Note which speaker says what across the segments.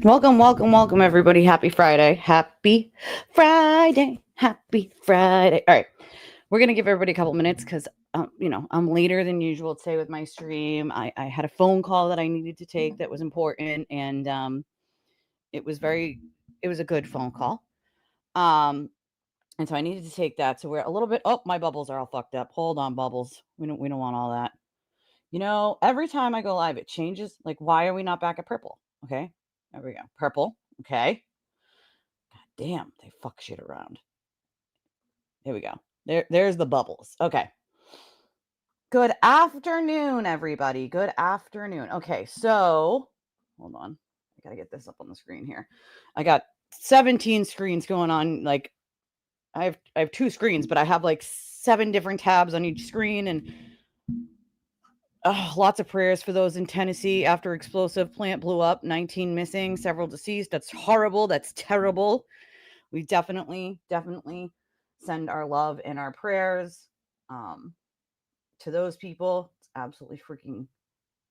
Speaker 1: Welcome, everybody. Happy Friday. Happy Friday. Happy Friday. All right. We're going to give everybody a couple minutes because, I'm later than usual today with my stream. I had a phone call that I needed to take that was important, and it was a good phone call. And so I needed to take that. So we're a little bit, my bubbles are all fucked up. Hold on, bubbles. We don't want all that. Every time I go live, it changes. Like, why are we not back at purple? Okay. There we go. Purple. Okay. God damn, they fuck shit around. Here we go. There's the bubbles. Okay. Good afternoon, everybody. Good afternoon. Okay, so hold on. I gotta get this up on the screen here. I got 17 screens going on. Like, I have two screens, but I have like 7 different tabs on each screen, and lots of prayers for those in Tennessee after explosive plant blew up. 19 missing, several deceased. That's horrible. That's terrible. We definitely send our love and our prayers to those people. It's absolutely freaking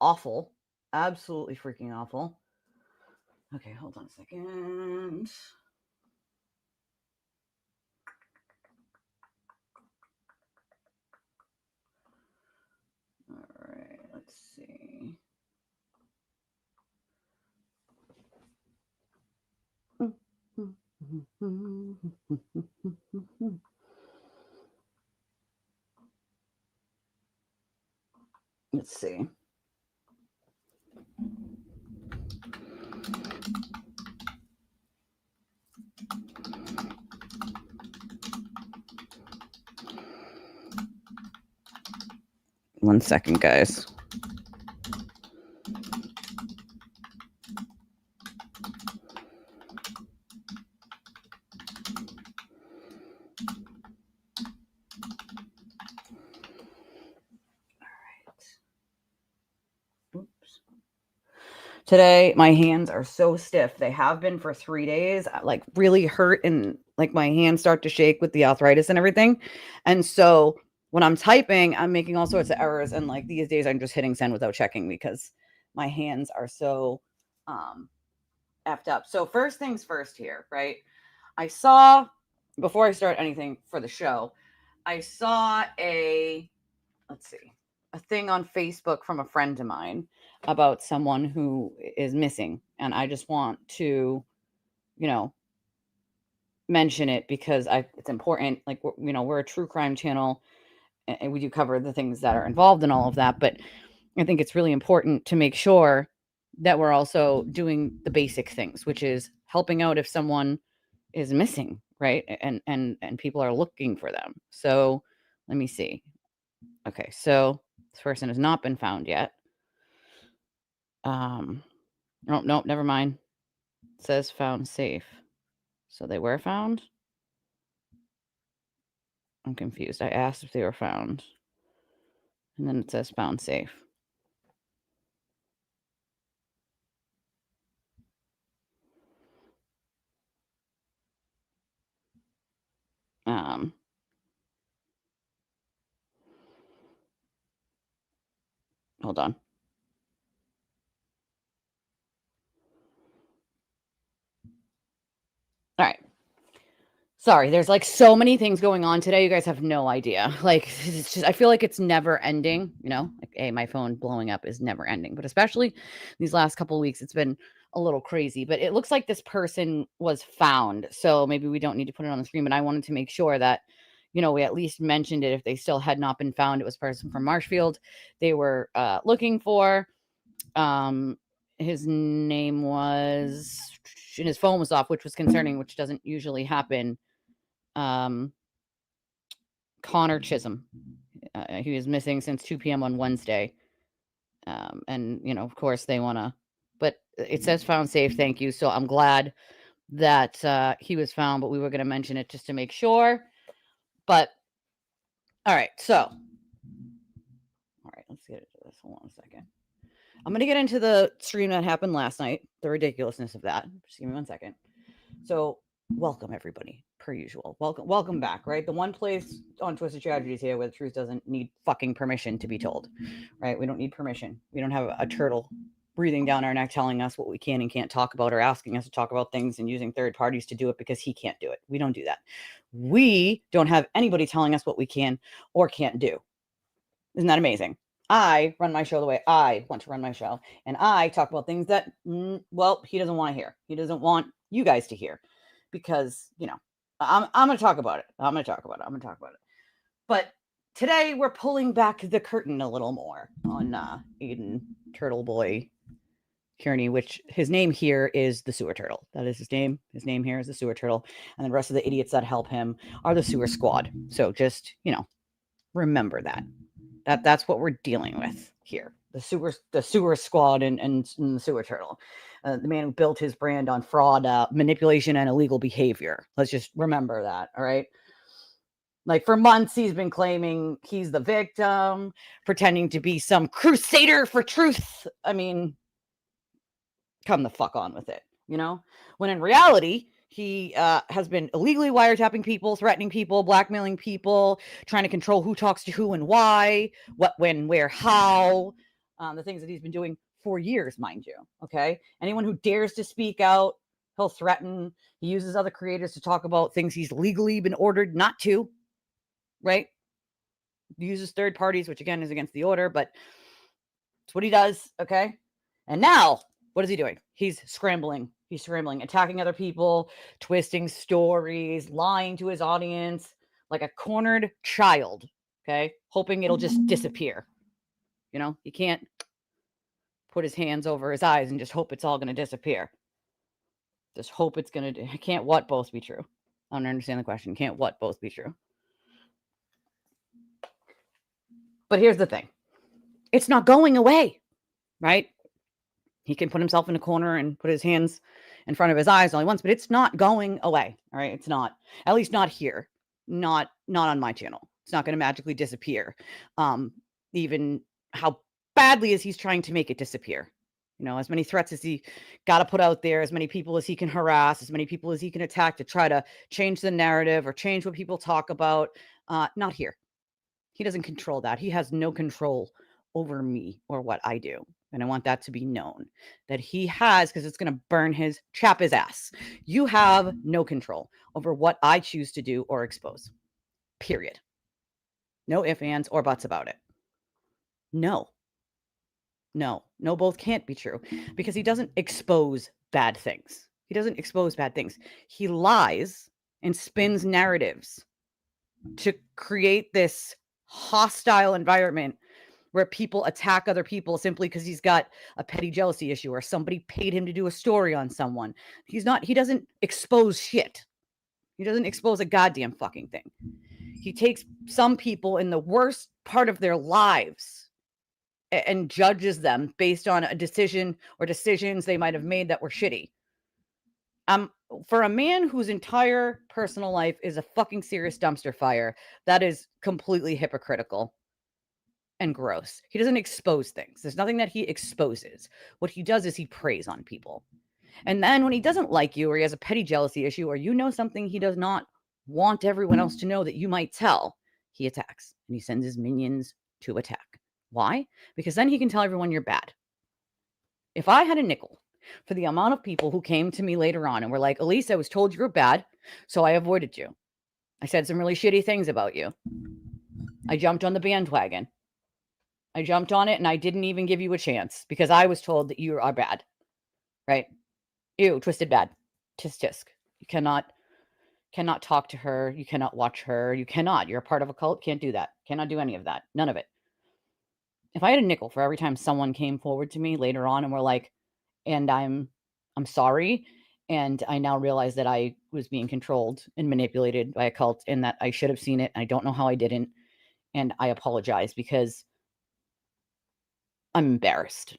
Speaker 1: awful. Absolutely freaking awful. Okay, hold on a second. All right, let's see. Let's see. One second, guys. Today, my hands are so stiff. They have been for 3 days, like really hurt, and like my hands start to shake with the arthritis and everything. And so when I'm typing, I'm making all sorts of errors. And like these days, I'm just hitting send without checking because my hands are so effed up. So first things first here, right? I saw, before I start anything for the show, I saw a thing on Facebook from a friend of mine about someone who is missing. And I just want to, mention it because it's important. Like, we're a true crime channel and we do cover the things that are involved in all of that. But I think it's really important to make sure that we're also doing the basic things, which is helping out if someone is missing, right? And people are looking for them. So let me see. Okay, so this person has not been found yet. Oh, no, never mind. It says found safe. So they were found? I'm confused. I asked if they were found. And then it says found safe. Hold on. All right. Sorry, there's like so many things going on today. You guys have no idea. Like, it's just, I feel like it's never ending, like, hey, my phone blowing up is never ending, but especially these last couple of weeks, it's been a little crazy. But it looks like this person was found. So maybe we don't need to put it on the screen, but I wanted to make sure that, we at least mentioned it. If they still had not been found, it was a person from Marshfield they were looking for. His name was, and his phone was off, which was concerning, which doesn't usually happen. Connor Chisholm. He was missing since 2 p.m. on Wednesday. And, of course they want to, but it says found safe. Thank you. So I'm glad that he was found, but we were going to mention it just to make sure. But all right. So, all right, let's get into this. Hold on a second. I'm going to get into the stream that happened last night, the ridiculousness of that. Just give me 1 second. So, welcome everybody, per usual. Welcome back, right? The one place on Twisted Tragedies here where the truth doesn't need fucking permission to be told, right? We don't need permission. We don't have a turtle breathing down our neck, telling us what we can and can't talk about, or asking us to talk about things and using third parties to do it because he can't do it. We don't do that. We don't have anybody telling us what we can or can't do. Isn't that amazing? I run my show the way I want to run my show. And I talk about things that, well, he doesn't want to hear. He doesn't want you guys to hear because, I'm going to talk about it. I'm going to talk about it. But today we're pulling back the curtain a little more on Aidan, Turtleboy, Kearney, which his name here is the sewer turtle. That is his name. His name here is the sewer turtle. And the rest of the idiots that help him are the sewer squad. So just, remember that. That's what we're dealing with here. The sewer squad and the sewer turtle. The man who built his brand on fraud, manipulation, and illegal behavior. Let's just remember that, all right? Like for months, he's been claiming he's the victim, pretending to be some crusader for truth. I mean, come the fuck on with it, When in reality, he has been illegally wiretapping people, threatening people, blackmailing people, trying to control who talks to who and why, what, when, where, how, the things that he's been doing for years, mind you, okay? Anyone who dares to speak out, he'll threaten. He uses other creators to talk about things he's legally been ordered not to, right? He uses third parties, which again is against the order, but it's what he does, okay? And now, what is he doing? He's scrambling, attacking other people, twisting stories, lying to his audience like a cornered child, okay? Hoping it'll just disappear. He can't put his hands over his eyes and just hope it's all going to disappear. Just hope it's going to, can't what both be true? I don't understand the question. Can't what both be true? But here's the thing. It's not going away, right? He can put himself in a corner and put his hands in front of his eyes all he wants, but it's not going away. All right. It's not, at least not here. Not on my channel. It's not going to magically disappear. Even how badly as he's trying to make it disappear. As many threats as he got to put out there, as many people as he can harass, as many people as he can attack to try to change the narrative or change what people talk about. Not here. He doesn't control that. He has no control over me or what I do. And I want that to be known that he has, because it's going to chap his ass. You have no control over what I choose to do or expose. Period. No ifs, ands, or buts about it. No, both can't be true because he doesn't expose bad things. He lies and spins narratives to create this hostile environment where people attack other people simply because he's got a petty jealousy issue or somebody paid him to do a story on someone. He doesn't expose shit. He doesn't expose a goddamn fucking thing. He takes some people in the worst part of their lives and judges them based on a decision or decisions they might have made that were shitty. For a man whose entire personal life is a fucking serious dumpster fire, that is completely hypocritical and gross. He doesn't expose things. There's nothing that he exposes. What he does is he preys on people. And then when he doesn't like you or he has a petty jealousy issue or something he does not want everyone else to know that you might tell, he attacks and he sends his minions to attack. Why? Because then he can tell everyone you're bad. If I had a nickel for the amount of people who came to me later on and were like, Elise, I was told you were bad, so I avoided you. I said some really shitty things about you. I jumped on the bandwagon. I jumped on it and I didn't even give you a chance because I was told that you are bad, right? Ew, twisted bad. Tisk tisk. You cannot talk to her. You cannot watch her. You're a part of a cult. Can't do that. Cannot do any of that. None of it. If I had a nickel for every time someone came forward to me later on and were like, and I'm sorry. And I now realize that I was being controlled and manipulated by a cult and that I should have seen it. And I don't know how I didn't. And I apologize because I'm embarrassed.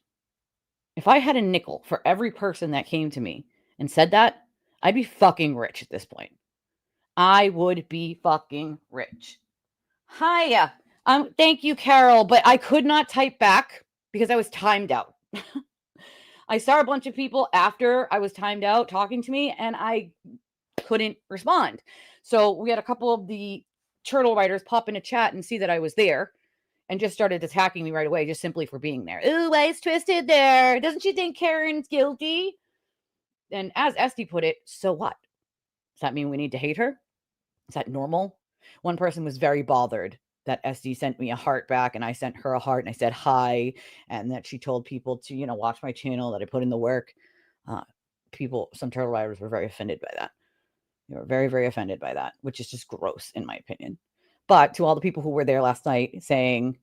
Speaker 1: If I had a nickel for every person that came to me and said that, I'd be fucking rich at this point. I would be fucking rich. Hiya. Thank you, Carol, but I could not type back because I was timed out. I saw a bunch of people after I was timed out talking to me and I couldn't respond. So we had a couple of the turtle writers pop in a chat and see that I was there. and just started attacking me right away just simply for being there. Ooh, why is Twisted there? Doesn't she think Karen's guilty? And as Esty put it, so what? Does that mean we need to hate her? Is that normal? One person was very bothered that Esty sent me a heart back and I sent her a heart and I said hi, and that she told people to, watch my channel, that I put in the work. Some turtle riders were very offended by that. They were very, very offended by that, which is just gross in my opinion. But to all the people who were there last night saying,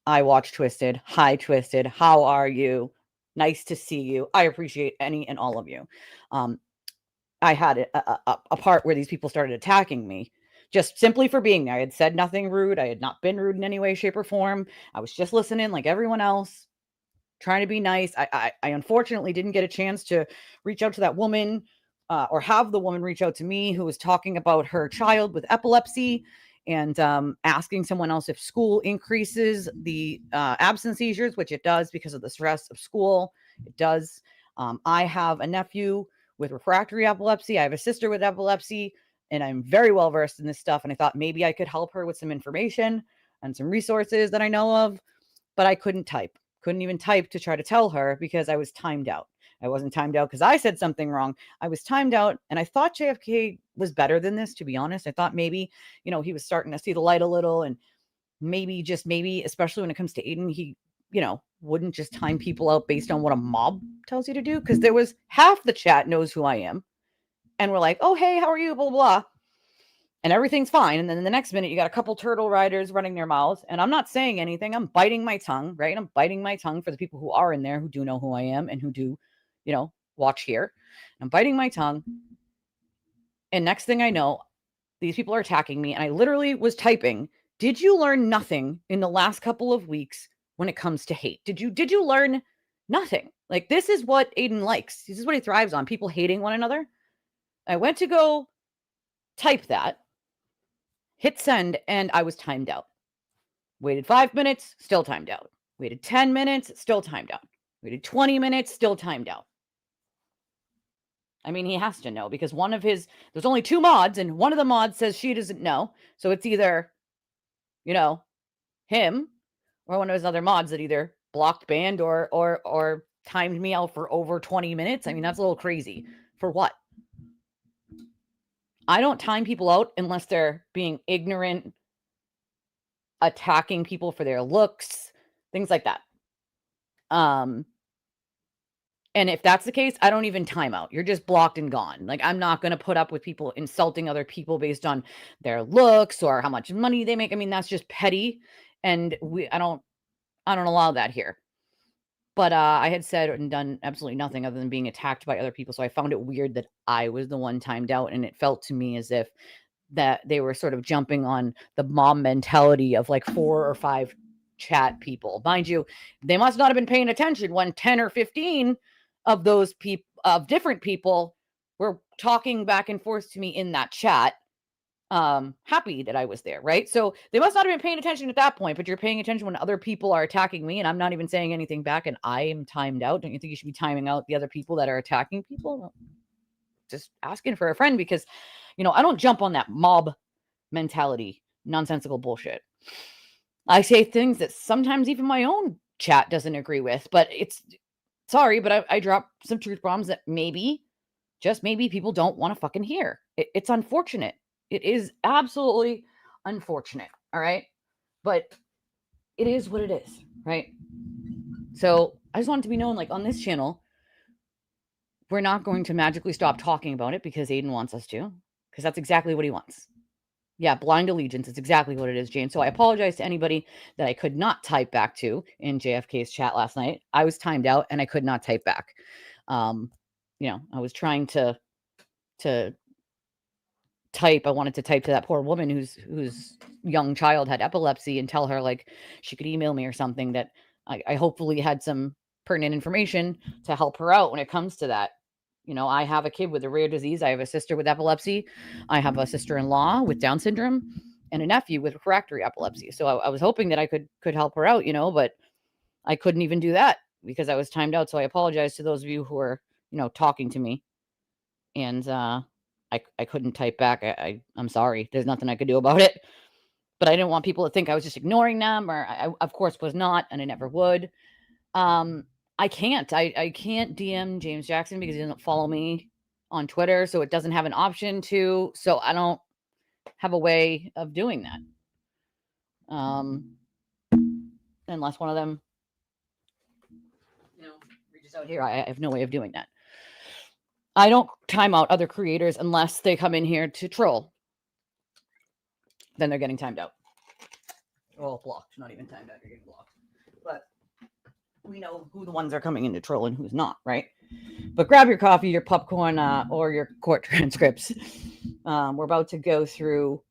Speaker 1: I watched Twisted. Hi, Twisted. How are you? Nice to see you. I appreciate any and all of you. I had a part where these people started attacking me just simply for being there. I had said nothing rude. I had not been rude in any way, shape, or form. I was just listening like everyone else, trying to be nice. I unfortunately didn't get a chance to reach out to that woman or have the woman reach out to me who was talking about her child with epilepsy and asking someone else if school increases the absence seizures, which it does because of the stress of school. It does. I have a nephew with refractory epilepsy. I have a sister with epilepsy, and I'm very well versed in this stuff. And I thought maybe I could help her with some information and some resources that I know of, but I couldn't type. Couldn't even type to try to tell her because I was timed out. I wasn't timed out because I said something wrong. I was timed out, and I thought JFK was better than this, to be honest. I thought maybe, he was starting to see the light a little, and maybe, just maybe, especially when it comes to Aidan, he, wouldn't just time people out based on what a mob tells you to do. Because there was half the chat knows who I am, and we're like, oh, hey, how are you, blah, blah, blah. And everything's fine. And then the next minute, you got a couple turtle riders running their mouths. And I'm not saying anything. I'm biting my tongue, right? I'm biting my tongue for the people who are in there, who do know who I am and who do, watch here. I'm biting my tongue. And next thing I know, these people are attacking me. And I literally was typing, did you learn nothing in the last couple of weeks when it comes to hate? Did you learn nothing? Like, this is what Aidan likes. This is what he thrives on. People hating one another. I went to go type that. Hit send, and I was timed out. Waited 5 minutes, still timed out. Waited 10 minutes, still timed out. Waited 20 minutes, still timed out. I mean, he has to know because there's only 2 mods, and one of the mods says she doesn't know. So it's either, him or one of his other mods that either blocked, banned, or timed me out for over 20 minutes. I mean, that's a little crazy. For what? I don't time people out unless they're being ignorant, attacking people for their looks, things like that. And if that's the case, I don't even time out. You're just blocked and gone. Like, I'm not going to put up with people insulting other people based on their looks or how much money they make. I mean, that's just petty. And I don't allow that here. But I had said and done absolutely nothing other than being attacked by other people. So I found it weird that I was the one timed out. And it felt to me as if that they were sort of jumping on the mob mentality of like 4 or 5 chat people. Mind you, they must not have been paying attention when 10 or 15 of those different people were talking back and forth to me in that chat. Happy that I was there, right? So they must not have been paying attention at that point, but you're paying attention when other people are attacking me and I'm not even saying anything back and I am timed out. Don't you think you should be timing out the other people that are attacking people? Well, just asking for a friend because, I don't jump on that mob mentality, nonsensical bullshit. I say things that sometimes even my own chat doesn't agree with, but sorry, but I drop some truth bombs that maybe, just maybe, people don't want to fucking hear. It's unfortunate. It is absolutely unfortunate. All right. But it is what it is. Right. So I just want it to be known, like, on this channel, we're not going to magically stop talking about it because Aidan wants us to, because that's exactly what he wants. Yeah, blind allegiance is exactly what it is, Jane. So I apologize to anybody that I could not type back to in JFK's chat last night. I was timed out and I could not type back. I was trying to type. I wanted to type to that poor woman whose young child had epilepsy and tell her like she could email me or something that I hopefully had some pertinent information to help her out when it comes to that. I have a kid with a rare disease. I have a sister with epilepsy. I have a sister-in-law with Down syndrome and a nephew with refractory epilepsy. So I was hoping that I could help her out, but I couldn't even do that because I was timed out. So I apologize to those of you who are, talking to me. And I couldn't type back. I'm sorry. There's nothing I could do about it. but I didn't want people to think I was just ignoring them, or I of course was not, and I never would. I can't DM James Jackson because he doesn't follow me on Twitter, so it doesn't have an option to. So I don't have a way of doing that. Unless one of them, reaches out here, I have no way of doing that. I don't time out other creators unless they come in here to troll. Then they're getting timed out. Well, blocked, not even timed out. You're getting blocked. But we know who the ones are coming in to troll and who's not, right? But grab your coffee, your popcorn, or your court transcripts. We're about to go through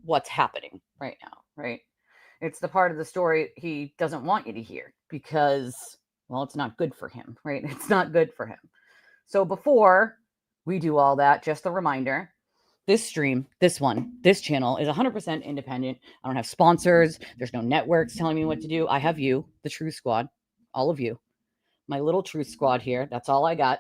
Speaker 1: what's happening right now, right? It's the part of the story he doesn't want you to hear because, well, it's not good for him, right? It's not good for him. So before we do all that, just a reminder, this stream, this channel is 100% independent. I don't have sponsors. There's no networks telling me what to do. I have you, the Truth Squad, all of you, my little Truth Squad here. That's all I got.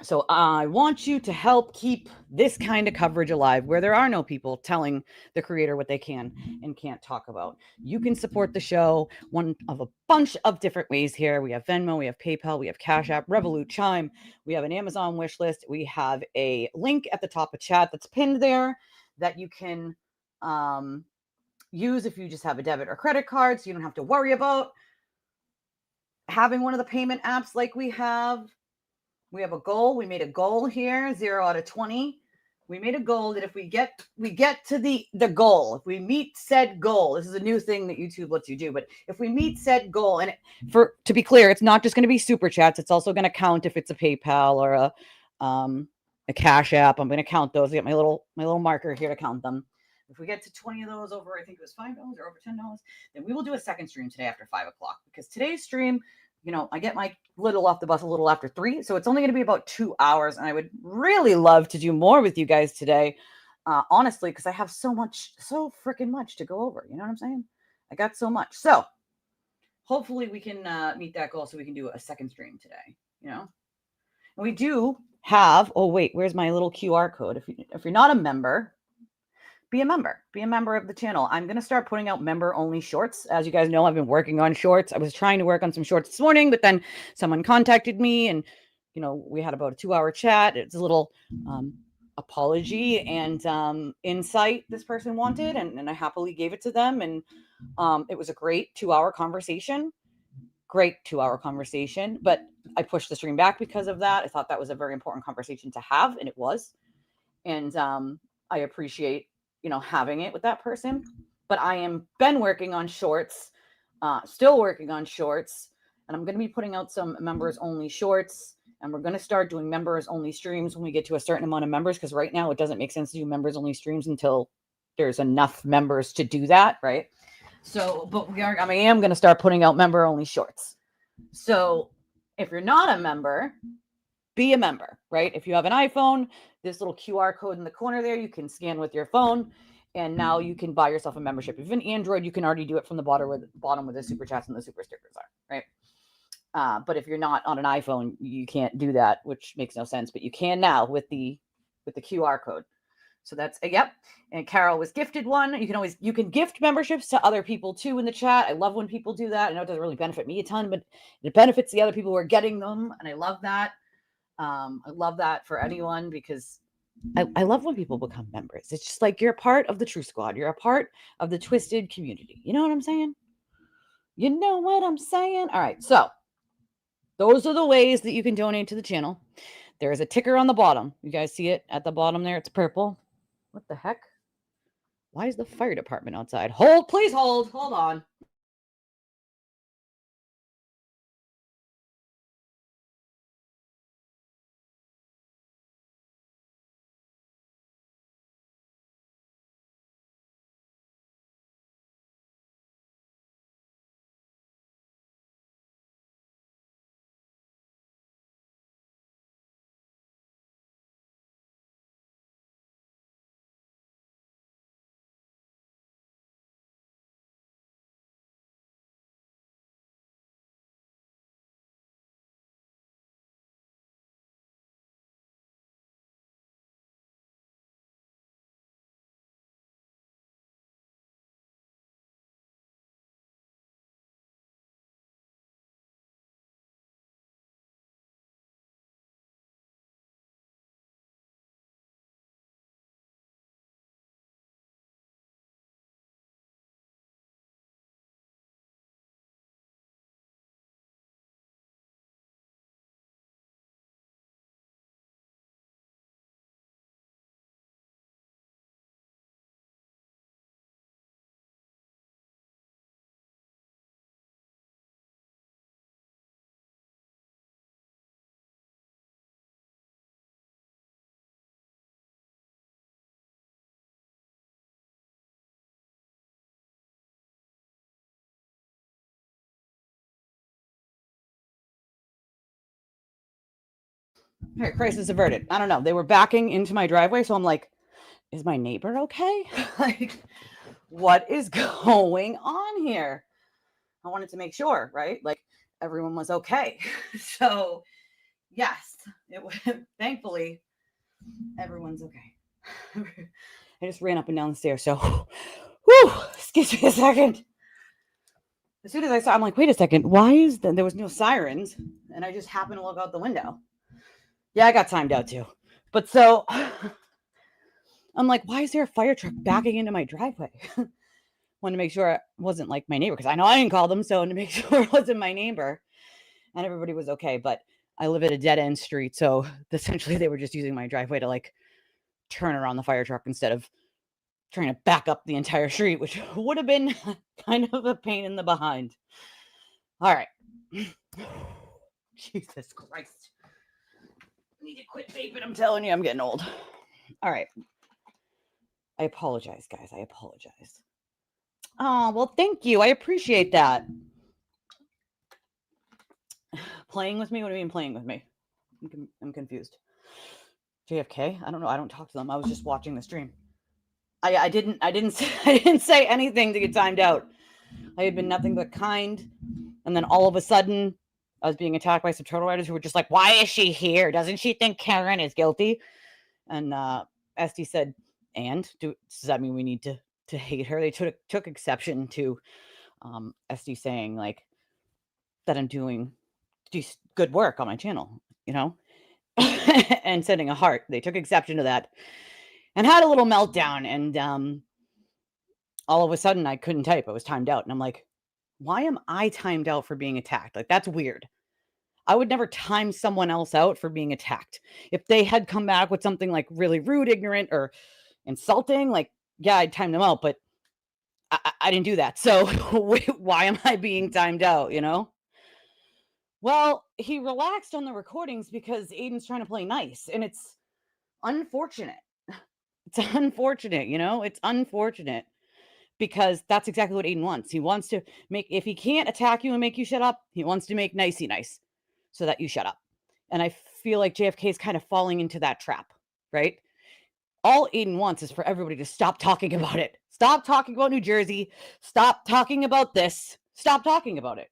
Speaker 1: So I want you to help keep this kind of coverage alive where there are no people telling the creator what they can and can't talk about. You can support the show one of a bunch of different ways here. We have Venmo, we have PayPal, we have Cash App, Revolut, Chime. We have an Amazon wish list. We have a link at the top of chat that's pinned there that you can use if you just have a debit or credit card, so you don't have to worry about having one of the payment apps like we have. We have a goal. We made a goal here, 0 out of 20. We made a goal that if we get to the goal, if we meet said goal, this is a new thing that YouTube lets you do, but if we meet said goal, and to be clear, it's not just going to be super chats. It's also going to count if it's a PayPal or a Cash App. I'm going to count those. I got my little marker here to count them. If we get to 20 of those over, I think it was $5 or over $10, then we will do a second stream today after 5 o'clock, because today's stream, I get my little off the bus a little after 3, so it's only going to be about 2 hours, and I would really love to do more with you guys today, honestly, because I have so freaking much to go over. You know what I'm saying? I got so much. So hopefully we can meet that goal so we can do a second stream today. And we do have. Oh wait, where's my little QR code? If you're not a member, be a member. Be a member of the channel. I'm going to start putting out member-only shorts. As you guys know, I've been working on shorts. I was trying to work on some shorts this morning, but then someone contacted me and, we had about a 2-hour chat. It's a little apology and insight this person wanted, and I happily gave it to them. And it was a great 2-hour conversation. But I pushed the stream back because of that. I thought that was a very important conversation to have, and it was. And I appreciate having it with that person. But I am been working on shorts, still working on shorts, and I'm going to be putting out some members only shorts, and we're going to start doing members only streams when we get to a certain amount of members, because right now it doesn't make sense to do members only streams until there's enough members to do that, right? So, but I am going to start putting out member only shorts. So if you're not a member, be a member, right? If you have an iPhone, this little QR code in the corner there, you can scan with your phone, and now you can buy yourself a membership. If you have an Android, you can already do it from the bottom where the super chats and the super stickers are, right? But if you're not on an iPhone, you can't do that, which makes no sense. But you can now with the QR code. So that's yep. And Carol was gifted one. You can gift memberships to other people too in the chat. I love when people do that. I know it doesn't really benefit me a ton, but it benefits the other people who are getting them, and I love that. I love that for anyone, because I love when people become members. It's just like you're a part of the True Squad. You're a part of the Twisted community. You know what I'm saying? You know what I'm saying? All right. So those are the ways that you can donate to the channel. There is a ticker on the bottom. You guys see it at the bottom there? It's purple. What the heck? Why is the fire department outside? Please hold on. All right, crisis averted. I don't know. They were backing into my driveway, so I'm like, is my neighbor okay? Like, what is going on here? I wanted to make sure, right? Like, everyone was okay. So, yes, it was, thankfully, everyone's okay. I just ran up and down the stairs. So, whew, excuse me a second. As soon as I saw, I'm like, wait a second, why is there was no sirens? And I just happened to look out the window. Yeah, I got timed out too. But so I'm like, why is there a fire truck backing into my driveway? Wanted to make sure it wasn't like my neighbor, because I know I didn't call them, so to make sure it wasn't my neighbor. And everybody was okay. But I live at a dead end street, so essentially they were just using my driveway to like turn around the fire truck instead of trying to back up the entire street, which would have been kind of a pain in the behind. All right. Jesus Christ. I need to quit vaping. I'm telling you, I'm getting old. All right. I apologize, guys. I apologize. Oh, well, thank you. I appreciate that. Playing with me? What do you mean playing with me? I'm confused. JFK? I don't know. I don't talk to them. I was just watching the stream. I didn't say anything to get timed out. I had been nothing but kind, and then all of a sudden, I was being attacked by some turtle riders who were just like, "Why is she here? Doesn't she think Karen is guilty?" And Esty said, "And does that mean we need to hate her?" They took exception to Esty saying like that I'm doing good work on my channel, you know, and sending a heart. They took exception to that and had a little meltdown. And all of a sudden, I couldn't type. I was timed out, and I'm like, why am I timed out for being attacked? Like, that's weird. I would never time someone else out for being attacked. If they had come back with something like really rude, ignorant, or insulting, like, yeah, I'd time them out, but I didn't do that. So why am I being timed out, you know? Well, he relaxed on the recordings because Aidan's trying to play nice, and it's unfortunate. It's unfortunate, you know? It's unfortunate because that's exactly what Aidan wants. He wants to make, if he can't attack you and make you shut up, he wants to make nicey nice so that you shut up. And I feel like JFK is kind of falling into that trap, right? All Aidan wants is for everybody to stop talking about it. Stop talking about New Jersey. Stop talking about this. Stop talking about it,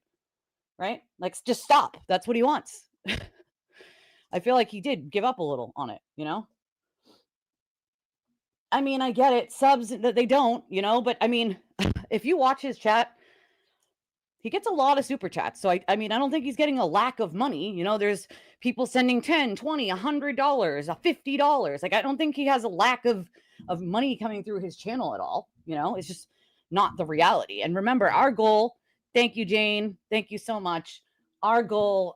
Speaker 1: right? Like, just stop. That's what he wants. I feel like he did give up a little on it, you know? I mean, I get it. Subs that they don't, you know, but I mean, if you watch his chat, he gets a lot of super chats. So I mean, I don't think he's getting a lack of money. You know, there's people sending 10, 20, $100, $50. Like, I don't think he has a lack of money coming through his channel at all. You know, it's just not the reality. And remember, our goal, thank you, Jane. Thank you so much. Our goal,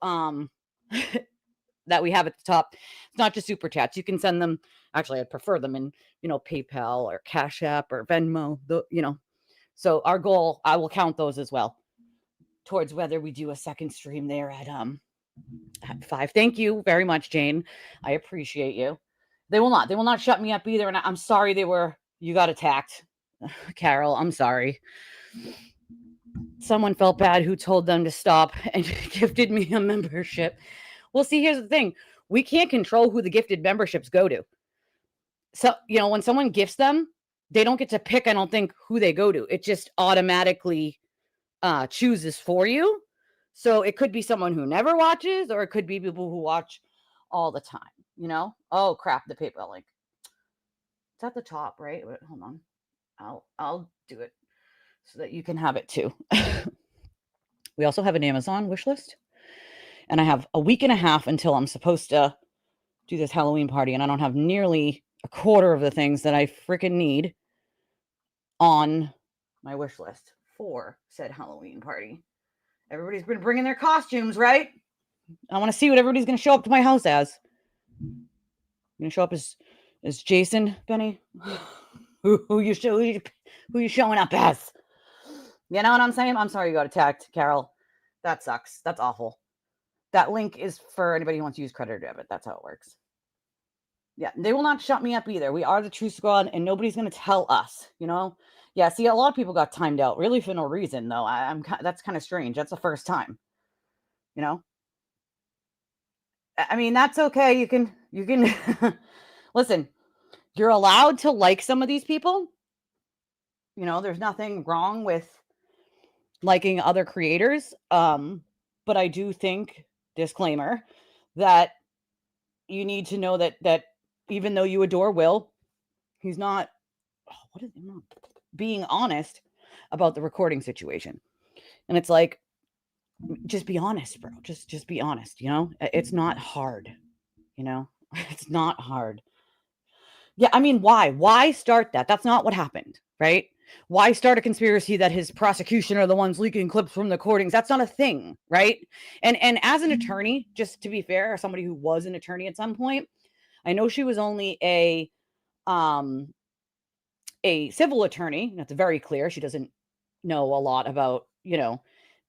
Speaker 1: that we have at the top, it's not just super chats. You can send them. Actually, I'd prefer them in, you know, PayPal or Cash App or Venmo, you know. So our goal, I will count those as well towards whether we do a second stream there at 5. Thank you very much, Jane. I appreciate you. They will not shut me up either. And I'm sorry you got attacked. Carol, I'm sorry. Someone felt bad who told them to stop and gifted me a membership. Well, see, here's the thing. We can't control who the gifted memberships go to. So, you know, when someone gifts them, they don't get to pick, I don't think, who they go to. It just automatically chooses for you. So it could be someone who never watches, or it could be people who watch all the time, you know? Oh, crap, the PayPal link. It's at the top, right? Wait, hold on. I'll do it so that you can have it too. We also have an Amazon wish list. And I have a week and a half until I'm supposed to do this Halloween party, and I don't have nearly a quarter of the things that I freaking need on my wish list for said Halloween party. Everybody's been bringing their costumes, right? I want to see what everybody's going to show up to my house as. You're going to show up as Jason, Benny? who you showing up as? You know what I'm saying? I'm sorry you got attacked, Carol. That sucks. That's awful. That link is for anybody who wants to use credit or debit. That's how it works. Yeah, they will not shut me up either. We are the True Squad, and nobody's going to tell us, you know? Yeah, see, a lot of people got timed out, really for no reason, though. That's kind of strange. That's the first time, you know? I mean, that's okay. You can listen, you're allowed to like some of these people. You know, there's nothing wrong with liking other creators. But I do think, disclaimer, that you need to know that even though you adore Will, he's not what is being honest about the recording situation. And it's like, just be honest, bro. Just be honest, you know? It's not hard, you know? It's not hard. Yeah, I mean, why? Why start that? That's not what happened, right? Why start a conspiracy that his prosecution are the ones leaking clips from the recordings? That's not a thing, right? And as an attorney, just to be fair, somebody who was an attorney at some point, I know she was only a civil attorney. That's very clear. She doesn't know a lot about,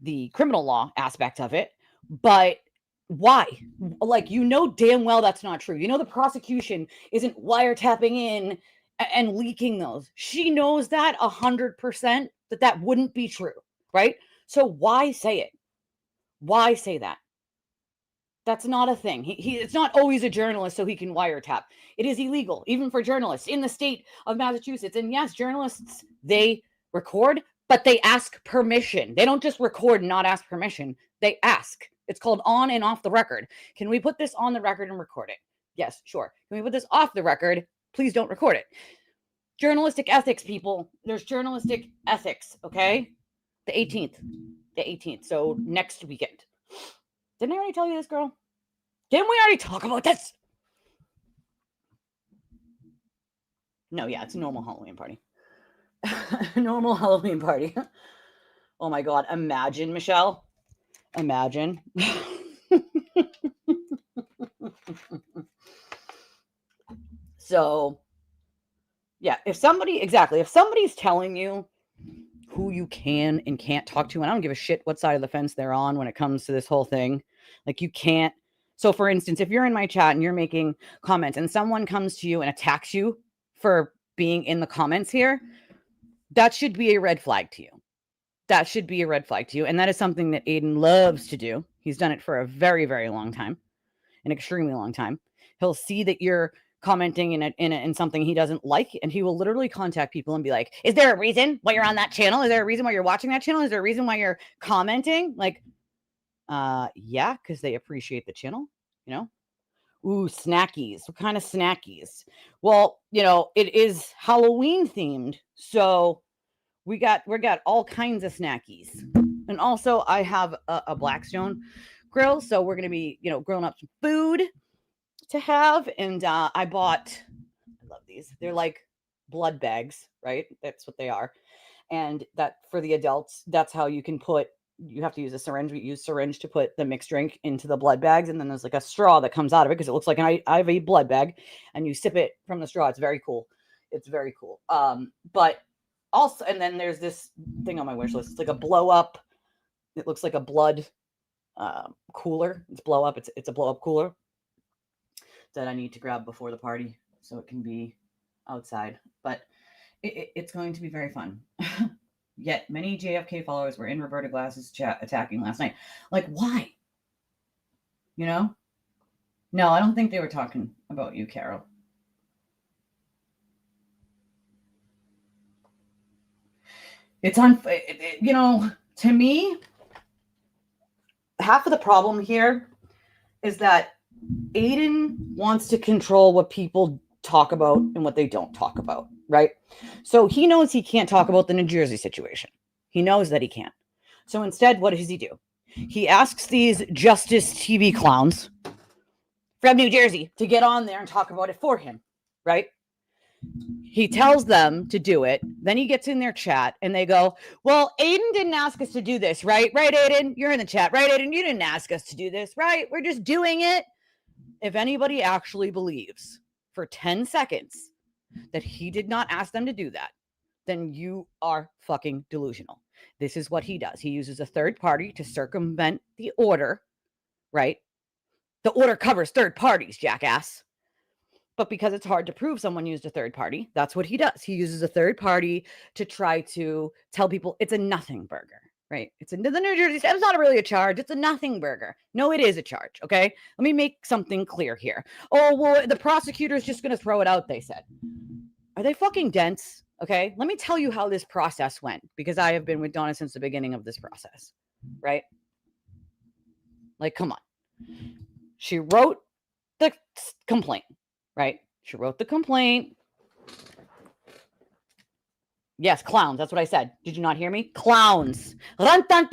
Speaker 1: the criminal law aspect of it. But why? Like, damn well that's not true. The prosecution isn't wiretapping in and leaking those. She knows that 100% that wouldn't be true, right? So why say it? Why say that? That's not a thing. It's not always a journalist so he can wiretap. It is illegal, even for journalists in the state of Massachusetts. And yes, journalists, they record, but they ask permission. They don't just record and not ask permission. They ask. It's called on and off the record. Can we put this on the record and record it? Yes, sure. Can we put this off the record? Please don't record it. Journalistic ethics, people. There's journalistic ethics, okay? The 18th. The 18th. So next weekend. Didn't I already tell you this, girl? Didn't we already talk about this? No, yeah, it's a normal Halloween party. Normal Halloween party. Oh my God. Imagine, Michelle. Imagine. So, yeah, if somebody's telling you who you can and can't talk to, and I don't give a shit what side of the fence they're on when it comes to this whole thing, like, you can't. So, for instance, if you're in my chat and you're making comments and someone comes to you and attacks you for being in the comments here, that should be a red flag to you. That should be a red flag to you. And that is something that Aidan loves to do. He's done it for a very, very long time, an extremely long time. He'll see that you're commenting in something he doesn't like, and he will literally contact people and be like, is there a reason why you're on that channel? Is there a reason why you're watching that channel? Is there a reason why you're commenting? Like, yeah, because they appreciate the channel, Ooh, snackies. What kind of snackies? Well, it is Halloween themed, so we got all kinds of snackies. And also I have a Blackstone grill, so we're gonna be, grilling up some food to have. And I love these. They're like blood bags, right? That's what they are. And that, for the adults, that's how you have to use a syringe. We use syringe to put the mixed drink into the blood bags, and then there's like a straw that comes out of it because it looks like an IV blood bag, and you sip it from the straw. It's very cool. But also, and then there's this thing on my wish list. It's like a blow up. It looks like a blood cooler. It's blow up. It's a blow up cooler that I need to grab before the party so it can be outside. But it's going to be very fun. Yet many JFK followers were in Roberta Glass's chat attacking last night. Like, why? No, I don't think they were talking about you, Carol. It's to me, half of the problem here is that Aidan wants to control what people talk about and what they don't talk about, right? So he knows he can't talk about the New Jersey situation. He knows that he can't. So instead, what does he do? He asks these Justice TV clowns from New Jersey to get on there and talk about it for him, right? He tells them to do it. Then he gets in their chat and they go, well, Aidan didn't ask us to do this, right? Right, Aidan? You're in the chat. Right, Aidan? You didn't ask us to do this, right? We're just doing it. If anybody actually believes for 10 seconds that he did not ask them to do that, then you are fucking delusional. This is what he does. He uses a third party to circumvent the order, right? The order covers third parties, jackass. But because it's hard to prove someone used a third party, that's what he does. He uses a third party to try to tell people it's a nothing burger. right? It's in the New Jersey. It's not really a charge. It's a nothing burger. No, it is a charge. Okay. Let me make something clear here. Oh, well, the prosecutor's just going to throw it out, they said. Are they fucking dense? Okay. Let me tell you how this process went, because I have been with Donna since the beginning of this process, right? Like, come on. She wrote the complaint, right? She wrote the complaint. Yes, clowns. That's what I said. Did you not hear me? Clowns. Clowns. That's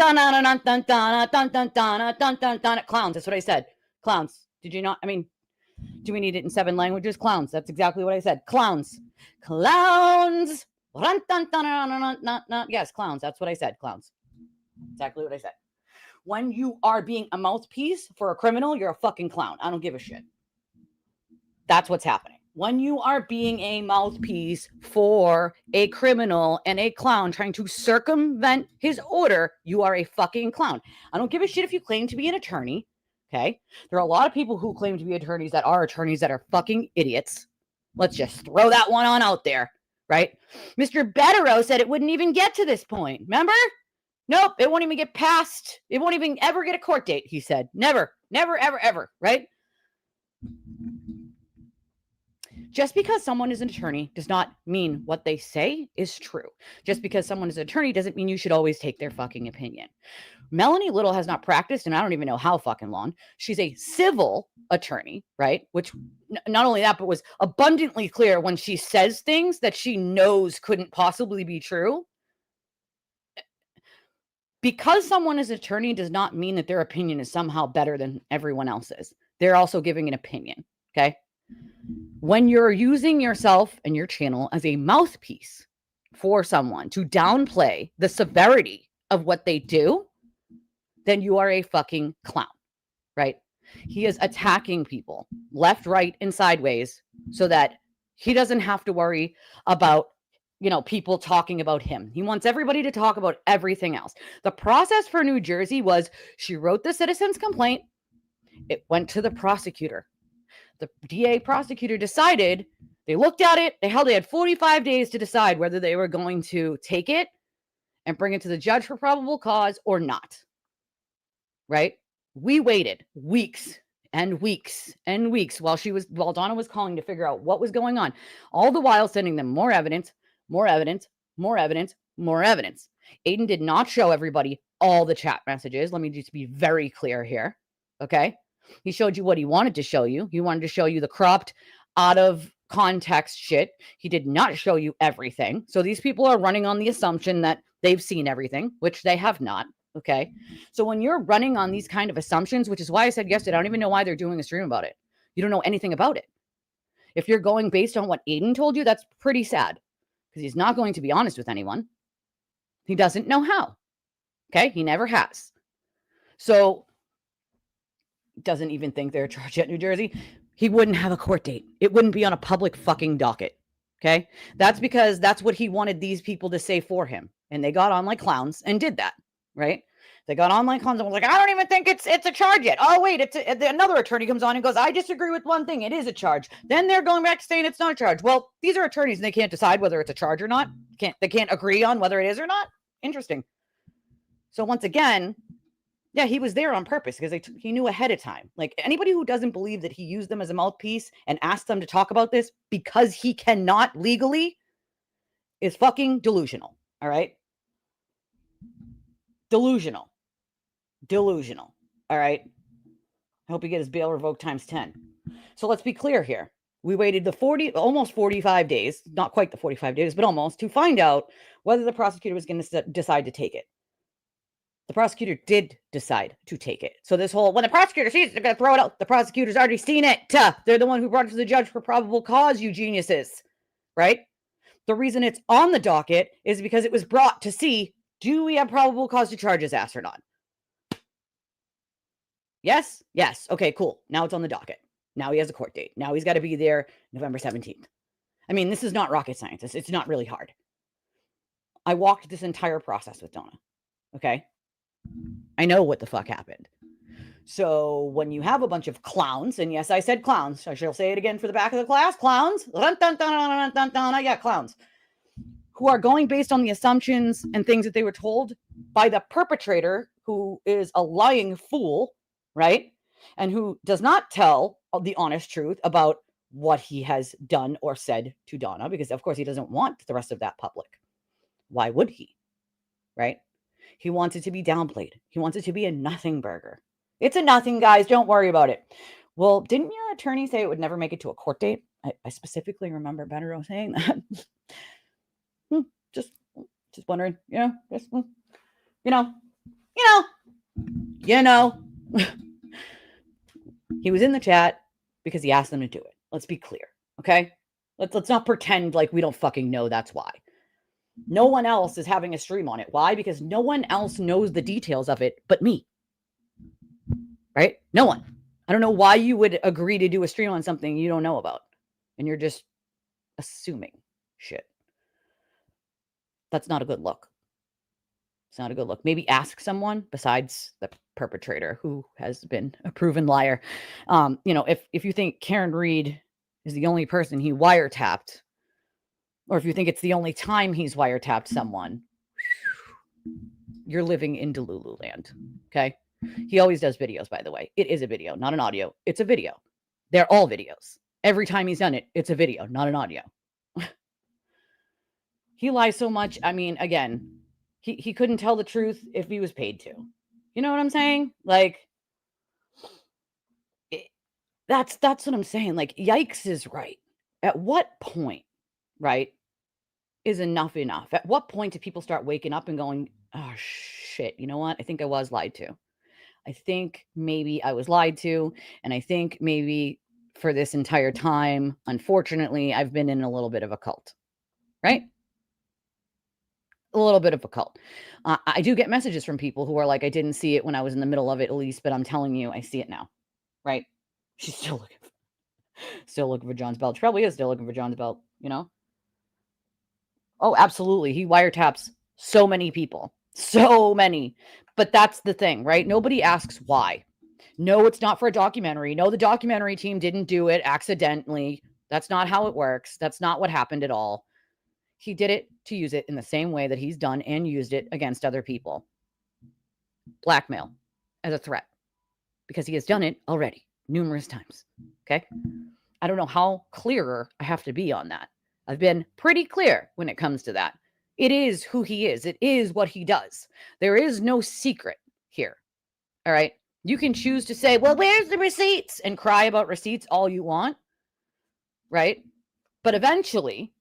Speaker 1: what I said. Clowns. Did you not? I mean, do we need it in 7 languages? Clowns. That's exactly what I said. Clowns. Clowns. Yes, clowns. That's what I said. Clowns. Exactly what I said. When you are being a mouthpiece for a criminal, you're a fucking clown. I don't give a shit. That's what's happening. When you are being a mouthpiece for a criminal and a clown trying to circumvent his order, you are a fucking clown. I don't give a shit if you claim to be an attorney, okay? There are a lot of people who claim to be attorneys that are fucking idiots. Let's just throw that one on out there, right? Mr. Betterow said it wouldn't even get to this point. Remember? Nope, it won't even get past. It won't even ever get a court date, he said. Never, never, ever, ever, right? Just because someone is an attorney does not mean what they say is true. Just because someone is an attorney doesn't mean you should always take their fucking opinion. Melanie Little has not practiced, and I don't even know how fucking long. She's a civil attorney, right? Which not only that, but was abundantly clear when she says things that she knows couldn't possibly be true. Because someone is an attorney does not mean that their opinion is somehow better than everyone else's. They're also giving an opinion, okay? When you're using yourself and your channel as a mouthpiece for someone to downplay the severity of what they do, then you are a fucking clown, right? He is attacking people left, right, and sideways so that he doesn't have to worry about, people talking about him. He wants everybody to talk about everything else. The process for New Jersey was she wrote the citizen's complaint. It went to the prosecutor. The DA prosecutor decided, they looked at it, they had 45 days to decide whether they were going to take it and bring it to the judge for probable cause or not, right? We waited weeks and weeks and weeks while Donna was calling to figure out what was going on, all the while sending them more evidence, more evidence, more evidence, more evidence. Aidan did not show everybody all the chat messages. Let me just be very clear here, okay? He showed you what he wanted to show you. He wanted to show you the cropped, out of context shit. He did not show you everything. So these people are running on the assumption that they've seen everything, which they have not, okay? So when you're running on these kind of assumptions, which is why I said yesterday, I don't even know why they're doing a stream about it. You don't know anything about it. If you're going based on what Aidan told you, that's pretty sad, because he's not going to be honest with anyone. He doesn't know how, okay? He never has. So doesn't even think they're charged at New Jersey. He wouldn't have a court date. It wouldn't be on a public fucking docket, okay? That's because that's what he wanted these people to say for him. And they got on like clowns and did that, right? They got on like clowns and was like, I don't even think it's a charge yet. Oh, wait, another attorney comes on and goes, I disagree with one thing. It is a charge. Then they're going back saying it's not a charge. Well, these are attorneys and they can't decide whether it's a charge or not. They can't agree on whether it is or not. Interesting. So once again, yeah, he was there on purpose because he knew ahead of time. Like, anybody who doesn't believe that he used them as a mouthpiece and asked them to talk about this because he cannot legally is fucking delusional. All right? Delusional. All right? I hope he gets his bail revoked times 10. So let's be clear here. We waited almost 45 days, not quite the 45 days, but almost, to find out whether the prosecutor was going to decide to take it. The prosecutor did decide to take it. So this whole, when the prosecutor sees it, they're going to throw it out. The prosecutor's already seen it. They're the one who brought it to the judge for probable cause, you geniuses, right? The reason it's on the docket is because it was brought to see, do we have probable cause to charge his ass or not? Yes? Yes. Okay, cool. Now it's on the docket. Now he has a court date. Now he's got to be there November 17th. I mean, this is not rocket science. It's not really hard. I walked this entire process with Donna, okay? I know what the fuck happened. So when you have a bunch of clowns, and yes, I said clowns. I shall say it again for the back of the class. Clowns. Yeah, clowns. who are going based on the assumptions and things that they were told by the perpetrator, who is a lying fool, right? And who does not tell the honest truth about what he has done or said to Donna, because of course he doesn't want the rest of that public. Why would he? Right? He wants it to be downplayed. He wants it to be a nothing burger. It's a nothing, guys. Don't worry about it. Well, didn't your attorney say it would never make it to a court date? I specifically remember Beto saying that. just wondering, just, you know, you know. He was in the chat because he asked them to do it. Let's be clear, okay? Let's not pretend like we don't fucking know that's why. No one else is having a stream on it. Why? Because no one else knows the details of it but me. Right? No one. I don't know why you would agree to do a stream on something you don't know about. And you're just assuming shit. That's not a good look. It's not a good look. Maybe ask someone besides the perpetrator who has been a proven liar. If you think Karen Reed is the only person he wiretapped, or if you think it's the only time he's wiretapped someone, you're living in Delulu land. Okay. He always does videos, by the way. It is a video, not an audio. It's a video. They're all videos. Every time he's done it, it's a video, not an audio. He lies so much. I mean, again, he couldn't tell the truth if he was paid to. You know what I'm saying? Like, that's what I'm saying. Like, yikes is right. At what point, right, is enough enough? At what point do people start waking up and going, oh, shit, you know what? I think I was lied to. I think maybe I was lied to. And I think maybe for this entire time, unfortunately, I've been in a little bit of a cult, right? A little bit of a cult. I do get messages from people who are like, I didn't see it when I was in the middle of it, Elise, but I'm telling you, I see it now, right? She's still looking for John's belt. She probably is still looking for John's belt, Oh, absolutely. He wiretaps so many people. So many. But that's the thing, right? Nobody asks why. No, it's not for a documentary. No, the documentary team didn't do it accidentally. That's not how it works. That's not what happened at all. He did it to use it in the same way that he's done and used it against other people. Blackmail as a threat, because he has done it already numerous times. Okay. I don't know how clearer I have to be on that. I've been pretty clear when it comes to that. It is who he is. It is what he does. There is no secret here. All right. You can choose to say, well, where's the receipts? And cry about receipts all you want. Right. But eventually,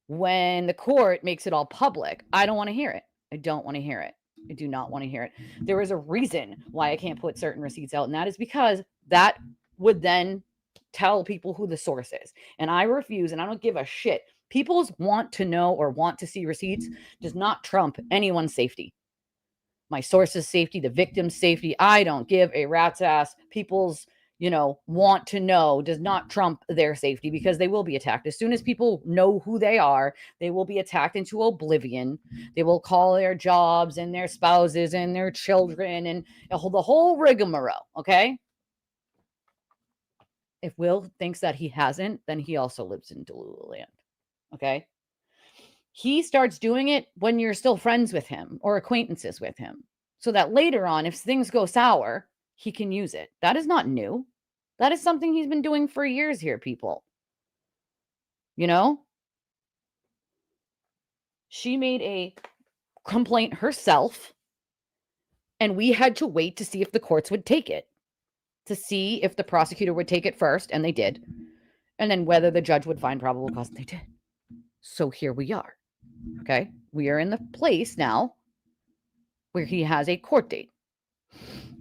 Speaker 1: when the court makes it all public, I don't want to hear it. I don't want to hear it. I do not want to hear it. There is a reason why I can't put certain receipts out, and that is because that would then tell people who the source is. And I refuse, and I don't give a shit. People's want to know or want to see receipts does not trump anyone's safety. My source's safety, the victim's safety, I don't give a rat's ass. People's want to know does not trump their safety, because they will be attacked. As soon as people know who they are, they will be attacked into oblivion. They will call their jobs and their spouses and their children and the whole rigmarole, okay? If Will thinks that he hasn't, then he also lives in Delulu land, okay? He starts doing it when you're still friends with him or acquaintances with him, so that later on, if things go sour, he can use it. That is not new. That is something he's been doing for years here, people. She made a complaint herself, and we had to wait to see if the courts would take it, to see if the prosecutor would take it first, and they did, and then whether the judge would find probable cause, and they did. So here we are, okay? We are in the place now where he has a court date.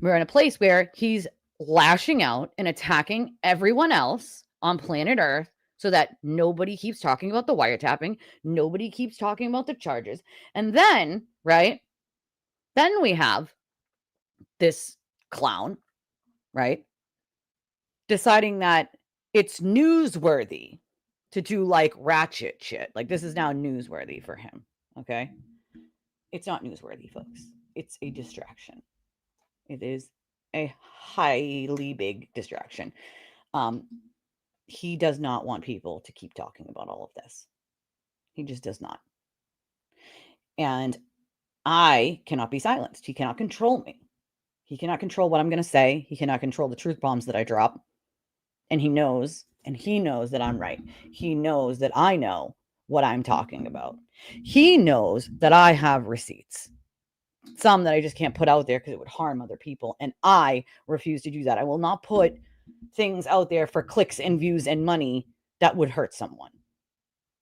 Speaker 1: We're in a place where he's lashing out and attacking everyone else on planet Earth, so that nobody keeps talking about the wiretapping. Nobody keeps talking about the charges. And then, right, then we have this clown, right, deciding that it's newsworthy to do like ratchet shit. Like, this is now newsworthy for him, okay? It's not newsworthy, folks. It's a distraction. It is a highly big distraction. He does not want people to keep talking about all of this. He just does not. And I cannot be silenced. He cannot control me. He cannot control what I'm going to say. He cannot control the truth bombs that I drop. And he knows that I'm right. He knows that I know what I'm talking about. He knows that I have receipts. Some that I just can't put out there because it would harm other people. And I refuse to do that. I will not put things out there for clicks and views and money that would hurt someone.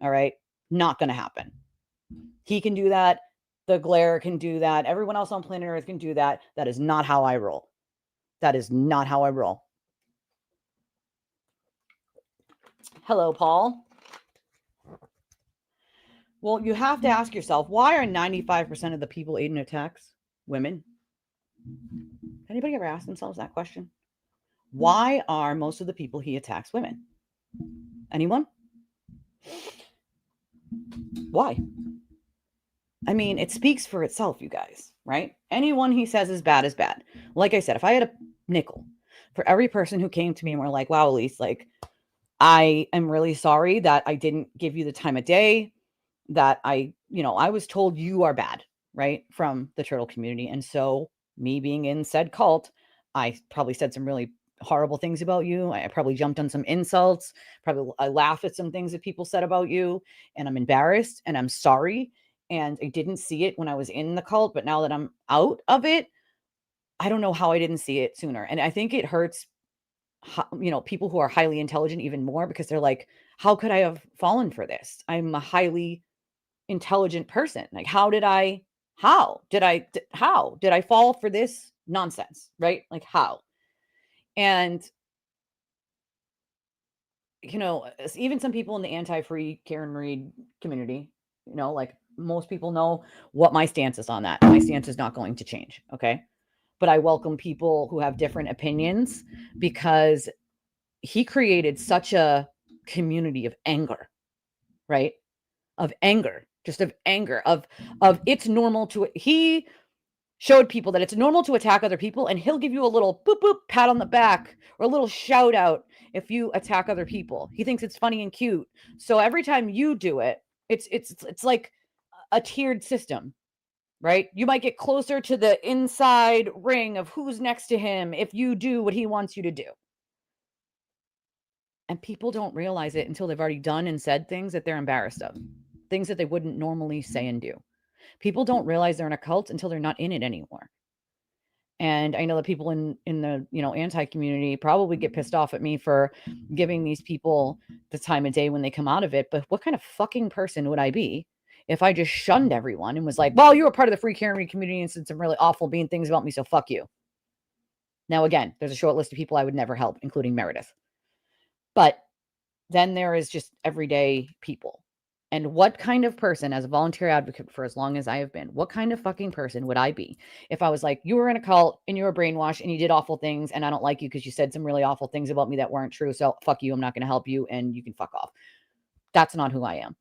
Speaker 1: All right? Not going to happen. He can do that. The glare can do that. Everyone else on planet Earth can do that. That is not how I roll. That is not how I roll. Hello, Paul. Well, you have to ask yourself, why are 95% of the people Aidan attacks women? Anybody ever ask themselves that question? Why are most of the people he attacks women? Anyone? Why? I mean, it speaks for itself, you guys, right? Anyone he says is bad is bad. Like I said, if I had a nickel for every person who came to me and were like, wow, Elise, like, I am really sorry that I didn't give you the time of day, that I was told you are bad, right? From the turtle community. And so me being in said cult, I probably said some really horrible things about you. I probably jumped on some insults. Probably I laugh at some things that people said about you, and I'm embarrassed and I'm sorry. And I didn't see it when I was in the cult, but now that I'm out of it, I don't know how I didn't see it sooner. And I think it hurts, people who are highly intelligent even more, because they're like, how could I have fallen for this? I'm a highly intelligent person. Like, how did I fall for this nonsense? Right? Like, how? And, even some people in the anti-free Karen Reed community, like, most people know what my stance is on that. My stance is not going to change. Okay. But I welcome people who have different opinions, because he created such a community of anger, right? Of anger, just of anger, of it's normal to, he showed people that it's normal to attack other people, and he'll give you a little boop boop pat on the back or a little shout out if you attack other people. He thinks it's funny and cute. So every time you do it, it's like a tiered system, right? You might get closer to the inside ring of who's next to him if you do what he wants you to do. And people don't realize it until they've already done and said things that they're embarrassed of, things that they wouldn't normally say and do. People don't realize they're in a cult until they're not in it anymore. And I know that people in the, anti-community probably get pissed off at me for giving these people the time of day when they come out of it. But what kind of fucking person would I be if I just shunned everyone and was like, well, you were part of the free Kearney community and said some really awful, mean things about me, so fuck you. Now, again, there's a short list of people I would never help, including Meredith. But then there is just everyday people. And what kind of person, as a volunteer advocate for as long as I have been, what kind of fucking person would I be if I was like, you were in a cult and you were brainwashed and you did awful things, and I don't like you because you said some really awful things about me that weren't true. So fuck you. I'm not going to help you and you can fuck off. That's not who I am.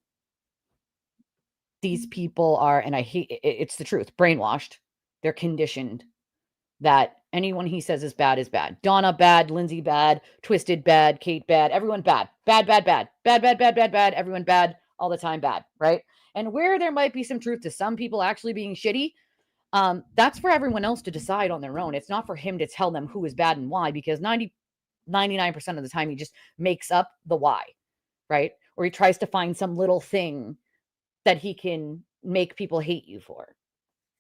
Speaker 1: These people are, and I hate it, it's the truth, brainwashed. They're conditioned that anyone he says is bad is bad. Donna bad, Lindsay bad, Twisted bad, Kate bad, everyone bad. Bad, bad, bad. Bad, bad, bad, bad, bad. Everyone bad all the time, bad, right? And where there might be some truth to some people actually being shitty, that's for everyone else to decide on their own. It's not for him to tell them who is bad and why, because 99% of the time he just makes up the why, right? Or he tries to find some little thing that he can make people hate you for.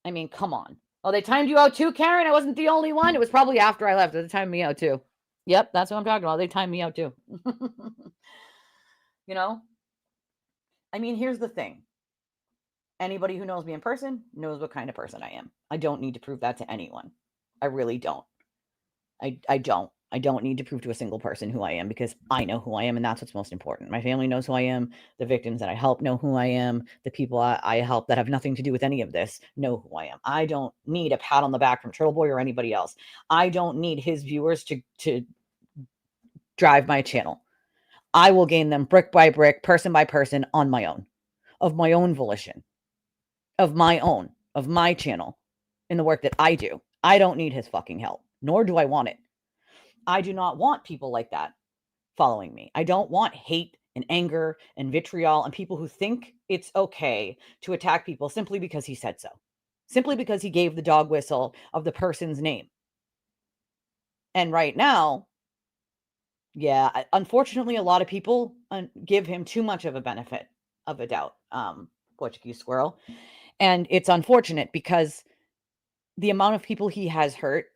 Speaker 1: I mean, come on. Oh, they timed you out too, Karen? I wasn't the only one. It was probably after I left. They timed me out too. Yep, that's what I'm talking about. They timed me out too. I mean, here's the thing. Anybody who knows me in person knows what kind of person I am. I don't need to prove that to anyone. I really don't. I don't. I don't need to prove to a single person who I am, because I know who I am, and that's what's most important. My family knows who I am. The victims that I help know who I am. The people I help that have nothing to do with any of this know who I am. I don't need a pat on the back from Turtleboy or anybody else. I don't need his viewers to drive my channel. I will gain them brick by brick, person by person, on my own, of my own volition, of my channel, in the work that I do. I don't need his fucking help, nor do I want it. I do not want people like that following me. I don't want hate and anger and vitriol and people who think it's okay to attack people simply because he said so, simply because he gave the dog whistle of the person's name. And right now, yeah, unfortunately, a lot of people give him too much of a benefit of a doubt, Portuguese squirrel. And it's unfortunate because the amount of people he has hurt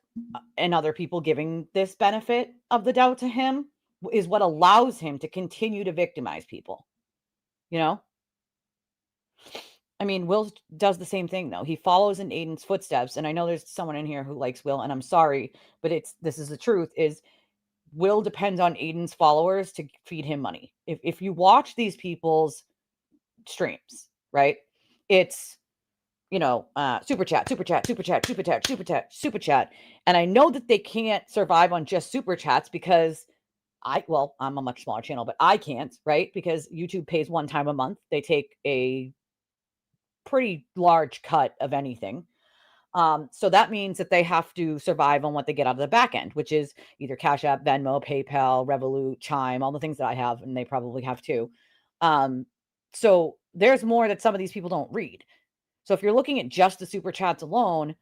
Speaker 1: and other people giving this benefit of the doubt to him is what allows him to continue to victimize people. You know? I mean, Will does the same thing though. He follows in Aidan's footsteps. And I know there's someone in here who likes Will, and I'm sorry, but this is the truth, is Will depends on Aidan's followers to feed him money. If you watch these people's streams, right? It's, super chat, super chat, super chat, super chat, super chat, super chat. And I know that they can't survive on just super chats because I'm a much smaller channel, but I can't, right? Because YouTube pays one time a month. They take a pretty large cut of anything. So that means that they have to survive on what they get out of the back end, which is either Cash App, Venmo, PayPal, Revolut, Chime, all the things that I have, and they probably have too. So there's more that some of these people don't read. So if you're looking at just the super chats alone,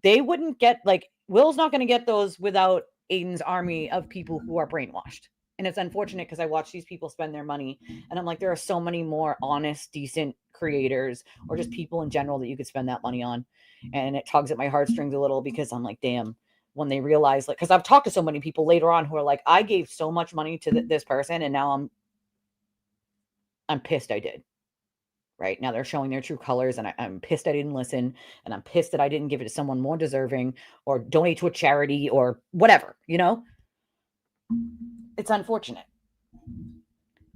Speaker 1: they wouldn't get, like, Will's not going to get those without Aidan's army of people who are brainwashed. And it's unfortunate because I watch these people spend their money and I'm like, there are so many more honest, decent creators or just people in general that you could spend that money on. And it tugs at my heartstrings a little because I'm like, damn, when they realize, like, because I've talked to so many people later on who are like, I gave so much money to this person and now I'm pissed I did. Right now they're showing their true colors and I'm pissed I didn't listen, and I'm pissed that I didn't give it to someone more deserving or donate to a charity or whatever, It's unfortunate.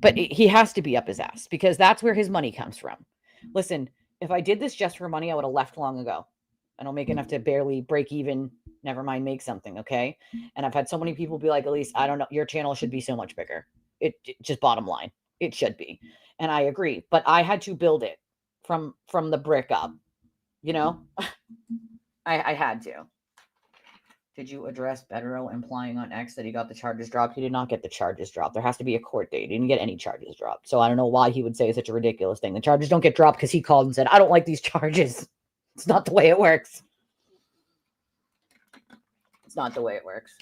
Speaker 1: But he has to be up his ass because that's where his money comes from. Listen, if I did this just for money, I would have left long ago. I don't make enough to barely break even, never mind make something, okay? And I've had so many people be like, Elise, I don't know, your channel should be so much bigger. It just bottom line, it should be. And I agree, but I had to build it from the brick up, I had to. Did you address Bedro implying on X that he got the charges dropped? He did not get the charges dropped. There has to be a court date. He didn't get any charges dropped. So I don't know why he would say such a ridiculous thing. The charges don't get dropped because he called and said, I don't like these charges. It's not the way it works. It's not the way it works.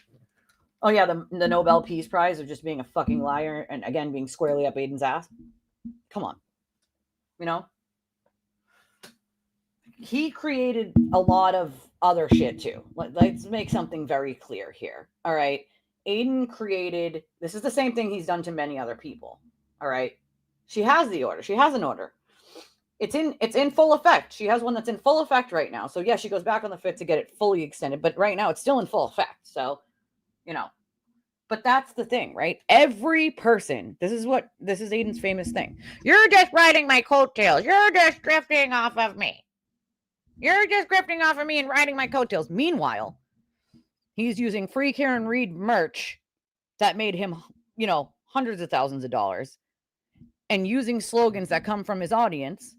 Speaker 1: Oh, yeah, the Nobel Peace Prize of just being a fucking liar and, again, being squarely up Aidan's ass. Come on. He created a lot of other shit, too. Let's make something very clear here, all right? Aidan created... This is the same thing he's done to many other people, all right? She has the order. She has an order. It's in full effect. She has one that's in full effect right now. So, yeah, she goes back on the 5th to get it fully extended. But right now, it's still in full effect. So, But that's the thing, right? Every person, this is Aidan's famous thing. You're just riding my coattails. You're just drifting off of me. You're just drifting off of me and riding my coattails. Meanwhile, he's using free Karen Reed merch that made him, hundreds of thousands of dollars, and using slogans that come from his audience,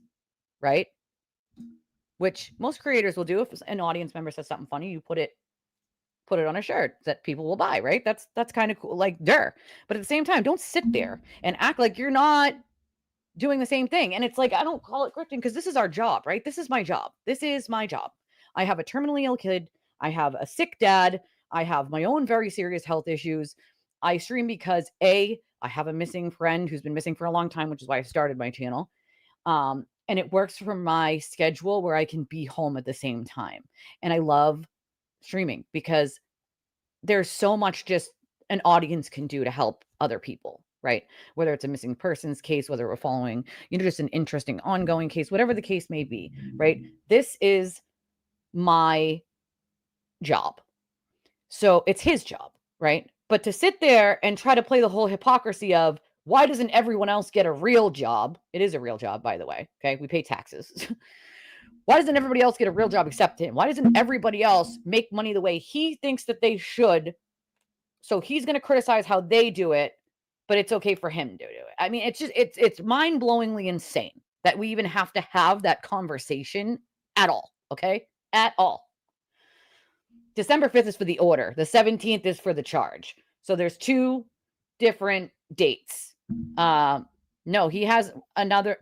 Speaker 1: right? Which most creators will do. If an audience member says something funny, you put it on a shirt that people will buy, right? That's kind of cool, like, But at the same time, don't sit there and act like you're not doing the same thing. And it's like, I don't call it grifting because this is our job, right? This is my job. This is my job. I have a terminally ill kid. I have a sick dad. I have my own very serious health issues. I stream because I have a missing friend who's been missing for a long time, which is why I started my channel. And it works for my schedule where I can be home at the same time. And I love streaming because there's so much just an audience can do to help other people, right? Whether it's a missing persons case, whether we're following, just an interesting ongoing case, whatever the case may be, right? This is my job. So it's his job, right? But to sit there and try to play the whole hypocrisy of why doesn't everyone else get a real job? It is a real job, by the way. Okay. We pay taxes. Why doesn't everybody else get a real job except him? Why doesn't everybody else make money the way he thinks that they should? So he's going to criticize how they do it, but it's okay for him to do it. I mean, it's mind-blowingly insane that we even have to have that conversation at all, okay? At all. December 5th is for the order. The 17th is for the charge. So there's 2 different dates, No, he has another,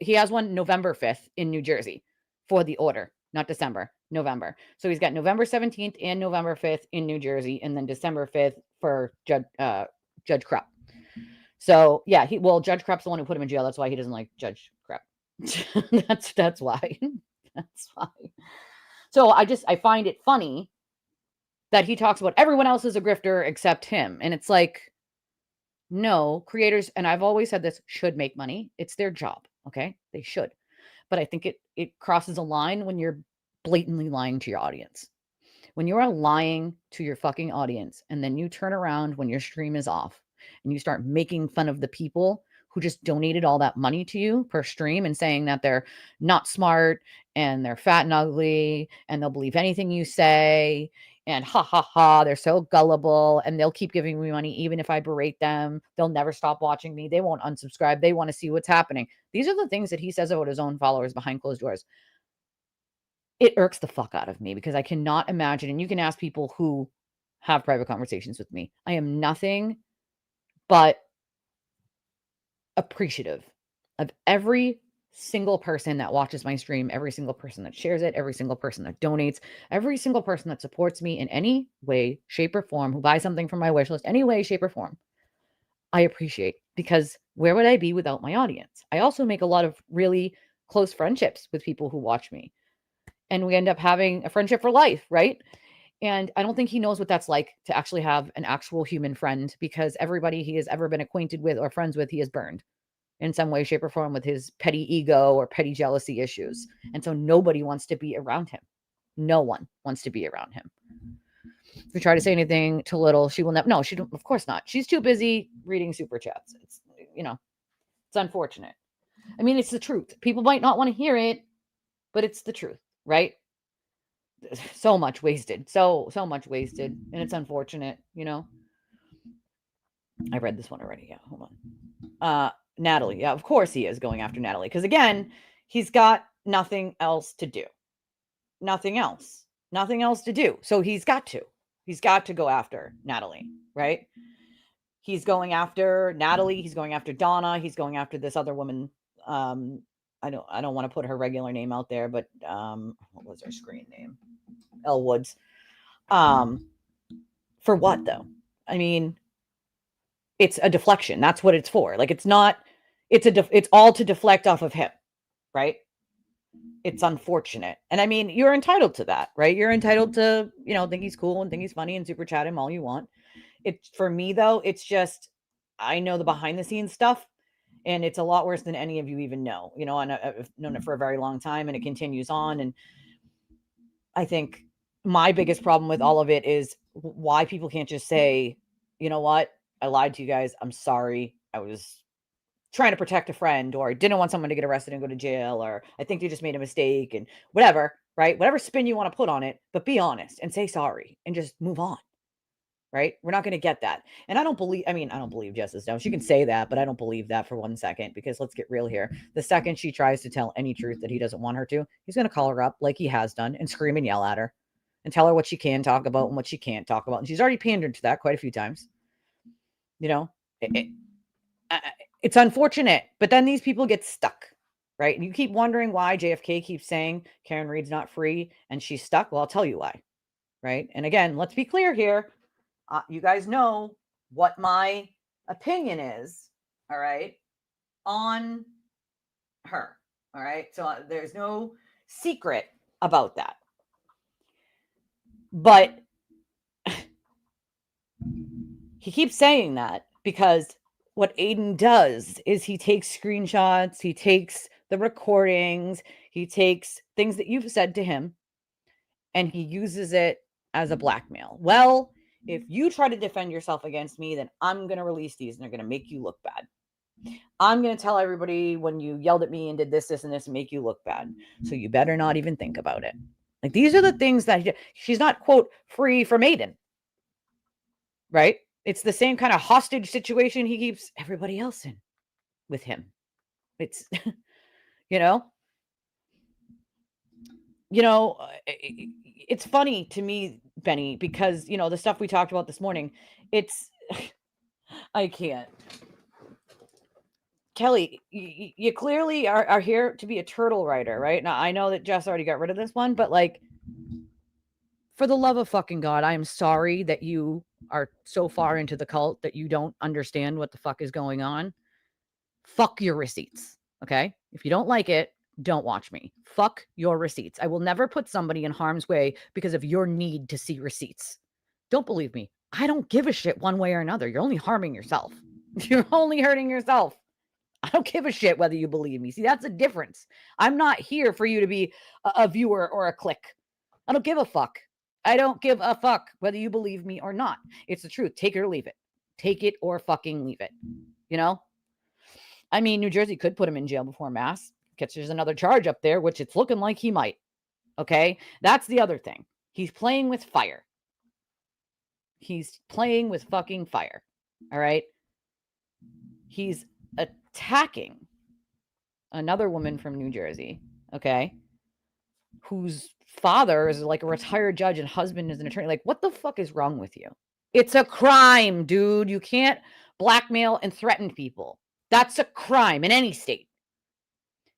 Speaker 1: he has one November 5th in New Jersey for the order, not December, November. So he's got November 17th and November 5th in New Jersey, and then December 5th for Judge Krupp. So yeah, Judge Krupp's the one who put him in jail. That's why he doesn't like Judge Krupp. that's why. That's why. So I find it funny that he talks about everyone else is a grifter except him. And it's like, no, creators, and I've always said this, should make money. It's their job. Okay. They should. But I think it crosses a line when you're blatantly lying to your audience. When you are lying to your fucking audience and then you turn around when your stream is off and you start making fun of the people who just donated all that money to you per stream and saying that they're not smart and they're fat and ugly and they'll believe anything you say and ha ha ha, they're so gullible and they'll keep giving me money even if I berate them. They'll never stop watching me. They won't unsubscribe. They want to see what's happening. These are the things that he says about his own followers behind closed doors. It irks the fuck out of me because I cannot imagine, and you can ask people who have private conversations with me. I am nothing but appreciative of every single person that watches my stream, every single person that shares it, every single person that donates, every single person that supports me in any way, shape, or form, who buys something from my wish list, any way, shape, or form. I appreciate, because where would I be without my audience? I also make a lot of really close friendships with people who watch me. And we end up having a friendship for life, right? And I don't think he knows what that's like to actually have an actual human friend, because everybody he has ever been acquainted with or friends with, he has burned in some way, shape, or form with his petty ego or petty jealousy issues. And so nobody wants to be around him. No one wants to be around him. If we try to say anything to Little, she will never. No, she don't. Of course not. She's too busy reading super chats. It's, it's unfortunate. I mean, it's the truth. People might not want to hear it, but it's the truth, right? So much wasted. So much wasted. And it's unfortunate, I read this one already. Yeah, hold on. Natalie. Yeah, of course he is going after Natalie. Because again, he's got nothing else to do. Nothing else. Nothing else to do. So he's got to. He's got to go after Natalie, right? He's going after Natalie. He's going after Donna. He's going after this other woman. I don't want to put her regular name out there, but what was her screen name? Elle Woods. For what though? I mean, it's a deflection. That's what it's for. Like, it's not, it's all to deflect off of him, right? It's unfortunate. And I mean, you're entitled to that, right? You're entitled to, think he's cool and think he's funny and super chat him all you want. For me though, it's just, I know the behind the scenes stuff, and it's a lot worse than any of you even know, and I've known it for a very long time, and it continues on. And I think my biggest problem with all of it is why people can't just say, you know what? I lied to you guys. I'm sorry. I was trying to protect a friend, or I didn't want someone to get arrested and go to jail, or I think they just made a mistake, and whatever, right? Whatever spin you want to put on it, but be honest and say sorry and just move on. Right? We're not going to get that. And I don't believe Justice Down. She can say that, but I don't believe that for 1 second, because let's get real here. The second she tries to tell any truth that he doesn't want her to, he's going to call her up like he has done and scream and yell at her and tell her what she can talk about and what she can't talk about. And she's already pandered to that quite a few times. It's unfortunate, but then these people get stuck, right? And you keep wondering why JFK keeps saying Karen Reed's not free and she's stuck. Well, I'll tell you why, right? And again, let's be clear here. You guys know what my opinion is, all right, on her, all right? So there's no secret about that. But he keeps saying that because what Aidan does is he takes screenshots, he takes the recordings, he takes things that you've said to him, and he uses it as a blackmail. Well, if you try to defend yourself against me, then I'm going to release these and they're going to make you look bad. I'm going to tell everybody when you yelled at me and did this, and this, and make you look bad. So you better not even think about it. Like, these are the things that she's not, quote, free from Aidan, right? It's the same kind of hostage situation he keeps everybody else in with him. It's, it's funny to me, Benny, because, the stuff we talked about this morning, I can't. Kelly, you clearly are here to be a turtle writer, right? Now, I know that Jess already got rid of this one, but like, for the love of fucking God, I am sorry that you are so far into the cult that you don't understand what the fuck is going on. Fuck your receipts, okay? If you don't like it, don't watch me. Fuck your receipts. I will never put somebody in harm's way because of your need to see receipts. Don't believe me. I don't give a shit one way or another. You're only harming yourself. You're only hurting yourself. I don't give a shit whether you believe me. See, that's the difference. I'm not here for you to be a viewer or a click. I don't give a fuck. I don't give a fuck whether you believe me or not. It's the truth. Take it or leave it. Take it or fucking leave it. You know? I mean, New Jersey could put him in jail before Mass. Because there's another charge up there, which it's looking like he might. Okay? That's the other thing. He's playing with fire. He's playing with fucking fire. All right? He's attacking another woman from New Jersey, okay, whose father is like a retired judge and husband is an attorney. Like, what the fuck is wrong with you? It's a crime, dude. You can't blackmail and threaten people. That's a crime in any state.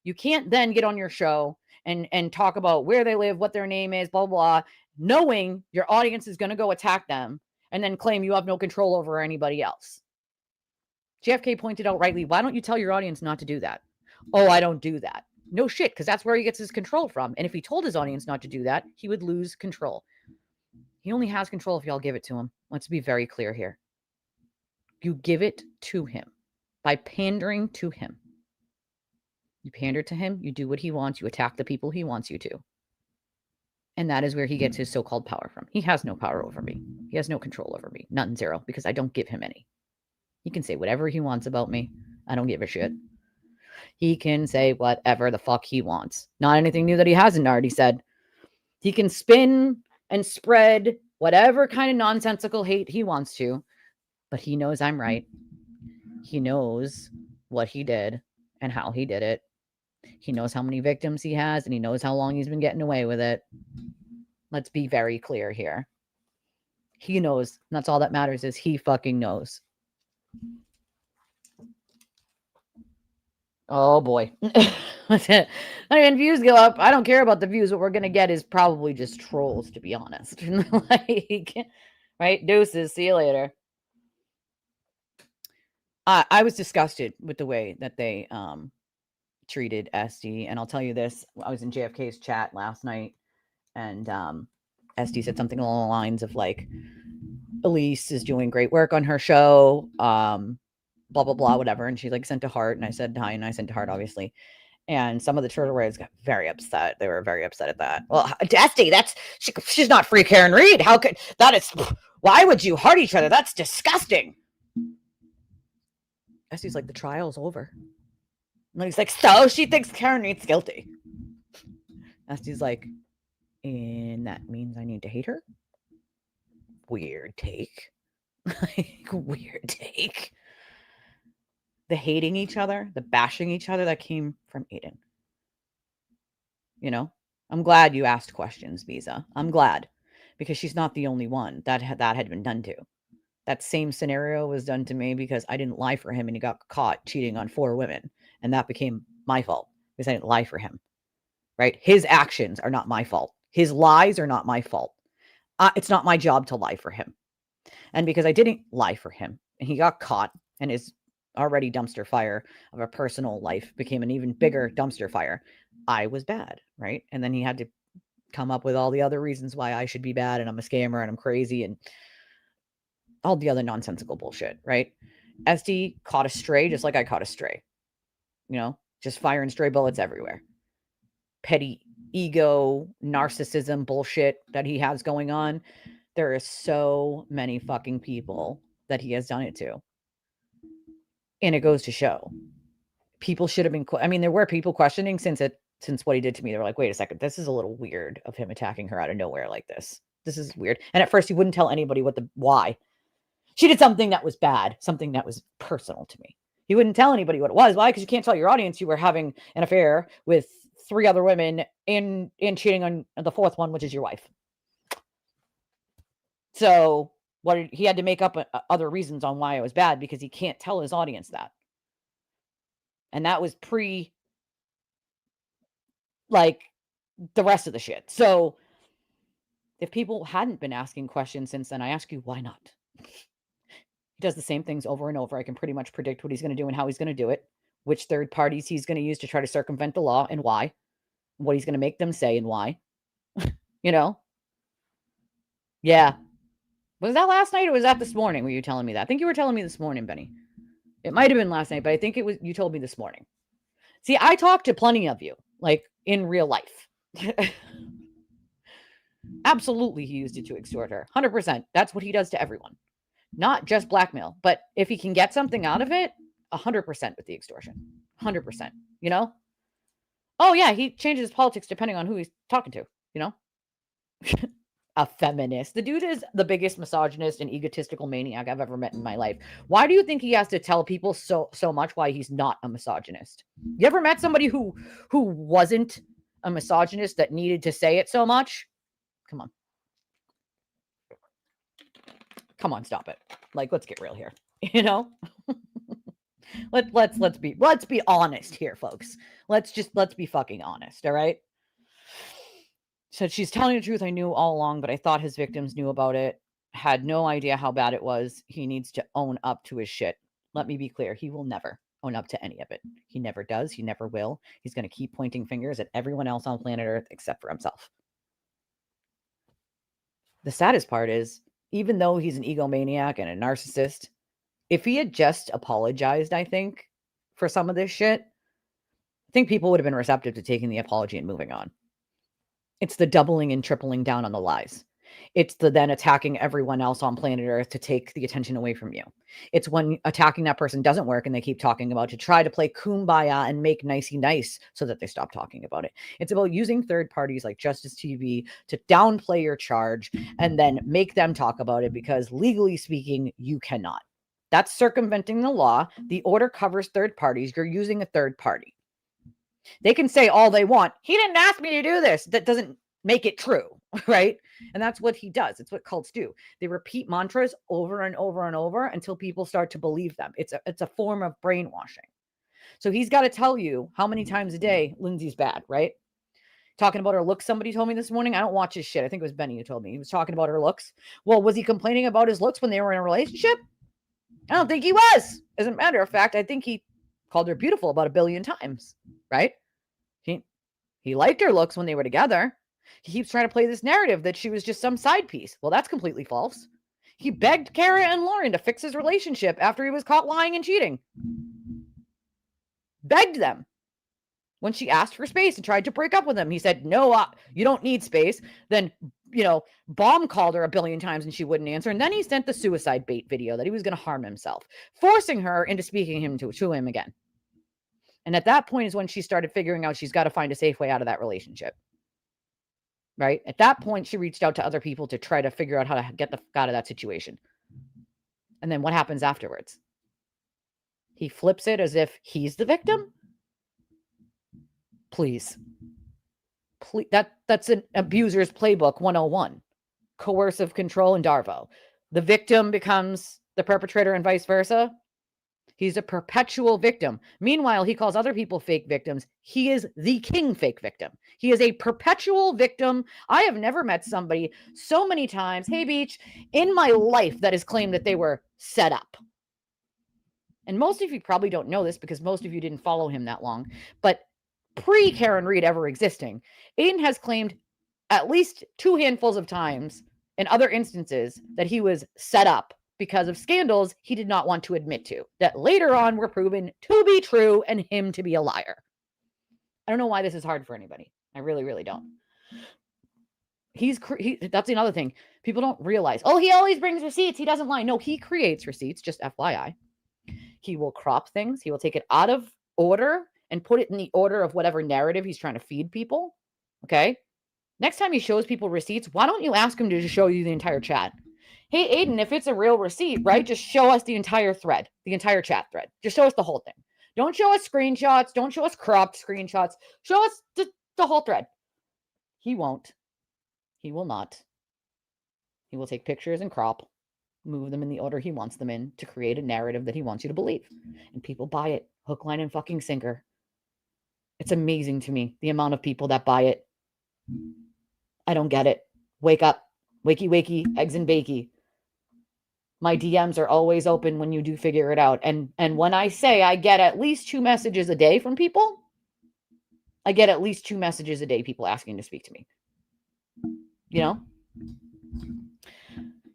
Speaker 1: You can't then get on your show and talk about where they live, what their name is, blah, blah, blah, knowing your audience is going to go attack them and then claim you have no control over anybody else. JFK pointed out rightly, why don't you tell your audience not to do that? Oh, I don't do that. No shit, because that's where he gets his control from. And if he told his audience not to do that, he would lose control. He only has control if y'all give it to him. Let's be very clear here. You give it to him by pandering to him. You pander to him, you do what he wants, you attack the people he wants you to. And that is where he gets his so-called power from. He has no power over me. He has no control over me. None, zero, because I don't give him any. He can say whatever he wants about me. I don't give a shit. He can say whatever the fuck he wants. Not anything new that he hasn't already said. He can spin and spread whatever kind of nonsensical hate he wants to, but he knows I'm right. He knows what he did and how he did it. He knows how many victims he has, and he knows how long he's been getting away with it. Let's be very clear here. He knows. That's all that matters is he fucking knows. Oh boy. I mean, views go up. I don't care about the views. What we're going to get is probably just trolls, to be honest. Like, right? Deuces. See you later. I was disgusted with the way that they treated SD. And I'll tell you this. I was in JFK's chat last night, and SD said something along the lines of like, Elise is doing great work on her show. Blah, blah, blah, whatever. And she like sent a heart, and I said hi, and I sent a heart, obviously. And some of the turtle writers got very upset. They were very upset at that. Well, Dusty, she's not free Karen Reed. How could that is? Why would you heart each other? That's disgusting. Dusty's like, the trial's over. And he's like, so she thinks Karen Reed's guilty. Dusty's like, and that means I need to hate her? Weird take. Like, weird take. The hating each other, the bashing each other, that came from Aidan. You know, I'm glad you asked questions, Visa. I'm glad, because she's not the only one that had been done to. That same scenario was done to me because I didn't lie for him and he got caught cheating on 4 women. And that became my fault because I didn't lie for him, right? His actions are not my fault. His lies are not my fault. It's not my job to lie for him. And because I didn't lie for him and he got caught, and his already dumpster fire of a personal life became an even bigger dumpster fire, I was bad, right? And then he had to come up with all the other reasons why I should be bad, and I'm a scammer, and I'm crazy, and all the other nonsensical bullshit, right? SD caught a stray just like I caught a stray. You know, just firing stray bullets everywhere. Petty ego, narcissism bullshit that he has going on. There are so many fucking people that he has done it to. And it goes to show. People should have been, I mean, there were people questioning since what he did to me. They were like, wait a second, this is a little weird of him attacking her out of nowhere like this. This is weird. And at first he wouldn't tell anybody why. She did something that was bad, something that was personal to me. He wouldn't tell anybody what it was. Why? Because you can't tell your audience you were having an affair with 3 other women and cheating on the 4th one, which is your wife. So he had to make up other reasons on why it was bad, because he can't tell his audience that. And that was pre, like, the rest of the shit. So if people hadn't been asking questions since then, I ask you, why not? He does the same things over and over. I can pretty much predict what he's going to do and how he's going to do it, which third parties he's going to use to try to circumvent the law and why, what he's going to make them say and why. You know? Yeah. Was that last night or was that this morning? Were you telling me that? I think you were telling me this morning, Benny. It might have been last night, but I think it was, you told me this morning. See, I talked to plenty of you, like in real life. Absolutely, he used it to extort her. 100%. That's what he does to everyone. Not just blackmail, but if he can get something out of it, 100% with the extortion. 100%. You know? Oh, yeah, he changes his politics depending on who he's talking to, you know? A feminist. The dude is the biggest misogynist and egotistical maniac I've ever met in my life. Why do you think he has to tell people so much why he's not a misogynist? You ever met somebody who wasn't a misogynist that needed to say it so much? Come on. Come on, stop it. Like, let's get real here. You know? let's be honest here, folks. Let's be fucking honest, all right? Said she's telling the truth. I knew all along, but I thought his victims knew about it. Had no idea how bad it was. He needs to own up to his shit. Let me be clear. He will never own up to any of it. He never does. He never will. He's going to keep pointing fingers at everyone else on planet Earth except for himself. The saddest part is, even though he's an egomaniac and a narcissist, if he had just apologized, I think, for some of this shit, I think people would have been receptive to taking the apology and moving on. It's the doubling and tripling down on the lies. It's the then attacking everyone else on planet Earth to take the attention away from you. It's when attacking that person doesn't work and they keep talking about to try to play kumbaya and make nicey nice so that they stop talking about it. It's about using third parties like Justice TV to downplay your charge and then make them talk about it because legally speaking, you cannot. That's circumventing the law. The order covers third parties. You're using a third party. They can say all they want. He didn't ask me to do this. That doesn't make it true, right? And that's what he does. It's what cults do. They repeat mantras over and over and over until people start to believe them. It's a form of brainwashing. So he's got to tell you how many times a day Lindsay's bad, right? Talking about her looks, somebody told me this morning. I don't watch his shit. I think it was Benny who told me. He was talking about her looks. Well, was he complaining about his looks when they were in a relationship? I don't think he was. As a matter of fact, I think he called her beautiful about 1 billion times, right? He liked her looks when they were together. He keeps trying to play this narrative that she was just some side piece. Well, that's completely false. He begged Kara and Lauren to fix his relationship after he was caught lying and cheating. Begged them. When she asked for space and tried to break up with him, he said, no, you don't need space. Then, Bomb called her 1 billion times and she wouldn't answer. And then he sent the suicide bait video that he was going to harm himself, forcing her into speaking to him again. And at that point is when she started figuring out she's got to find a safe way out of that relationship. Right? At that point, she reached out to other people to try to figure out how to get the fuck out of that situation. And then what happens afterwards? He flips it as if he's the victim. Please. That's an abuser's playbook 101. Coercive control and Darvo. The victim becomes the perpetrator and vice versa. He's a perpetual victim. Meanwhile, he calls other people fake victims. He is the king fake victim. He is a perpetual victim. I have never met somebody so many times, hey, Beach, in my life that has claimed that they were set up. And most of you probably don't know this because most of you didn't follow him that long. But pre-Karen Reed ever existing, Aidan has claimed at least 2 handfuls of times in other instances that he was set up because of scandals he did not want to admit to, that later on were proven to be true and him to be a liar. I don't know why this is hard for anybody. I really, really don't. That's another thing. People don't realize, he always brings receipts. He doesn't lie. No, he creates receipts, just FYI. He will crop things. He will take it out of order and put it in the order of whatever narrative he's trying to feed people. Okay? Next time he shows people receipts, why don't you ask him to just show you the entire chat? Hey, Aidan, if it's a real receipt, right, just show us the entire thread, the entire chat thread. Just show us the whole thing. Don't show us screenshots. Don't show us cropped screenshots. Show us the whole thread. He won't. He will not. He will take pictures and crop, move them in the order he wants them in to create a narrative that he wants you to believe. And people buy it Hook, line, and fucking sinker. It's amazing to me, the amount of people that buy it. I don't get it. Wake up. Wakey, wakey, eggs and bakey. My DMs are always open when you do figure it out. And when I say I get at least 2 messages a day from people, I get at least 2 messages a day, people asking to speak to me. You know?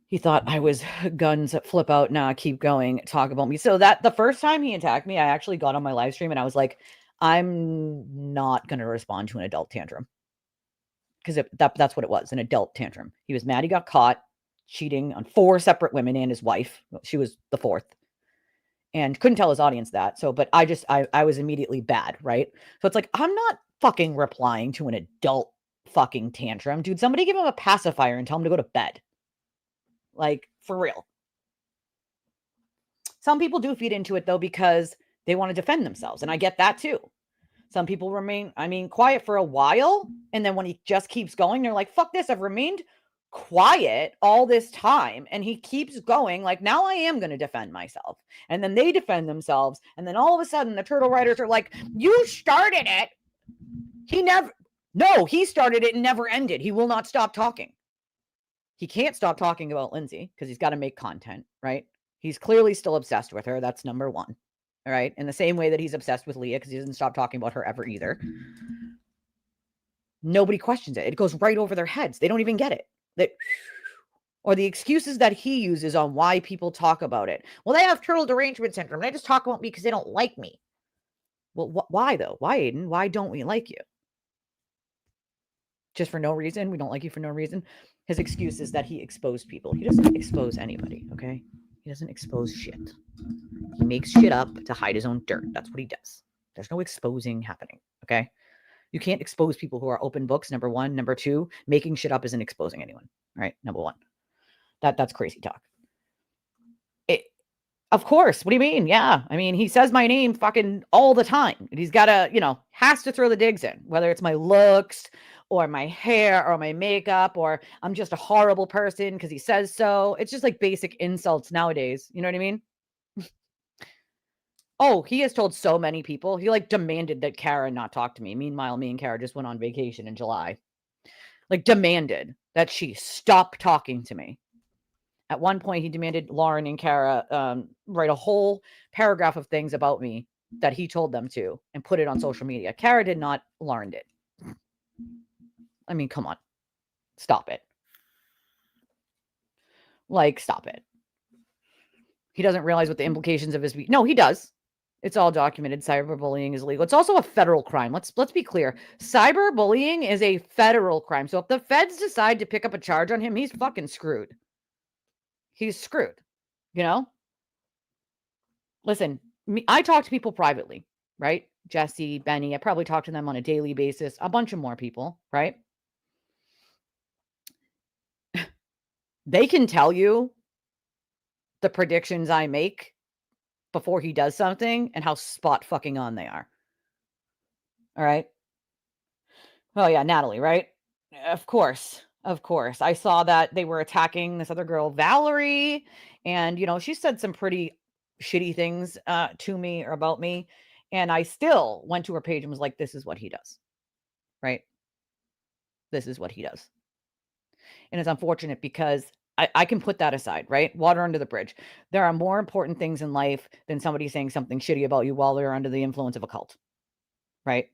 Speaker 1: He thought I was guns, flip out, nah, keep going, talk about me. So that the first time he attacked me, I actually got on my live stream and I was like, I'm not going to respond to an adult tantrum. Because that's what it was, an adult tantrum. He was mad he got caught cheating on 4 separate women and his wife. She was the 4th. And couldn't tell his audience that. So, but I was immediately bad, right? So it's like, I'm not fucking replying to an adult fucking tantrum. Dude, somebody give him a pacifier and tell him to go to bed. Like, for real. Some people do feed into it, though, because they want to defend themselves. And I get that, too. Some people remain, quiet for a while. And then when he just keeps going, they're like, fuck this. I've remained quiet all this time. And he keeps going. Like, now I am going to defend myself. And then they defend themselves. And then all of a sudden, the turtle riders are like, you started it. He started it and never ended. He will not stop talking. He can't stop talking about Lindsay because he's got to make content, right? He's clearly still obsessed with her. That's number one. All right. In the same way that he's obsessed with Leah because he doesn't stop talking about her ever either. Nobody questions it. It goes right over their heads. They don't even get it. Or the excuses that he uses on why people talk about it. Well, they have turtle derangement syndrome. They just talk about me because they don't like me. Well, why though? Why, Aidan? Why don't we like you? Just for no reason? We don't like you for no reason? His excuse is that he exposed people. He doesn't expose anybody, okay? He doesn't expose shit. He makes shit up to hide his own dirt. That's what he does. There's no exposing happening, okay? You can't expose people who are open books, number one. Number two, making shit up isn't exposing anyone, right? Number one. That's crazy talk. Of course. What do you mean? Yeah. He says my name fucking all the time. And he's got to, has to throw the digs in, whether it's my looks or my hair or my makeup, or I'm just a horrible person because he says so. It's just like basic insults nowadays. You know what I mean? Oh, he has told so many people. He demanded that Kara not talk to me. Meanwhile, me and Kara just went on vacation in July. Demanded that she stop talking to me. At one point, he demanded Lauren and Kara write a whole paragraph of things about me that he told them to and put it on social media. Kara did not. Lauren did. Come on. Stop it. Stop it. He doesn't realize what the implications of his... No, he does. It's all documented. Cyberbullying is illegal. It's also a federal crime. Let's be clear. Cyberbullying is a federal crime. So if the feds decide to pick up a charge on him, he's fucking screwed. He's screwed. Listen, I talk to people privately, right? Jesse, Benny, I probably talk to them on a daily basis. A bunch of more people, right? They can tell you the predictions I make before he does something and how spot fucking on they are. All right. Oh yeah, Natalie, right? Of course. I saw that they were attacking this other girl, Valerie, and she said some pretty shitty things to me or about me, and I still went to her page and was like, this is what he does. Right? This is what he does. And it's unfortunate because I can put that aside, right? Water under the bridge. There are more important things in life than somebody saying something shitty about you while they're under the influence of a cult. Right?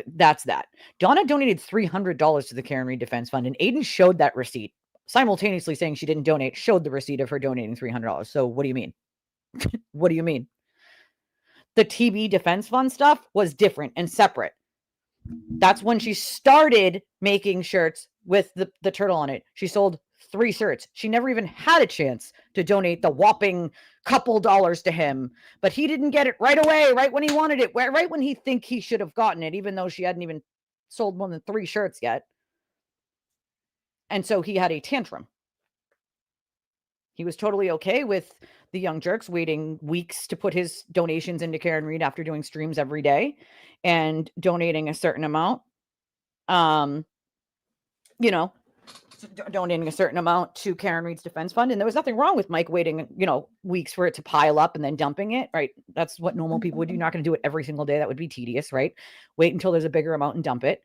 Speaker 1: That's that. Donna donated $300 to the Kearney Defense Fund, and Aidan showed that receipt, simultaneously saying she didn't donate, showed the receipt of her donating $300. So what do you mean? What do you mean? The TB Defense Fund stuff was different and separate. That's when she started making shirts with the turtle on it. She sold 3 shirts. She never even had a chance to donate the whopping couple dollars to him, but he didn't get it right away, right when he wanted it, right when he think he should have gotten it, even though she hadn't even sold more than 3 shirts yet. And so he had a tantrum. He was totally okay with the Young Jerks waiting weeks to put his donations into Karen Reed after doing streams every day and donating a certain amount. So donating a certain amount to Karen Reed's defense fund. And there was nothing wrong with Mike waiting, weeks for it to pile up and then dumping it, right? That's what normal people would do. You're not going to do it every single day. That would be tedious, right? Wait until there's a bigger amount and dump it.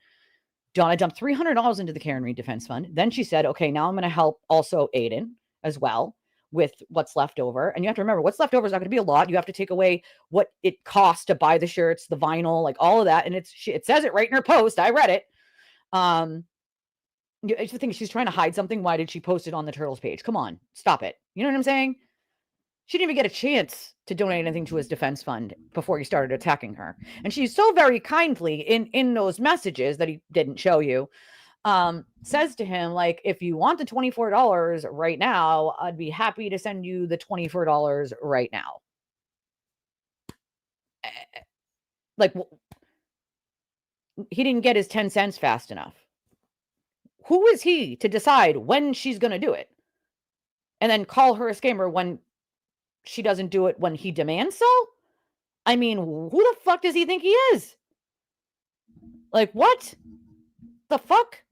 Speaker 1: Donna dumped $300 into the Karen Reed defense fund. Then she said, okay, now I'm going to help also Aidan as well with what's left over. And you have to remember, what's left over is not going to be a lot. You have to take away what it costs to buy the shirts, the vinyl, like all of that. And it says it right in her post. I read it. It's the thing, she's trying to hide something. Why did she post it on the Turtles page? Come on, stop it. You know what I'm saying? She didn't even get a chance to donate anything to his defense fund before he started attacking her. And she's so very kindly in those messages that he didn't show you, says to him, like, if you want the $24 right now, I'd be happy to send you the $24 right now. Like, he didn't get his 10 cents fast enough. Who is he to decide when she's going to do it? And then call her a scammer when she doesn't do it when he demands so? I mean, who the fuck does he think he is? Like, what the fuck?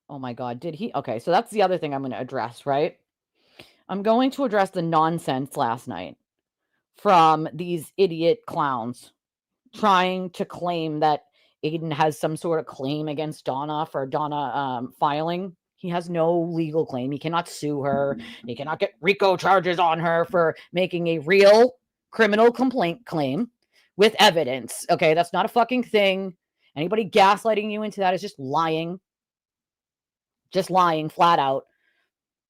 Speaker 1: Oh my God, did he? Okay, so that's the other thing I'm going to address, right? I'm going to address the nonsense last night from these idiot clowns trying to claim that Aidan has some sort of claim against Donna for Donna filing. He has no legal claim. He cannot sue her. He cannot get RICO charges on her for making a real criminal complaint claim with evidence. Okay, that's not a fucking thing. Anybody gaslighting you into that is just lying. Just lying flat out.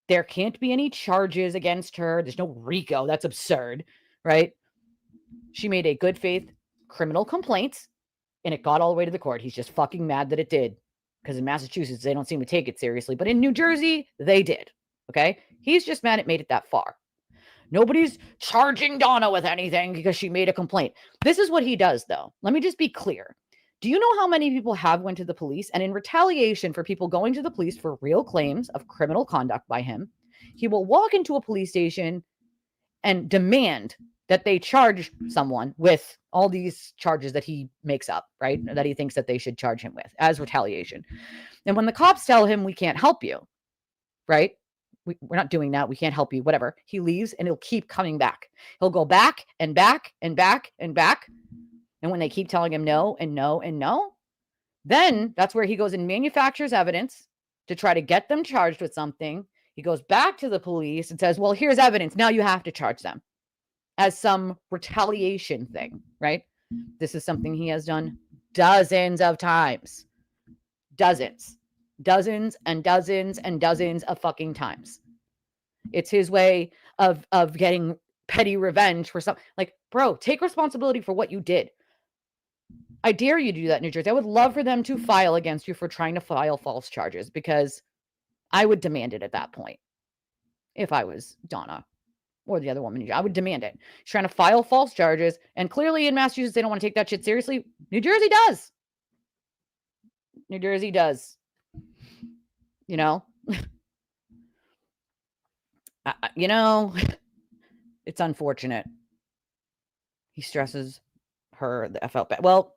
Speaker 1: There can't be any charges against her. There's no RICO. That's absurd, right? She made a good faith criminal complaint and it got all the way to the court. He's just fucking mad that it did, because in Massachusetts, they don't seem to take it seriously. But in New Jersey, they did. Okay? He's just mad it made it that far. Nobody's charging Donna with anything because she made a complaint. This is what he does, though. Let me just be clear. Do you know how many people have went to the police? And in retaliation for people going to the police for real claims of criminal conduct by him, he will walk into a police station and demand that they charge someone with all these charges that he makes up, right? That he thinks that they should charge him with as retaliation. And when the cops tell him, we can't help you, right? We're not doing that. We can't help you, whatever. He leaves and he'll keep coming back. He'll go back and back and back and back. And when they keep telling him no and no and no, then that's where he goes and manufactures evidence to try to get them charged with something. He goes back to the police and says, well, here's evidence. Now you have to charge them, as some retaliation thing, right? This is something he has done dozens of times. Dozens and dozens and dozens of fucking times. It's his way of getting petty revenge for something. Like, bro, take responsibility for what you did. I dare you to do that in New Jersey. I would love for them to file against you for trying to file false charges, because I would demand it at that point. If I was Donna or the other woman, I would demand it. She's trying to file false charges, and clearly in Massachusetts, they don't want to take that shit seriously. New Jersey does. New Jersey does. You know? It's unfortunate. He stresses her the F out bad. Well,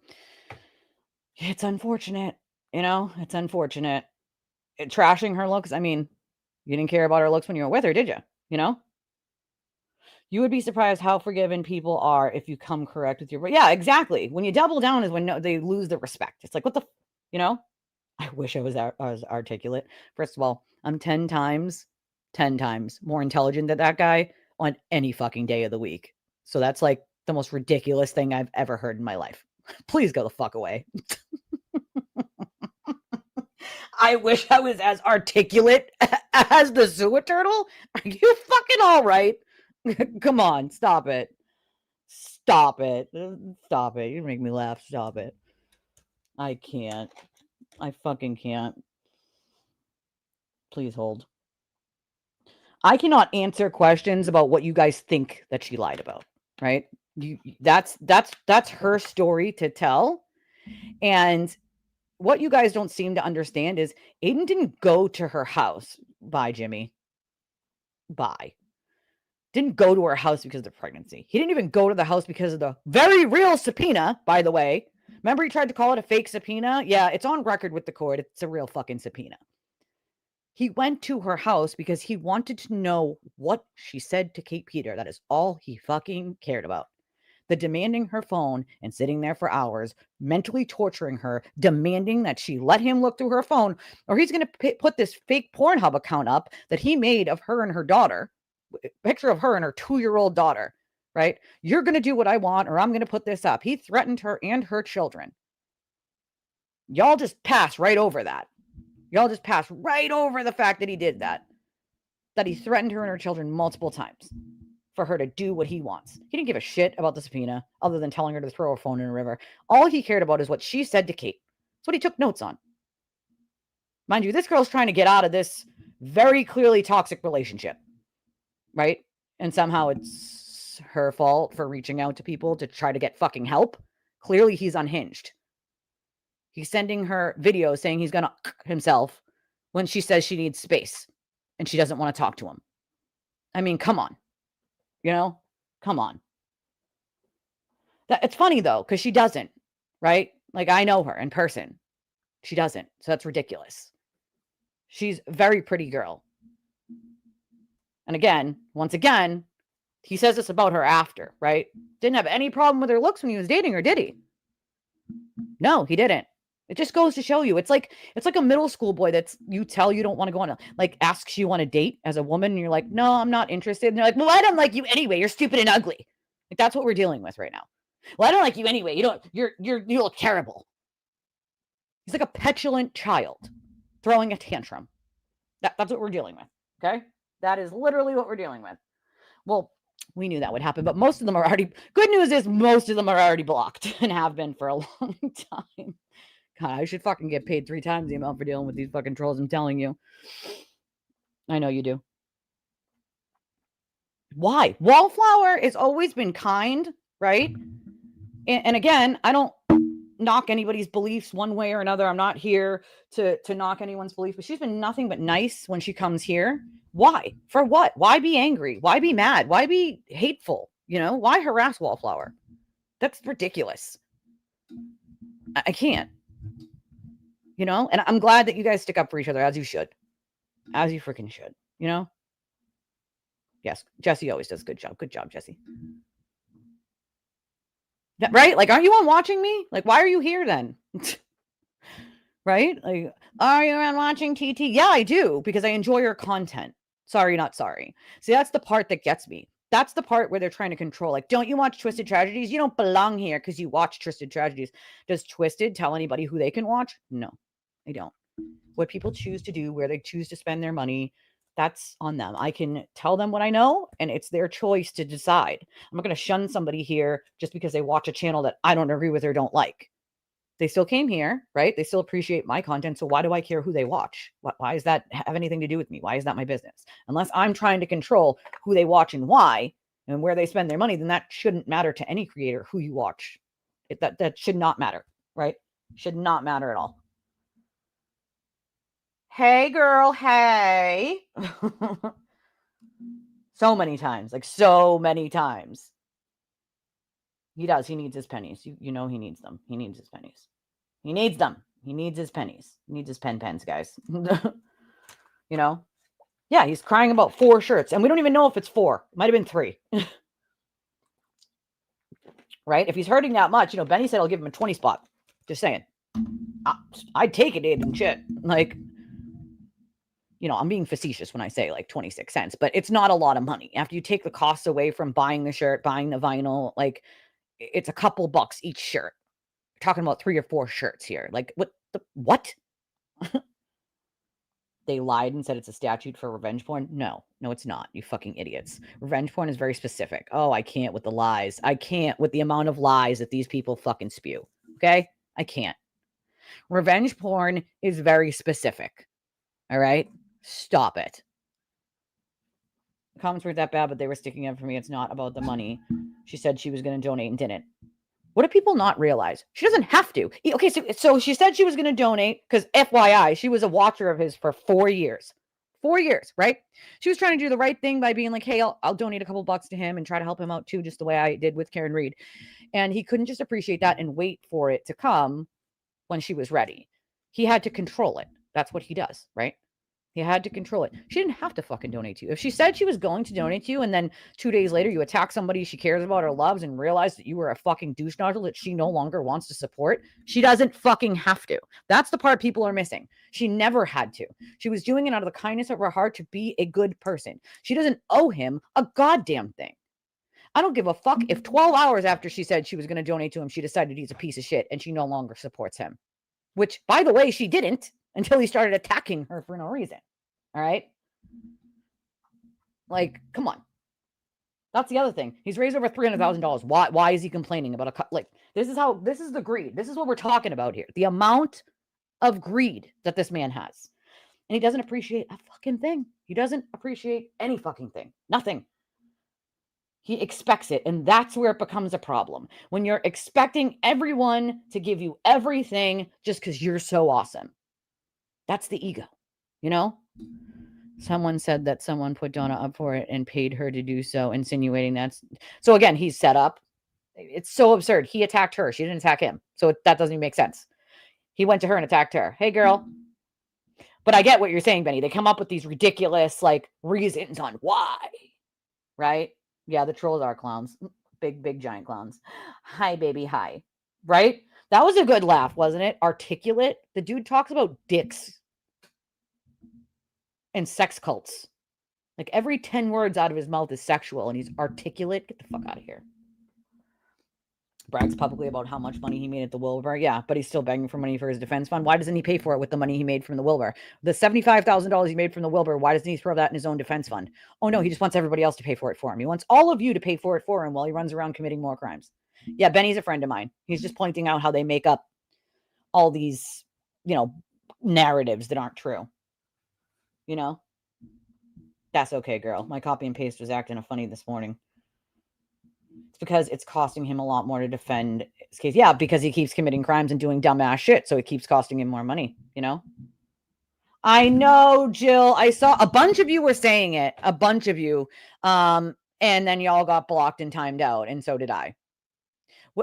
Speaker 1: it's unfortunate. It's unfortunate. Trashing her looks. I mean, you didn't care about her looks when you were with her, did you? You would be surprised how forgiving people are if you come correct with your. Yeah, exactly. When you double down is when they lose the respect. It's like, what the, I wish I was articulate. First of all, I'm 10 times more intelligent than that guy on any fucking day of the week. So that's like the most ridiculous thing I've ever heard in my life. Please go the fuck away. I wish I was as articulate as the sewer turtle. Are you fucking all right? Come on, stop it. Stop it. Stop it. You make me laugh. Stop it. I can't. I fucking can't. Please hold. I cannot answer questions about what you guys think that she lied about, right? That's her story to tell. And what you guys don't seem to understand is Aidan didn't go to her house. Bye, Jimmy. Bye. Didn't go to her house because of the pregnancy. He didn't even go to the house because of the very real subpoena, by the way, Remember he tried to call it a fake subpoena? Yeah, it's on record with the court. It's a real fucking subpoena. He went to her house because he wanted to know what she said to Kate Peter. That is all he fucking cared about. The demanding her phone and sitting there for hours, mentally torturing her, demanding that she let him look through her phone, or he's going to put this fake Pornhub account up that he made of her and her daughter, picture of her and her 2-year-old daughter, right? You're going to do what I want, or I'm going to put this up. He threatened her and her children. Y'all just pass right over that. Y'all just pass right over the fact that he did that he threatened her and her children multiple times for her to do what he wants. He didn't give a shit about the subpoena other than telling her to throw her phone in a river. All he cared about is what she said to Kate. That's what he took notes on. Mind you, this girl's trying to get out of this very clearly toxic relationship, right? And somehow it's her fault for reaching out to people to try to get fucking help. Clearly he's unhinged. He's sending her videos saying he's going to himself when she says she needs space and she doesn't want to talk to him. I mean, come on. You know, come on. It's funny though, because she doesn't, right? Like I know her in person. She doesn't. So that's ridiculous. She's a very pretty girl. And again, once again, he says this about her after, right? Didn't have any problem with her looks when he was dating her, did he? No, he didn't. It just goes to show you. It's like a middle school boy that's you tell you don't want to go on like asks you on a date as a woman and you're like, "No, I'm not interested." And they're like, "Well, I don't like you anyway. You're stupid and ugly." Like that's what we're dealing with right now. "Well, I don't like you anyway. You look terrible." He's like a petulant child throwing a tantrum. That's what we're dealing with. Okay? That is literally what we're dealing with. Well, we knew that would happen, but most of them are already good news is most of them are already blocked and have been for a long time. God, I should fucking get paid 3 times the amount for dealing with these fucking trolls. I'm telling you. I know you do. Why? Wallflower has always been kind, right? And again, I don't knock anybody's beliefs one way or another. I'm not here to knock anyone's beliefs, but she's been nothing but nice when she comes here. Why? For what? Why be angry? Why be mad? Why be hateful? You know, why harass Wallflower? That's ridiculous. I can't. You know, and I'm glad that you guys stick up for each other as you should. As you freaking should, you know? Yes, Jesse always does a good job. Good job, Jesse. Right? Like, aren't you on watching me? Like, why are you here then? Right? Like, are you on watching TT? Yeah, I do, because I enjoy your content. Sorry, not sorry. See, that's the part that gets me. That's the part where they're trying to control. Like, don't you watch Twisted Tragedies? You don't belong here because you watch Twisted Tragedies. Does Twisted tell anybody who they can watch? No, they don't. What people choose to do, where they choose to spend their money, that's on them. I can tell them what I know, and it's their choice to decide. I'm not going to shun somebody here just because they watch a channel that I don't agree with or don't like. They still came here, right? They still appreciate my content. So why do I care who they watch? Why does that have anything to do with me? Why is that my business? Unless I'm trying to control who they watch and why and where they spend their money, then that shouldn't matter to any creator who you watch. That should not matter, right? Should not matter at all. Hey, girl, hey. So many times, like so many times. He does. He needs his pennies. You know he needs them. He needs his pennies. He needs them. He needs his pennies. He needs his pens, guys. You know? Yeah, he's crying about 4 shirts, and we don't even know if it's 4. It might have been 3. Right? If he's hurting that much, you know, Benny said I'll give him a 20 spot. Just saying. I'd take it, Aidan, shit. Like, you know, I'm being facetious when I say like 26 cents, but it's not a lot of money. After you take the costs away from buying the shirt, buying the vinyl, like it's a couple bucks each shirt. We're talking about 3 or 4 shirts here. Like what? They lied and said it's a statute for revenge porn. No, it's not. You fucking idiots. Revenge porn is very specific. Oh, I can't with the lies. I can't with the amount of lies that these people fucking spew. Okay? I can't. Revenge porn is very specific. All right? Stop it. The comments weren't that bad, but they were sticking up for me. It's not about the money. She said she was going to donate and didn't. What do people not realize? She doesn't have to. Okay, so she said she was going to donate because FYI, she was a watcher of his for 4 years. 4 years, right? She was trying to do the right thing by being like, hey, I'll donate a couple bucks to him and try to help him out too, just the way I did with Karen Reed. And he couldn't just appreciate that and wait for it to come when she was ready. He had to control it. That's what he does, right? He had to control it. She didn't have to fucking donate to you. If she said she was going to donate to you and then 2 days later you attack somebody she cares about or loves and realize that you were a fucking douche nozzle that she no longer wants to support, she doesn't fucking have to. That's the part people are missing. She never had to. She was doing it out of the kindness of her heart to be a good person. She doesn't owe him a goddamn thing. I don't give a fuck if 12 hours after she said she was going to donate to him, she decided he's a piece of shit and she no longer supports him. Which, by the way, she didn't until he started attacking her for no reason. All right? Like, come on. That's the other thing. He's raised over $300,000. Why is he complaining about this is the greed. This is what we're talking about here. The amount of greed that this man has. And he doesn't appreciate a fucking thing. He doesn't appreciate any fucking thing. Nothing. He expects it, and that's where it becomes a problem. When you're expecting everyone to give you everything just because you're so awesome. That's the ego, you know? Someone said that someone put Donna up for it and paid her to do so, insinuating that's... So again, he's set up. It's so absurd. He attacked her. She didn't attack him. So that doesn't even make sense. He went to her and attacked her. Hey, girl. But I get what you're saying, Benny. They come up with these ridiculous, reasons on why, right? Yeah, the trolls are clowns. Big, giant clowns. Hi, baby, hi. Right? That was a good laugh, wasn't it? Articulate. The dude talks about dicks and sex cults. Like every 10 words out of his mouth is sexual and he's articulate. Get the fuck out of here. Brags publicly about how much money he made at the Wilbur. Yeah, but he's still begging for money for his defense fund. Why doesn't he pay for it with the money he made from the Wilbur? The $75,000 he made from the Wilbur, why doesn't he throw that in his own defense fund? Oh, no, he just wants everybody else to pay for it for him. He wants all of you to pay for it for him while he runs around committing more crimes. Yeah, Benny's a friend of mine. He's just pointing out how they make up all these, narratives that aren't true. That's okay, girl. My copy and paste was acting funny this morning. It's because it's costing him a lot more to defend his case. Yeah, because he keeps committing crimes and doing dumbass shit, so it keeps costing him more money, I know, Jill. I saw a bunch of you were saying it. A bunch of you. And then y'all got blocked and timed out, and so did I.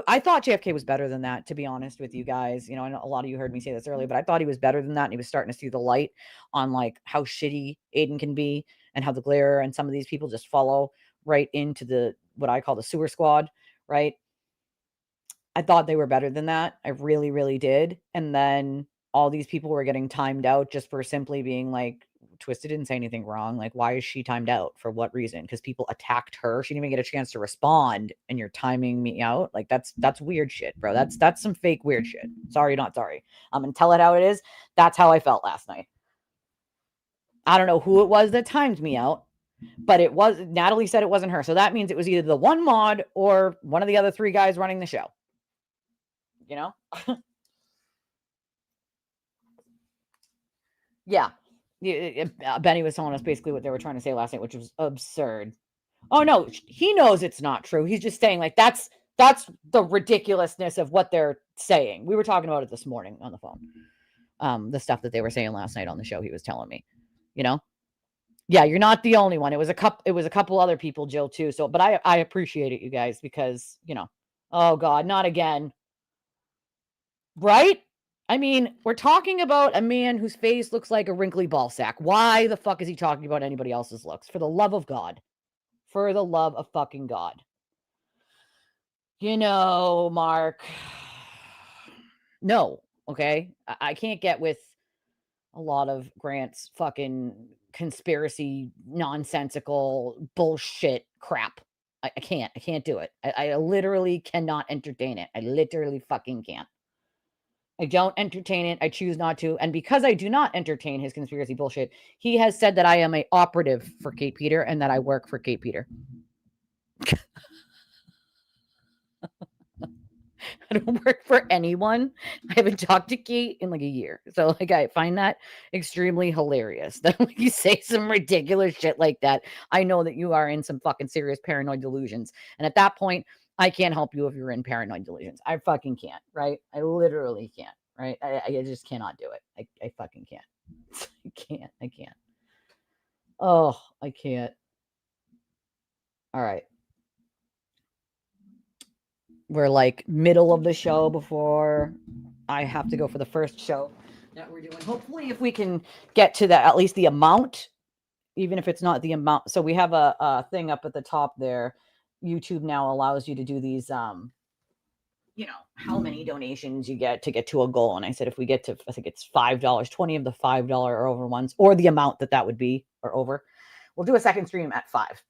Speaker 1: I thought JFK was better than that, to be honest with you guys. I know a lot of you heard me say this earlier, but I thought he was better than that, and he was starting to see the light on, how shitty Aidan can be and how the glare and some of these people just follow right into what I call the sewer squad, right? I thought they were better than that. I really, really did. And then all these people were getting timed out just for simply being like, Twisted didn't say anything wrong. Like, why is she timed out? For what reason? Because people attacked her. She didn't even get a chance to respond, and you're timing me out. Like, that's weird shit, bro. That's some fake weird shit. Sorry, not sorry. I'm gonna tell it how it is. That's how I felt last night. I don't know who it was that timed me out, but it was Natalie said it wasn't her. So that means it was either the one mod or one of the other 3 guys running the show. Yeah. Benny was telling us basically what they were trying to say last night, which was absurd. Oh no, he knows it's not true. He's just saying that's the ridiculousness of what they're saying. We were talking about it this morning on the phone. The stuff that they were saying last night on the show, he was telling me, Yeah, you're not the only one. It was a couple other people, Jill, too. So, but I appreciate it, you guys, because, oh God, not again. Right? I mean, we're talking about a man whose face looks like a wrinkly ball sack. Why the fuck is he talking about anybody else's looks? For the love of God. For the love of fucking God. Mark. No, okay? I can't get with a lot of Grant's fucking conspiracy, nonsensical bullshit crap. I can't. I can't do it. I literally cannot entertain it. I literally fucking can't. I don't entertain it. I choose not to. And because I do not entertain his conspiracy bullshit, he has said that I am an operative for Kate Peter and that I work for Kate Peter. I don't work for anyone. I haven't talked to Kate in a year. So I find that extremely hilarious that when you say some ridiculous shit like that, I know that you are in some fucking serious paranoid delusions. And at that point, I can't help you if you're in paranoid delusions. I fucking can't, right? I literally can't, right? I just cannot do it. I fucking can't. I can't. Oh, I can't. All right. We're like middle of the show before I have to go for the first show that we're doing. Hopefully, if we can get to that, at least the amount, even if it's not the amount. So we have a thing up at the top there. YouTube now allows you to do these, how many donations you get to get to a goal. And I said, if we get to, I think it's $5, 20 of the $5 or over ones, or the amount that would be or over, we'll do a second stream at 5.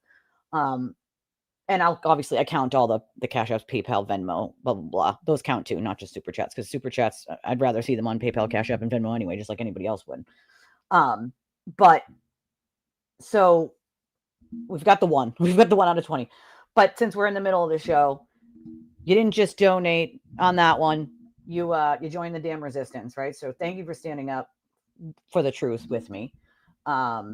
Speaker 1: And I'll obviously I count all the Cash Apps, PayPal, Venmo, blah, blah, blah. Those count too, not just Super Chats, because Super Chats, I'd rather see them on PayPal, Cash App, and Venmo anyway, just like anybody else would. But so we've got the one. We've got the 1 out of 20. But since we're in the middle of the show, you didn't just donate on that one. You joined the damn resistance, right? So thank you for standing up for the truth with me. I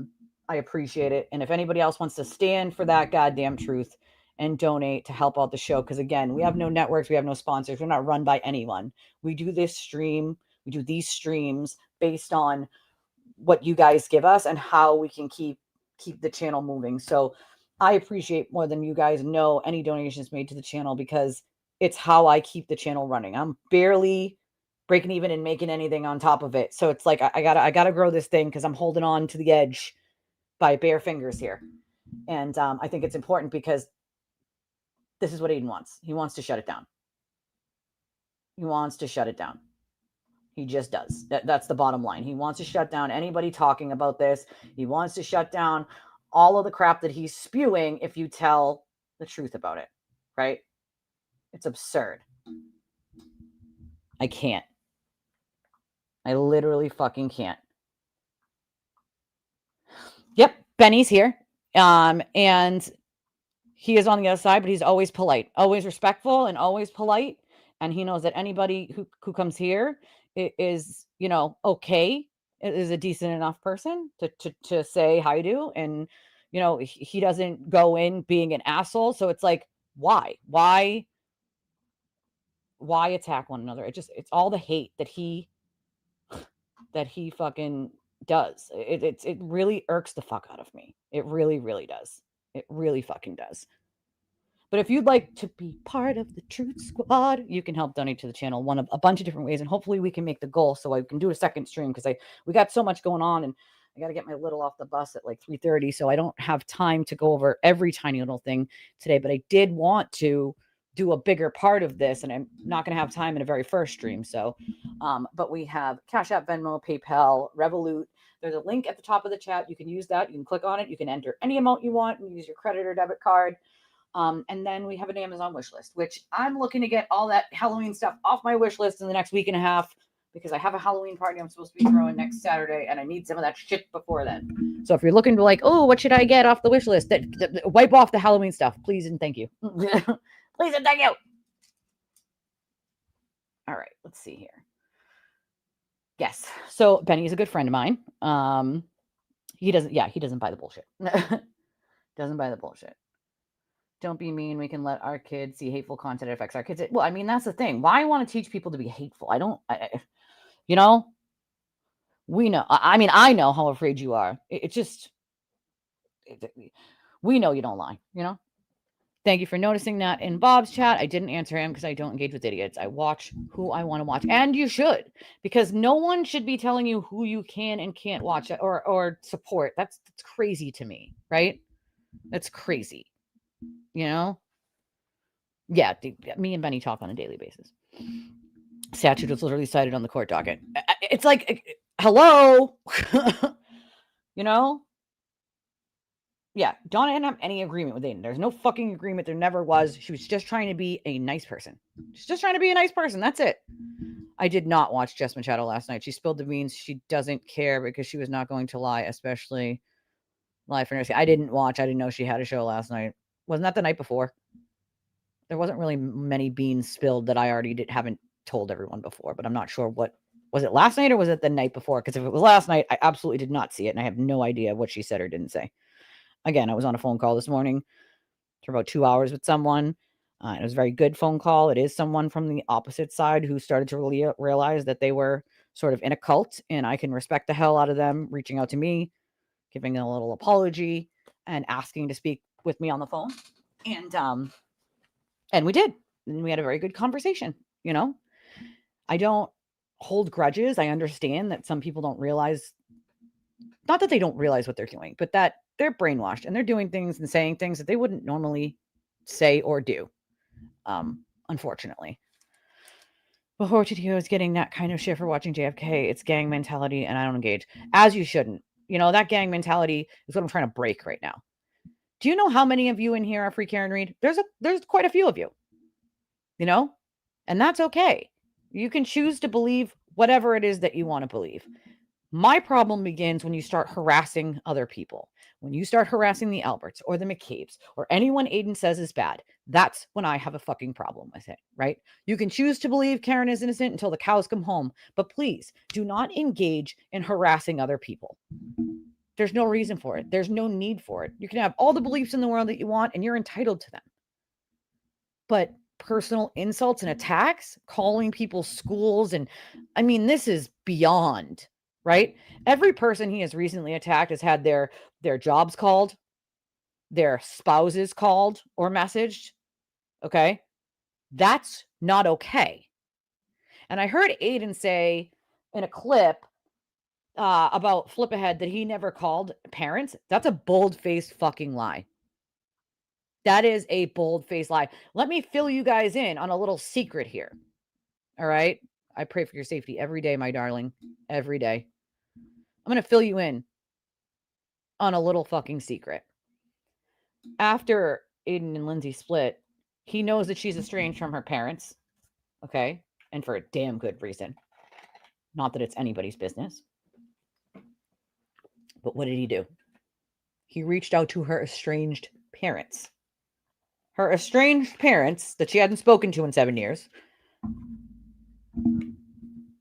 Speaker 1: appreciate it. And if anybody else wants to stand for that goddamn truth and donate to help out the show, because again, we have no networks, we have no sponsors, we're not run by anyone. We do this stream, we do these streams based on what you guys give us and how we can keep the channel moving. So I appreciate more than you guys know any donations made to the channel, because it's how I keep the channel running. I'm barely breaking even and making anything on top of it. So it's like I gotta grow this thing because I'm holding on to the edge by bare fingers here. And I think it's important because this is what Aidan wants. He wants to shut it down. He wants to shut it down. He just does. That's the bottom line. He wants to shut down anybody talking about this. He wants to shut down all of the crap that he's spewing if you tell the truth about it, right? It's absurd. I can't. I literally fucking can't. Yep, Benny's here. And he is on the other side, but he's always polite, always respectful, and always polite. And he knows that anybody who comes here is, okay, is a decent enough person to say hi to. And, he doesn't go in being an asshole. So it's like, why attack one another? It's all the hate that he fucking does. It really irks the fuck out of me. It really, really does. It really fucking does. But if you'd like to be part of the Truth Squad, you can help donate to the channel one of a bunch of different ways. And hopefully we can make the goal so I can do a second stream, because we got so much going on, and I got to get my little off the bus at like 3:30. So I don't have time to go over every tiny little thing today, but I did want to do a bigger part of this, and I'm not going to have time in a very first stream. So, but we have Cash App, Venmo, PayPal, Revolut. There's a link at the top of the chat. You can use that. You can click on it. You can enter any amount you want and use your credit or debit card. And then we have an Amazon wish list, which I'm looking to get all that Halloween stuff off my wish list in the next week and a half, because I have a Halloween party I'm supposed to be throwing next Saturday, and I need some of that shit before then. So if you're looking to like, oh, what should I get off the wish list? That wipe off the Halloween stuff, please and thank you. Please and thank you. All right, let's see here. Yes, so Benny is a good friend of mine. He doesn't buy the bullshit. Doesn't buy the bullshit. Don't be mean. We can let our kids see hateful content that affects our kids. Well, I mean, that's the thing. Why want to teach people to be hateful? We know. I know how afraid you are. We know you don't lie, Thank you for noticing that in Bob's chat. I didn't answer him because I don't engage with idiots. I watch who I want to watch. And you should, because no one should be telling you who you can and can't watch or support. That's crazy to me, right? That's crazy. Yeah, me and Benny talk on a daily basis. Statute was literally cited on the court docket. It's like, hello, Yeah, Donna didn't have any agreement with Aidan. There's no fucking agreement. There never was. She was just trying to be a nice person. She's just trying to be a nice person. That's it. I did not watch Jess Machado last night. She spilled the beans. She doesn't care because she was not going to lie, especially lie for nursing. I didn't watch. I didn't know she had a show last night. Wasn't that the night before? There wasn't really many beans spilled that I already haven't told everyone before, but I'm not sure what. Was it last night or was it the night before? Because if it was last night, I absolutely did not see it, and I have no idea what she said or didn't say. Again, I was on a phone call this morning for about 2 hours with someone. It was a very good phone call. It is someone from the opposite side who started to really realize that they were sort of in a cult, and I can respect the hell out of them reaching out to me giving a little apology and asking to speak with me on the phone. And we did. And we had a very good conversation, you know? I don't hold grudges. I understand that some people don't realize, not that they don't realize what they're doing, but that they're brainwashed and they're doing things and saying things that they wouldn't normally say or do. Unfortunately. Before TTO is getting that kind of shit for watching JFK. It's gang mentality, and I don't engage. As you shouldn't. You know, that gang mentality is what I'm trying to break right now. Do you know how many of you in here are free Karen Reed? There's quite a few of you. You know? And that's okay. You can choose to believe whatever it is that you want to believe. My problem begins when you start harassing other people. When you start harassing the Alberts or the McCabe's or anyone Aidan says is bad, that's when I have a fucking problem with it, right? You can choose to believe Karen is innocent until the cows come home, but please do not engage in harassing other people. There's no reason for it. There's no need for it. You can have all the beliefs in the world that you want, and you're entitled to them. But personal insults and attacks, calling people schools, and I mean, this is beyond, right? Every person he has recently attacked has had their jobs called, their spouses called or messaged. Okay. That's not okay. And I heard Aidan say in a clip about Flip Ahead that he never called parents. That's a bold-faced fucking lie. That is a bold-faced lie. Let me fill you guys in on a little secret here. All right? I pray for your safety every day, my darling. Every day. I'm going to fill you in on a little fucking secret. After Aidan and Lindsay split, he knows that she's estranged from her parents. Okay? And for a damn good reason. Not that it's anybody's business. But what did he do? He reached out to her estranged parents. Her estranged parents that she hadn't spoken to in 7 years,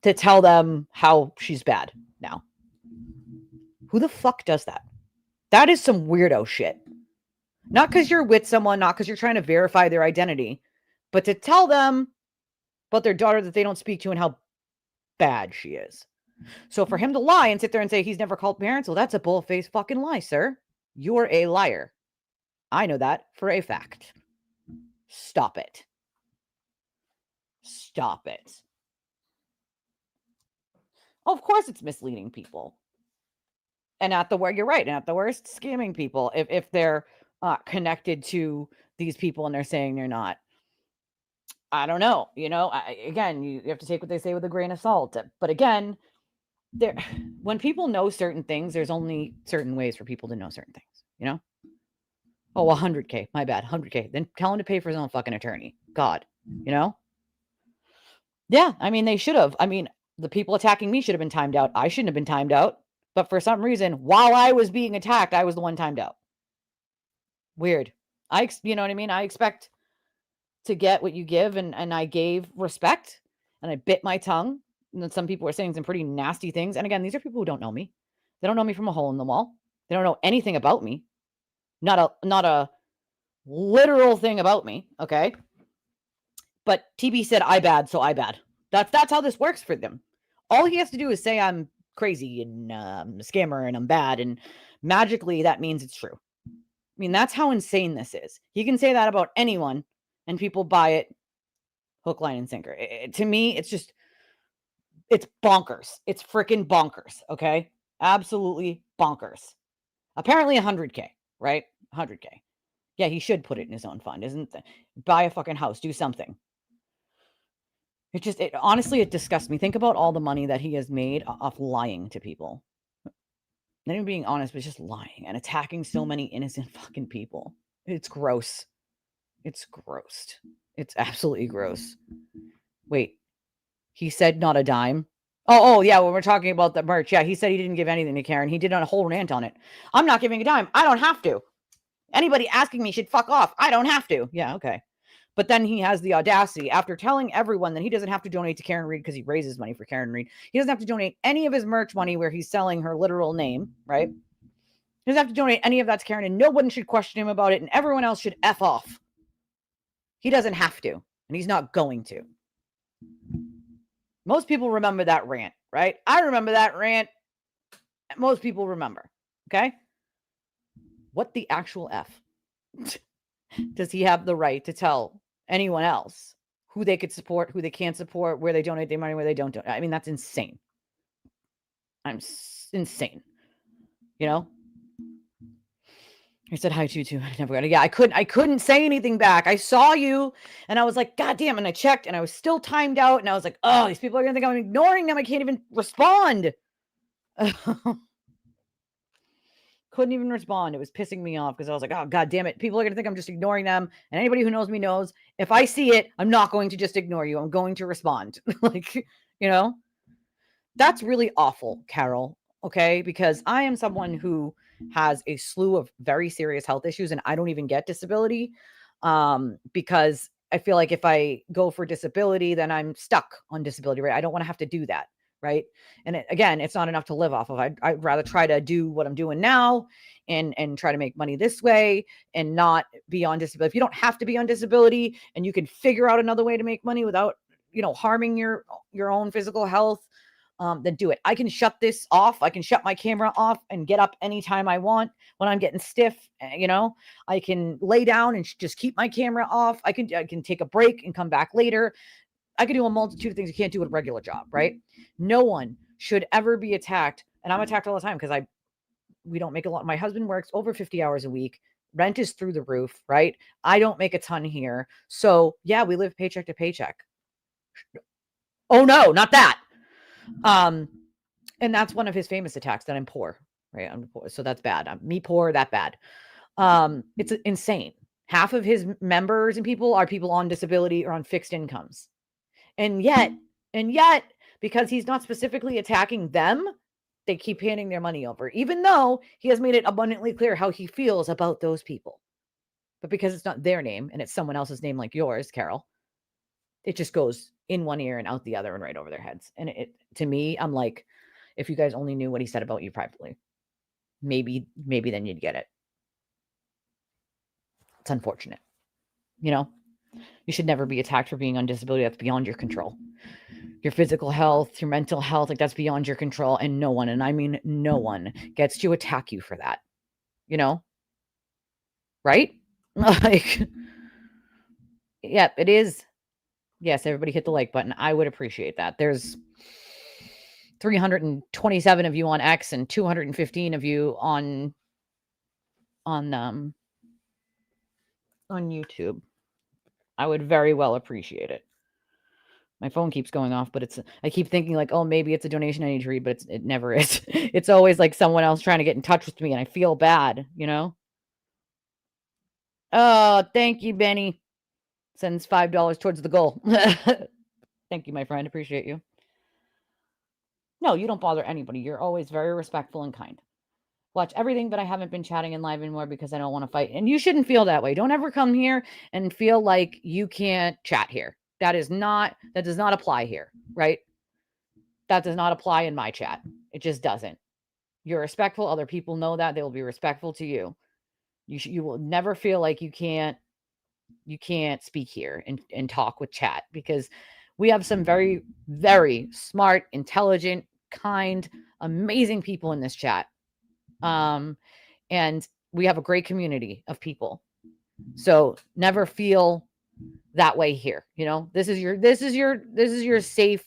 Speaker 1: to tell them how she's bad now. Who the fuck does that? That is some weirdo shit. Not because you're with someone, not because you're trying to verify their identity, but to tell them about their daughter that they don't speak to and how bad she is. So for him to lie and sit there and say he's never called parents, well, that's a bull-faced fucking lie, sir. You're a liar. I know that for a fact. Stop it. Stop it. Of course it's misleading people. And at the worst, you're right. And at the worst, scamming people if they're connected to these people and they're saying they're not. I don't know. You know, again, you have to take what they say with a grain of salt. But again, when people know certain things, there's only certain ways for people to know certain things, you know? Oh, 100K. My bad. 100K. Then tell him to pay for his own fucking attorney. God, you know? Yeah, I mean, they should have. I mean, the people attacking me should have been timed out. I shouldn't have been timed out. But for some reason, while I was being attacked, I was the one timed out. Weird. You know what I mean? I expect to get what you give, and I gave respect, and I bit my tongue. And then some people were saying some pretty nasty things. And again, these are people who don't know me. They don't know me from a hole in the wall. They don't know anything about me. Not a literal thing about me, okay? But TB said I bad, so I bad. That's how this works for them. All he has to do is say I'm crazy and I'm a scammer and I'm bad, and magically that means it's true. I mean, that's how insane this is. He can say that about anyone and people buy it hook, line, and sinker. To me, it's bonkers. It's freaking bonkers, okay? Absolutely bonkers. Apparently 100K, right? 100K. Yeah, he should put it in his own fund, buy a fucking house, do something. Honestly, it disgusts me. Think about all the money that he has made off lying to people. Not even being honest, but just lying and attacking so many innocent fucking people. It's gross. It's gross. It's absolutely gross. Wait, he said not a dime? Oh, yeah, when we're talking about the merch. Yeah, he said he didn't give anything to Karen. He did a whole rant on it. I'm not giving a dime. I don't have to. Anybody asking me should fuck off. I don't have to. Yeah, okay. But then he has the audacity, after telling everyone that he doesn't have to donate to Karen Reed because he raises money for Karen Reed. He doesn't have to donate any of his merch money where he's selling her literal name, right? He doesn't have to donate any of that to Karen, and no one should question him about it, and everyone else should F off. He doesn't have to, and he's not going to. Most people remember that rant, right? I remember that rant. Most people remember. Okay? What the actual F does he have the right to tell anyone else who they could support, who they can't support, where they donate their money, where they don't donate? I mean, that's insane. Insane. You know? I said hi to you too. I never got it. Yeah, I couldn't say anything back. I saw you and I was like, God damn. And I checked and I was still timed out. And I was like, oh, these people are gonna think I'm ignoring them. I can't even respond. Couldn't even respond. It was pissing me off because I was like, oh, God damn it. People are going to think I'm just ignoring them. And anybody who knows me knows if I see it, I'm not going to just ignore you. I'm going to respond. Like, you know, that's really awful, Carol. Okay. Because I am someone who has a slew of very serious health issues and I don't even get disability because I feel like if I go for disability, then I'm stuck on disability, right? I don't want to have to do that. Right. And again, it's not enough to live off of. I'd rather try to do what I'm doing now and try to make money this way and not be on disability. If you don't have to be on disability and you can figure out another way to make money without, harming your own physical health, then do it. I can shut this off. I can shut my camera off and get up anytime I want when I'm getting stiff. I can lay down and just keep my camera off. I can take a break and come back later. I can do a multitude of things you can't do with a regular job, right? No one should ever be attacked. And I'm attacked all the time because we don't make a lot. My husband works over 50 hours a week. Rent is through the roof, right? I don't make a ton here. So yeah, we live paycheck to paycheck. Oh no, not that. And that's one of his famous attacks, that I'm poor, right? I'm poor. So that's bad. I'm me poor, that bad. It's insane. Half of his members and people are people on disability or on fixed incomes. And yet, because he's not specifically attacking them, they keep handing their money over, even though he has made it abundantly clear how he feels about those people. But because it's not their name and it's someone else's name like yours, Carol, it just goes in one ear and out the other and right over their heads. And to me, I'm like, if you guys only knew what he said about you privately, maybe then you'd get it. It's unfortunate. You should never be attacked for being on disability. That's beyond your control. Your physical health, your mental health, like that's beyond your control. And no one, and I mean no one, gets to attack you for that. Right? Like, yeah, it is. Yes, everybody hit the like button. I would appreciate that. There's 327 of you on X and 215 of you on YouTube. I would very well appreciate it. My phone keeps going off, but I keep thinking like, oh, maybe it's a donation I need to read, but it never is. It's always like someone else trying to get in touch with me and I feel bad, Oh, thank you, Benny. Sends $5 towards the goal. Thank you, my friend. Appreciate you. No, you don't bother anybody. You're always very respectful and kind. Watch everything, but I haven't been chatting in live anymore because I don't want to fight. And you shouldn't feel that way. Don't ever come here and feel like you can't chat here. That does not apply here, right? That does not apply in my chat. It just doesn't. You're respectful. Other people know that. They will be respectful to you. You will never feel like you can't speak here and talk with chat, because we have some very, very smart, intelligent, kind, amazing people in this chat. And we have a great community of people. So never feel that way here. This is your safe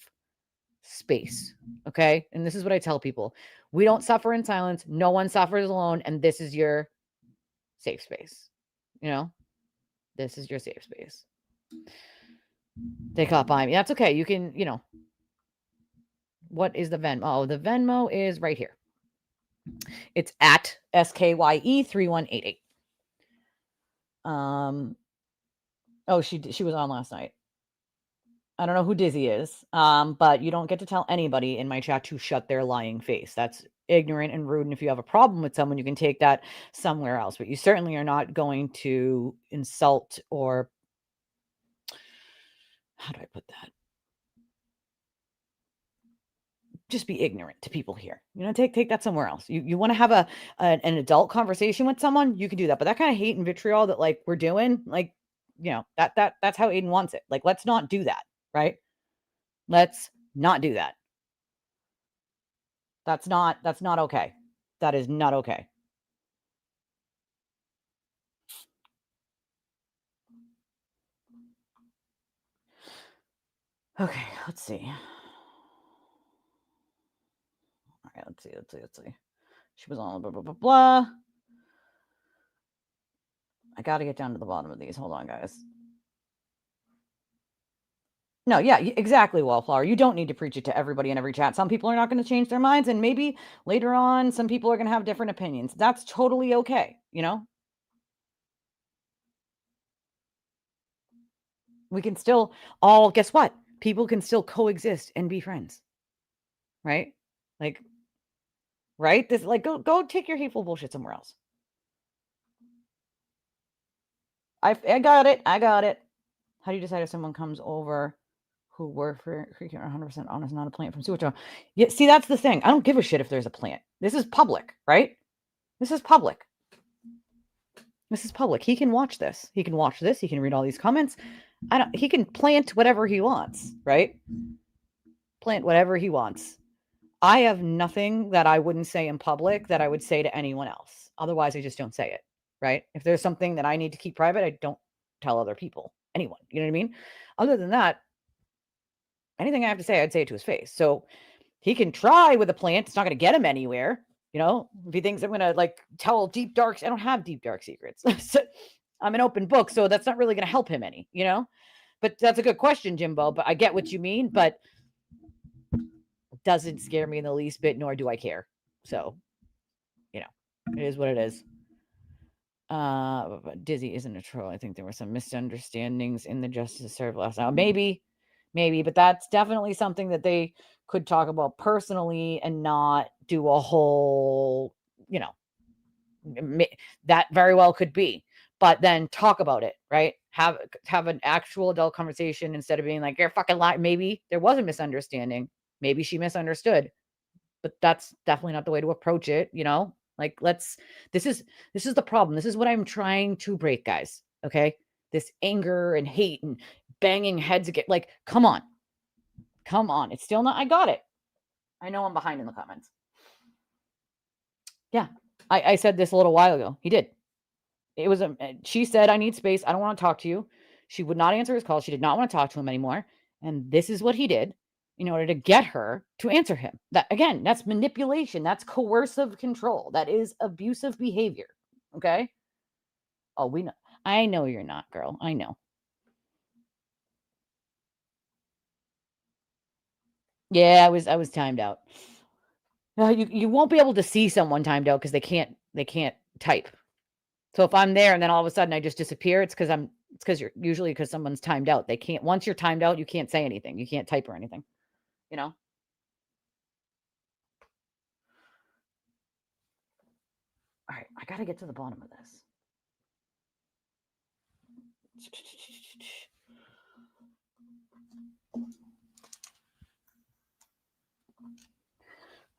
Speaker 1: space. Okay. And this is what I tell people. We don't suffer in silence. No one suffers alone. And this is your safe space. This is your safe space. They caught by me. That's okay. You can, what is the Venmo? Oh, the Venmo is right here. It's at SKYE3188. Oh, she was on last night. I don't know who Dizzy is. But you don't get to tell anybody in my chat to shut their lying face. That's ignorant and rude. And if you have a problem with someone, you can take that somewhere else. But you certainly are not going to insult or, how do I put that? Just be ignorant to people here. Take that somewhere else. You want to have an adult conversation with someone, you can do that. But that kind of hate and vitriol that like we're doing, like, that's how Aidan wants it. Like, let's not do that, right? Let's not do that. That's not okay. That is not okay. Okay, let's see. All right, let's see. She was on blah, blah, blah, blah. I got to get down to the bottom of these. Hold on, guys. No, yeah, exactly, Wallflower. You don't need to preach it to everybody in every chat. Some people are not going to change their minds, and maybe later on, some people are going to have different opinions. That's totally okay, you know? We can still all, guess what? People can still coexist and be friends, right? Like, right? This, like, go take your hateful bullshit somewhere else. I got it. I got it. How do you decide if someone comes over who work for 100% honest, not a plant from sewage? Yeah, see, that's the thing. I don't give a shit if there's a plant. This is public, right? This is public. This is public. He can watch this. He can watch this. He can read all these comments. He can plant whatever he wants, right? Plant whatever he wants. I have nothing that I wouldn't say in public that I would say to anyone else. Otherwise, I just don't say it, right? If there's something that I need to keep private, I don't tell other people, anyone. You know what I mean? Other than that, anything I have to say, I'd say it to his face. So he can try with a plant. It's not going to get him anywhere. You know, if he thinks I'm going to like tell deep dark, I don't have deep dark secrets. So I'm an open book. So that's not really going to help him any, you know, but that's a good question, Jimbo. But I get what you mean, but it doesn't scare me in the least bit, nor do I care. So, you know, it is what it is. Dizzy isn't a troll. I think there were some misunderstandings in the Justice Served last night. Maybe, but that's definitely something that they could talk about personally and not do a whole, you know, that very well could be. But then talk about it, right? Have an actual adult conversation instead of being like, you're fucking lying. Maybe there was a misunderstanding. Maybe she misunderstood. But that's definitely not the way to approach it, you know? Like this is the problem. This is what I'm trying to break, guys. Okay? This anger and hate and banging heads again. Like, come on. Come on. It's still not, I got it. I know I'm behind in the comments. Yeah. I said this a little while ago. He did. It was she said, I need space. I don't want to talk to you. She would not answer his call. She did not want to talk to him anymore. And this is what he did in order to get her to answer him. That again, that's manipulation. That's coercive control. That is abusive behavior. Okay? Oh, we know. I know you're not, girl. I know. Yeah, I was timed out. You won't be able to see someone timed out because they can't type. So if I'm there and then all of a sudden I just disappear, it's because you're usually because someone's timed out. They can't, once you're timed out, you can't say anything. You can't type or anything, you know? All right, I got to get to the bottom of this.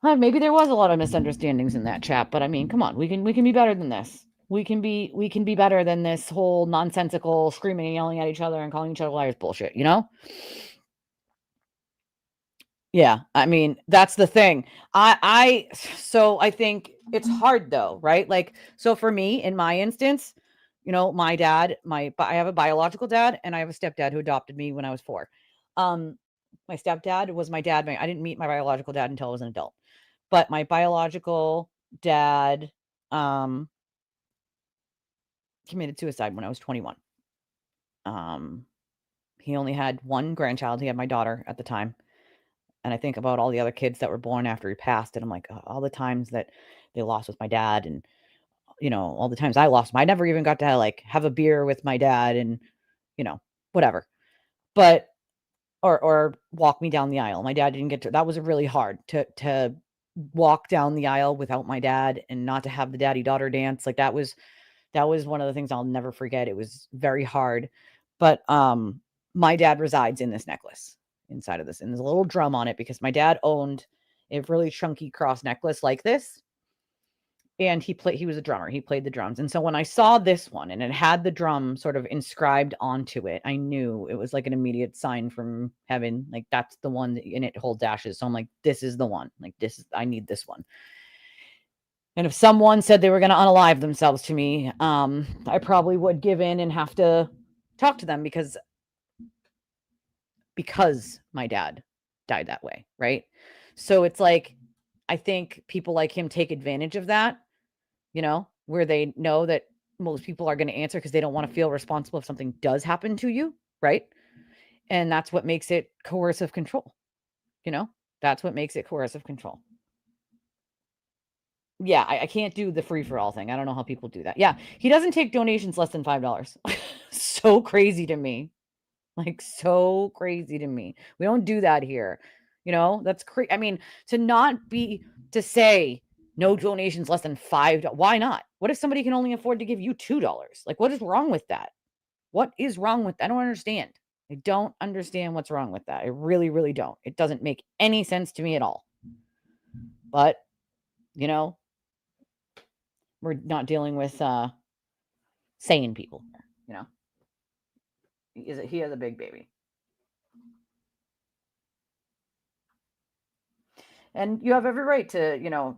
Speaker 1: Maybe there was a lot of misunderstandings in that chat, but I mean, come on, we can be better than this. We can be better than this whole nonsensical screaming and yelling at each other and calling each other liars bullshit, you know? Yeah, I mean, that's the thing. So I think it's hard though, right? Like, so for me, in my instance, you know, my dad, I have a biological dad and I have a stepdad who adopted me when I was 4. My stepdad was my dad. I didn't meet my biological dad until I was an adult. But my biological dad committed suicide when I was 21. He only had one grandchild. He had my daughter at the time. And I think about all the other kids that were born after he passed, and I'm like, all the times that they lost with my dad, and you know, all the times I lost him. I never even got to like have a beer with my dad, and you know, whatever. But or walk me down the aisle. My dad didn't get to. That was really hard to walk down the aisle without my dad and not to have the daddy daughter dance. Like that was one of the things I'll never forget. It was very hard. But my dad resides in this necklace inside of this, and there's a little drum on it because my dad owned a really chunky cross necklace like this. And he was a drummer. He played the drums. And so when I saw this one and it had the drum sort of inscribed onto it, I knew it was like an immediate sign from heaven. Like that's the one and it holds ashes. So I'm like, this is the one. Like I need this one. And if someone said they were going to unalive themselves to me, I probably would give in and have to talk to them because because my dad died that way, right? So it's like, I think people like him take advantage of that, where they know that most people are going to answer because they don't want to feel responsible if something does happen to you, right? And that's what makes it coercive control, that's what makes it coercive control. Yeah, I can't do the free for all thing. I don't know how people do that. Yeah, he doesn't take donations less than $5. So crazy to me. Like, so crazy to me. We don't do that here. That's crazy. I mean, to say no donations less than $5. Why not? What if somebody can only afford to give you $2? Like, what is wrong with that? What is wrong with that? I don't understand. I don't understand what's wrong with that. I really, really don't. It doesn't make any sense to me at all. But, we're not dealing with sane people here, He has a big baby. And you have every right to,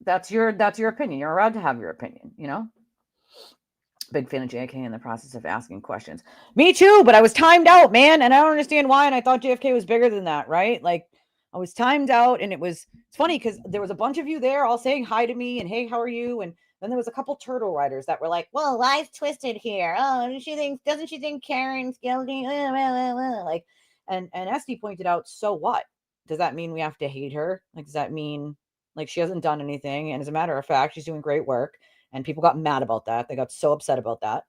Speaker 1: that's your opinion. You're allowed to have your opinion, Big fan of JFK in the process of asking questions. Me too, but I was timed out, man, and I don't understand why. And I thought JFK was bigger than that, right? Like, I was timed out, and it's funny because there was a bunch of you there all saying hi to me and hey, how are you? And then there was a couple turtle riders that were like, well, why's Twisted here? Oh, doesn't she think Karen's guilty? Like, and Esty pointed out, so what? Does that mean we have to hate her? Like, does that mean like she hasn't done anything? And as a matter of fact, she's doing great work. And people got mad about that. They got so upset about that.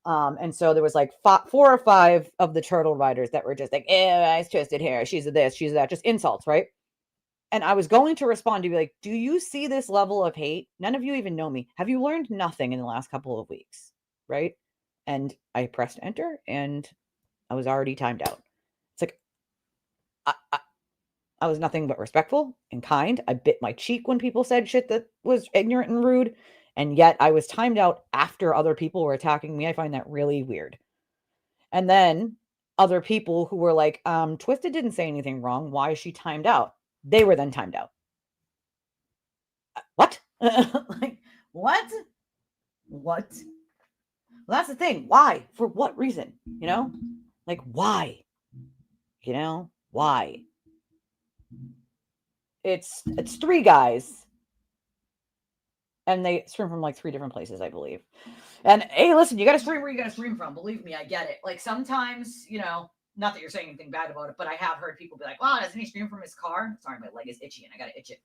Speaker 1: And so there was like 4 or 5 of the turtle riders that were just like, I Twisted hair. She's a this, she's a that, just insults, right? And I was going to respond to be like, do you see this level of hate? None of you even know me. Have you learned nothing in the last couple of weeks? Right? And I pressed enter and I was already timed out. It's like, I was nothing but respectful and kind. I bit my cheek when people said shit that was ignorant and rude. And yet I was timed out after other people were attacking me. I find that really weird. And then other people who were like, Twisted didn't say anything wrong. Why is she timed out? They were then timed out. What? Like, what? What? Well, that's the thing. Why? For what reason? Like, why? Why? It's 3 guys. And they stream from like 3 different places, I believe. And hey, listen, you got to stream where you got to stream from. Believe me, I get it. Like sometimes, not that you're saying anything bad about it, but I have heard people be like, "Wow, doesn't he stream from his car?" Sorry, my leg is itchy and I got to itch it.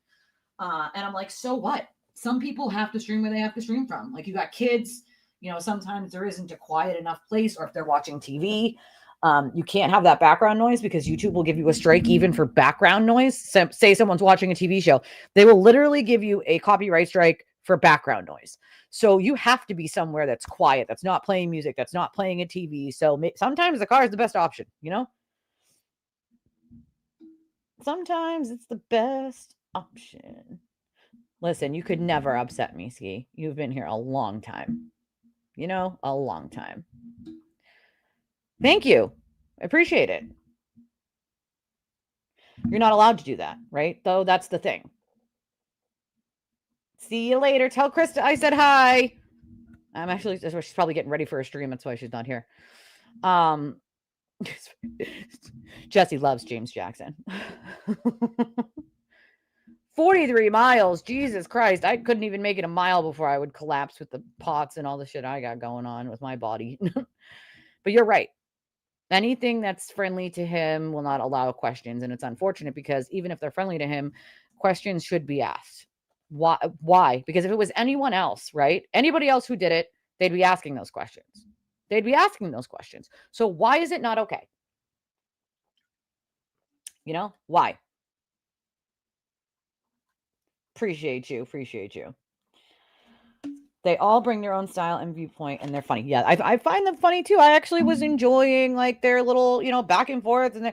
Speaker 1: And I'm like, so what? Some people have to stream where they have to stream from. Like you got kids, sometimes there isn't a quiet enough place, or if they're watching TV, you can't have that background noise because YouTube will give you a strike even for background noise. So, say someone's watching a TV show, they will literally give you a copyright strike for background noise. So you have to be somewhere that's quiet, that's not playing music, that's not playing a TV. So sometimes the car is the best option, Sometimes it's the best option. Listen, you could never upset me, Ski. You've been here a long time. A long time. Thank you. I appreciate it. You're not allowed to do that, right? Though that's the thing. See you later. Tell Krista I said hi. I'm actually, she's probably getting ready for a stream. That's why she's not here. Jesse loves James Jackson. 43 miles. Jesus Christ. I couldn't even make it a mile before I would collapse with the POTS and all the shit I got going on with my body. But you're right. Anything that's friendly to him will not allow questions. And it's unfortunate because even if they're friendly to him, questions should be asked. Why? Because if it was anyone else, right? Anybody else who did it, they'd be asking those questions. So why is it not okay? Why? Appreciate you. They all bring their own style and viewpoint, and they're funny. Yeah, I find them funny too. I actually was enjoying like their little, back and forth, and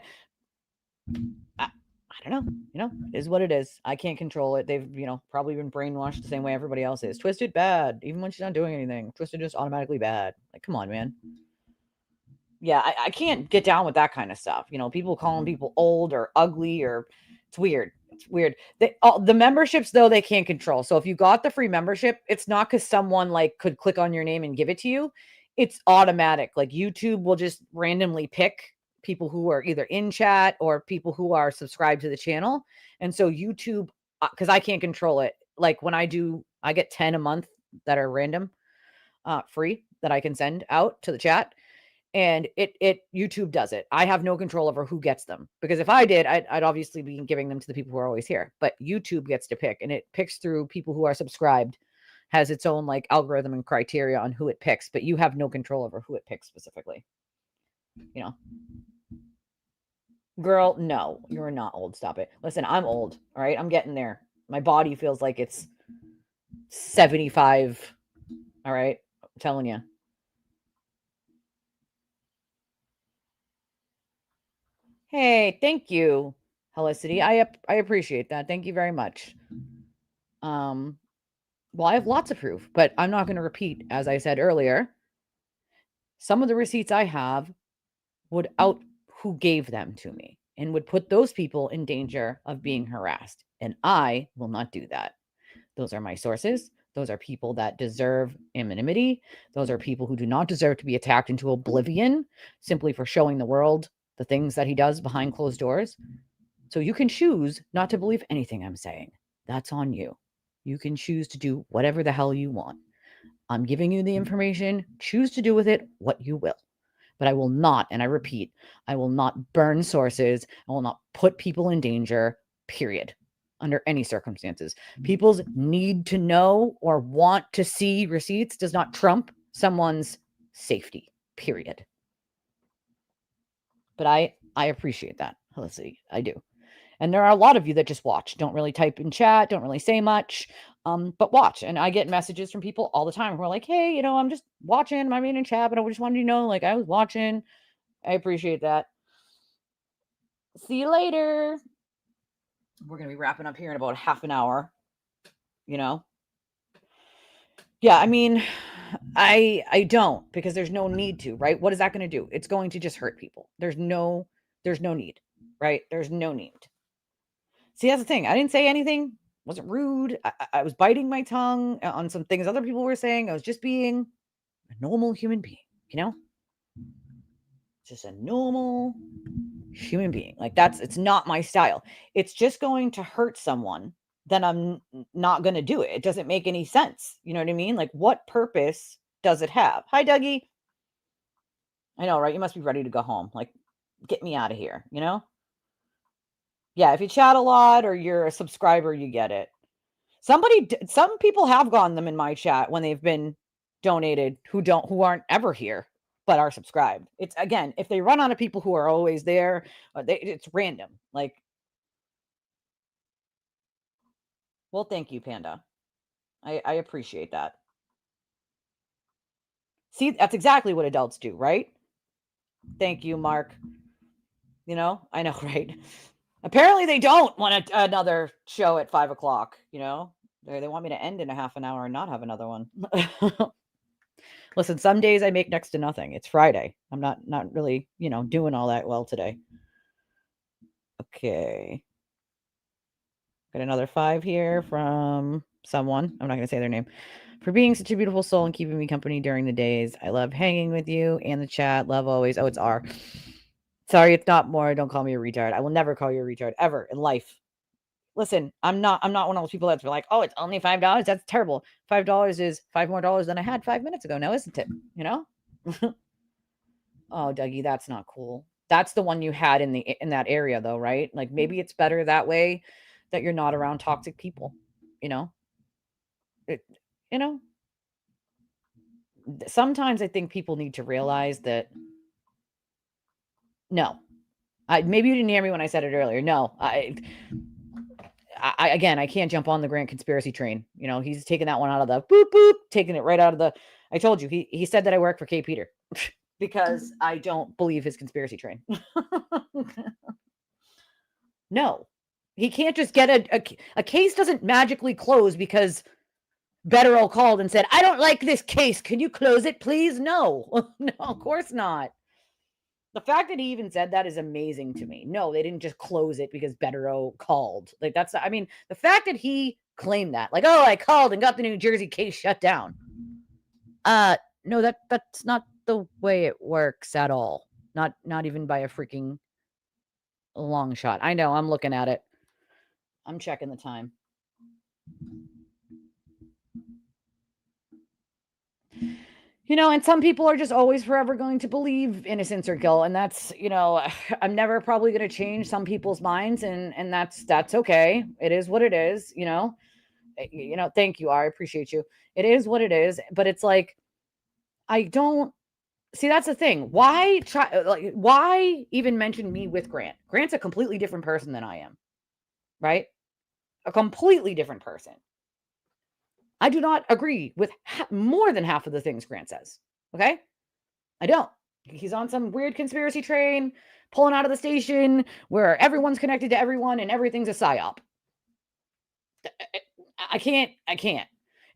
Speaker 1: I don't know, it is what it is. I can't control it. They've, probably been brainwashed the same way everybody else is. Twisted bad, even when she's not doing anything. Twisted just automatically bad. Like, come on, man. Yeah, I can't get down with that kind of stuff. People calling people old or ugly or it's weird. The memberships though, they can't control. So if you got the free membership, it's not because someone like could click on your name and give it to you. It's automatic. Like YouTube will just randomly pick people who are either in chat or people who are subscribed to the channel. And so YouTube, because I can't control it. Like when I get 10 a month that are random, free, that I can send out to the chat. And YouTube does it. I have no control over who gets them, because if I did, I'd obviously be giving them to the people who are always here. But YouTube gets to pick, and it picks through people who are subscribed, has its own like algorithm and criteria on who it picks, but you have no control over who it picks specifically. You know, girl, no, you're not old. Stop it. Listen, I'm old. All right. I'm getting there. My body feels like it's 75. All right. I'm telling you. Hey, thank you, Helicity. I appreciate that. Thank you very much. Well, I have lots of proof, but I'm not going to repeat, as I said earlier. Some of the receipts I have would out who gave them to me and would put those people in danger of being harassed. And I will not do that. Those are my sources. Those are people that deserve anonymity. Those are people who do not deserve to be attacked into oblivion simply for showing the world the things that he does behind closed doors. So you can choose not to believe anything I'm saying. That's on you. You can choose to do whatever the hell you want. I'm giving you the information. Choose to do with it what you will. But I will not, and I repeat, I will not burn sources. I will not put people in danger, period, under any circumstances. People's need to know or want to see receipts does not trump someone's safety, period. But I appreciate that, Felicity. I do. And there are a lot of you that just watch, don't really type in chat, don't really say much, but watch. And I get messages from people all the time who are like, hey, I'm just watching, I'm in chat, but I just wanted you to know, like, I was watching. I appreciate that. See you later. We're going to be wrapping up here in about half an hour, Yeah, I mean, I don't, because there's no need to, right? What is that going to do? It's going to just hurt people. There's no need, right? There's no need. See, that's the thing. I didn't say anything. Wasn't rude. I was biting my tongue on some things other people were saying. I was just being a normal human being, Just a normal human being. Like it's not my style. It's just going to hurt someone. Then I'm not going to do it. It doesn't make any sense. You know what I mean? Like, what purpose does it have? Hi, Dougie. I know, right? You must be ready to go home. Like, get me out of here, Yeah, if you chat a lot or you're a subscriber, you get it. Some people have gotten them in my chat when they've been donated who aren't ever here but are subscribed. It's, again, if they run out of people who are always there, it's random. Like, well, thank you, Panda. I appreciate that. See, that's exactly what adults do, right? Thank you, Mark. I know, right? Apparently they don't want another show at 5:00, They want me to end in a half an hour and not have another one. Listen, some days I make next to nothing. It's Friday. I'm not really, doing all that well today. Okay. Got another 5 here from someone. I'm not going to say their name. For being such a beautiful soul and keeping me company during the days. I love hanging with you and the chat. Love always. Oh, it's R. Sorry, it's not more. Don't call me a retard. I will never call you a retard ever in life. Listen, I'm not one of those people that's like, oh, it's only $5. That's terrible. $5 is $5 more than I had 5 minutes ago now, isn't it? Oh, Dougie, that's not cool. That's the one you had in that area though, right? Like, maybe it's better that way, that you're not around toxic people, sometimes I think people need to realize that. No, maybe you didn't hear me when I said it earlier. No, again, I can't jump on the grand conspiracy train. He's taking that one out of the boop, boop, taking it right out of the, I told you, he said that I work for K. Peter because I don't believe his conspiracy train. No, he can't just get a case doesn't magically close because Betterell called and said, I don't like this case. Can you close it, please? No, no, of course not. The fact that he even said that is amazing to me. No, they didn't just close it because Betterell called. Like, the fact that he claimed that, like, oh, I called and got the New Jersey case shut down. No, that's not the way it works at all. Not even by a freaking long shot. I know, I'm looking at it. I'm checking the time. And some people are just always forever going to believe innocence or guilt, and that's, I'm never probably going to change some people's minds, and that's okay. It is what it is. Thank you. I appreciate you. It is what it is, but it's like, I don't see, that's the thing. Why even mention me with Grant? Grant's a completely different person than I am, right? A completely different person. I do not agree with more than half of the things Grant says. Okay? I don't. He's on some weird conspiracy train, pulling out of the station where everyone's connected to everyone and everything's a psyop. I can't.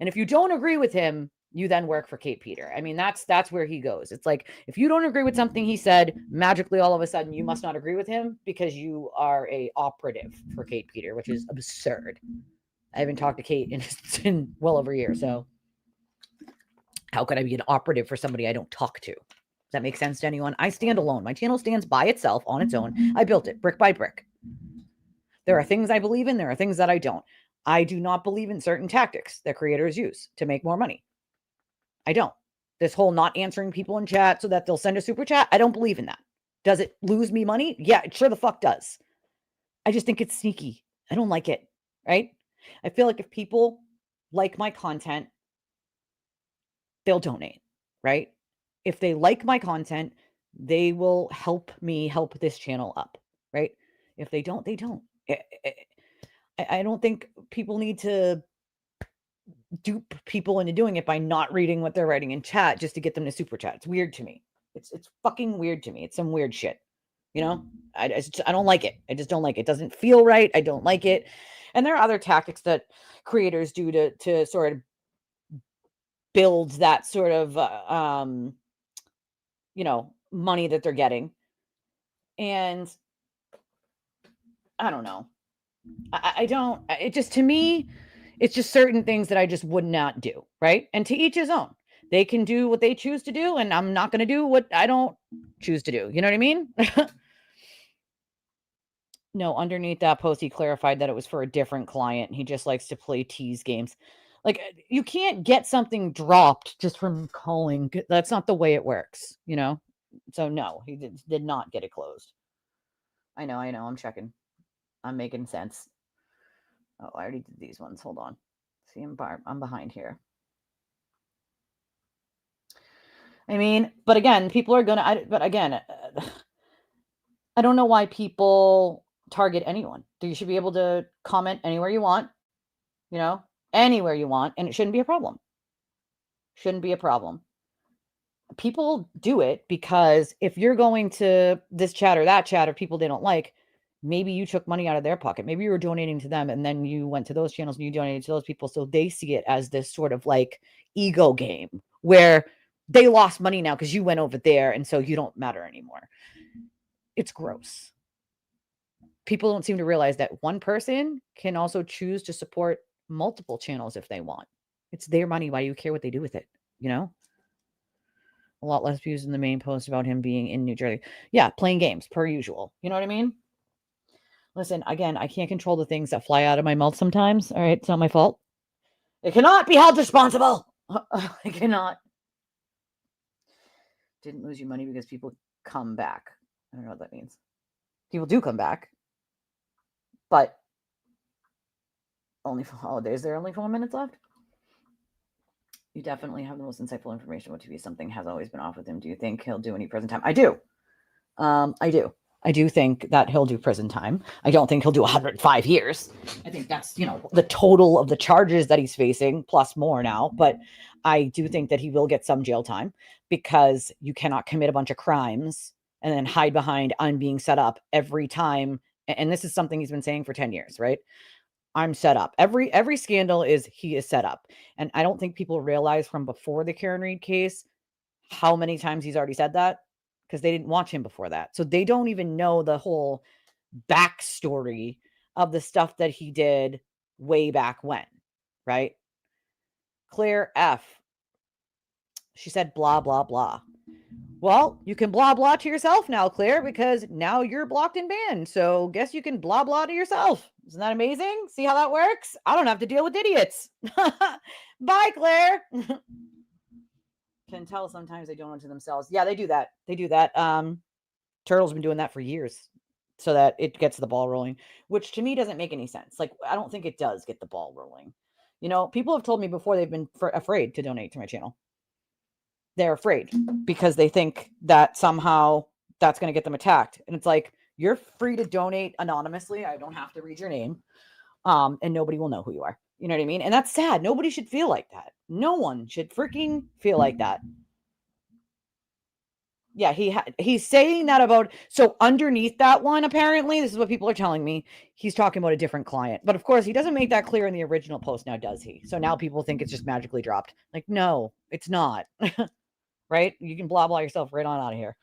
Speaker 1: And if you don't agree with him, you then work for Kate Peter. I mean, that's where he goes. It's like, if you don't agree with something he said, magically all of a sudden you must not agree with him because you are a operative for Kate Peter, which is absurd. I haven't talked to Kate in well over a year, so how could I be an operative for somebody I don't talk to? Does that make sense to anyone? I stand alone. My channel stands by itself on its own. I built it brick by brick. There are things I believe in. There are things that I don't. I do not believe in certain tactics that creators use to make more money. I don't. This whole not answering people in chat so that they'll send a super chat, I don't believe in that. Does it lose me money? Yeah, it sure the fuck does. I just think it's sneaky. I don't like it, right? I feel like if people like my content, they'll donate, right? If they like my content, they will help me help this channel up, right? If they don't, they don't. I don't think people need to dupe people into doing it by not reading what they're writing in chat just to get them to super chat. It's weird to me. It's fucking weird to me. It's some weird shit. I don't like it. I just don't like it. It doesn't feel right. I don't like it. And there are other tactics that creators do to sort of build that sort of money that they're getting. And I don't know. I don't, it just, to me, it's just certain things that I just would not do, right? And to each his own. They can do what they choose to do, and I'm not going to do what I don't choose to do. You know what I mean? No, underneath that post, he clarified that it was for a different client. He just likes to play tease games. Like, you can't get something dropped just from calling. That's not the way it works, So no, he did not get it closed. I know. I'm checking. I'm making sense. Oh, I already did these ones. Hold on. See, I'm behind here. I mean, but again, people are gonna. But again, I don't know why people target anyone. You should be able to comment anywhere you want. Anywhere you want, and it shouldn't be a problem. Shouldn't be a problem. People do it because if you're going to this chat or that chat or people they don't like, maybe you took money out of their pocket. Maybe you were donating to them and then you went to those channels and you donated to those people. So they see it as this sort of like ego game where they lost money now because you went over there and so you don't matter anymore. It's gross. People don't seem to realize that one person can also choose to support multiple channels if they want. It's their money. Why do you care what they do with it? A lot less views in the main post about him being in New Jersey. Yeah, playing games per usual. You know what I mean? Listen, again, I can't control the things that fly out of my mouth sometimes. All right, it's not my fault. It cannot be held responsible. I cannot. Didn't lose you money because people come back. I don't know what that means. People do come back, but only for holidays. There are only 4 minutes left. You definitely have the most insightful information. What TV something has always been off with him. Do you think he'll do any prison time? I do. I do. I do think that he'll do prison time. I don't think he'll do 105 years. I think that's, the total of the charges that he's facing plus more now. But I do think that he will get some jail time because you cannot commit a bunch of crimes and then hide behind I'm being set up every time. And this is something he's been saying for 10 years, right? I'm set up. Every scandal is he is set up. And I don't think people realize from before the Kearney case how many times he's already said that because they didn't watch him before that. So they don't even know the whole backstory of the stuff that he did way back when, right? Claire F. She said, blah, blah, blah. Well, you can blah blah to yourself now, Claire, because now you're blocked and banned. So guess you can blah blah to yourself. Isn't that amazing? See how that works? I don't have to deal with idiots. Bye, Claire. Can tell sometimes they don't unto themselves. Yeah, they do that. They do that. Turtle's been doing that for years so that it gets the ball rolling, which to me doesn't make any sense. Like, I don't think it does get the ball rolling. You know, people have told me before they've been afraid to donate to my channel. They're afraid because they think that somehow that's going to get them attacked. And it's like, you're free to donate anonymously. I don't have to read your name. And nobody will know who you are. You know what I mean? And that's sad. Nobody should feel like that. No one should freaking feel like that. Yeah, he's saying that about, so underneath that one, apparently, this is what people are telling me, he's talking about a different client. But of course, he doesn't make that clear in the original post now, does he? So now people think it's just magically dropped. Like, no, it's not. Right? You can blah blah yourself right on out of here.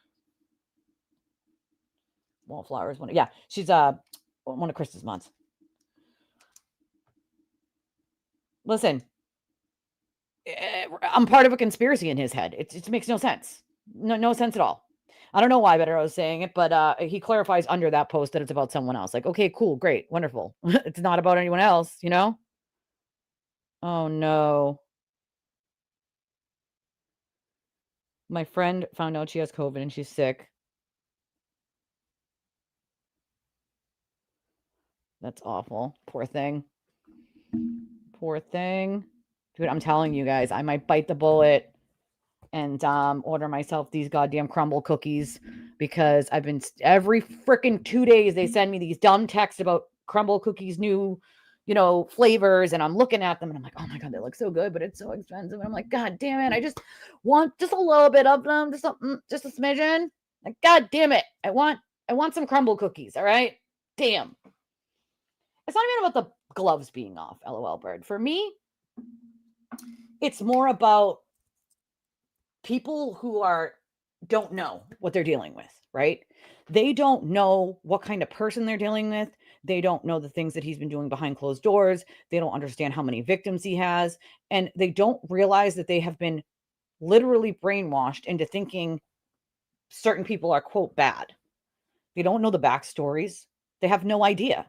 Speaker 1: Wallflowers, yeah, she's one of Krista's mods. Listen, I'm part of a conspiracy in his head. It makes no sense. No sense at all. I don't know why Better I was saying it, but he clarifies under that post that it's about someone else. Like, okay, cool, great, wonderful. It's not about anyone else, you know? Oh no. My friend found out she has COVID and she's sick. That's awful. Poor thing. Poor thing. Dude, I'm telling you guys, I might bite the bullet and order myself these goddamn crumble cookies because I've been every freaking 2 days they send me these dumb texts about crumble cookies new, you know, flavors, and I'm looking at them and I'm like, oh my god, they look so good, but it's so expensive. And I'm like, god damn it, I just want just a little bit of them, just a smidgen. Like, god damn it, I want some crumble cookies. All right, damn. It's not even about the gloves being off, lol bird. For me, it's more about people who don't know what they're dealing with, right? They don't know what kind of person they're dealing with. They don't know the things that he's been doing behind closed doors. They don't understand how many victims he has. And they don't realize that they have been literally brainwashed into thinking certain people are, quote, bad. They don't know the backstories. They have no idea.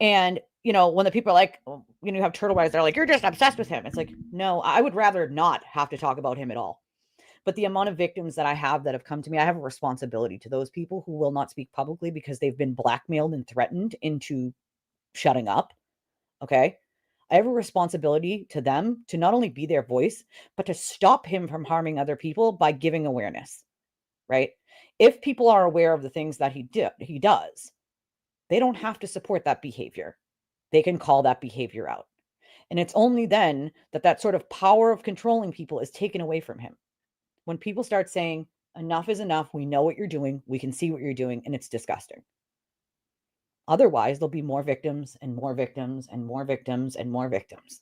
Speaker 1: And, you know, when the people are like, you know, you have Turtleboy, they're like, you're just obsessed with him. It's like, no, I would rather not have to talk about him at all. But the amount of victims that I have that have come to me, I have a responsibility to those people who will not speak publicly because they've been blackmailed and threatened into shutting up. Okay. I have a responsibility to them to not only be their voice, but to stop him from harming other people by giving awareness. Right. If people are aware of the things that he does, they don't have to support that behavior. They can call that behavior out. And it's only then that that sort of power of controlling people is taken away from him. When people start saying, enough is enough, we know what you're doing, we can see what you're doing, and it's disgusting. Otherwise, there'll be more victims and more victims and more victims and more victims.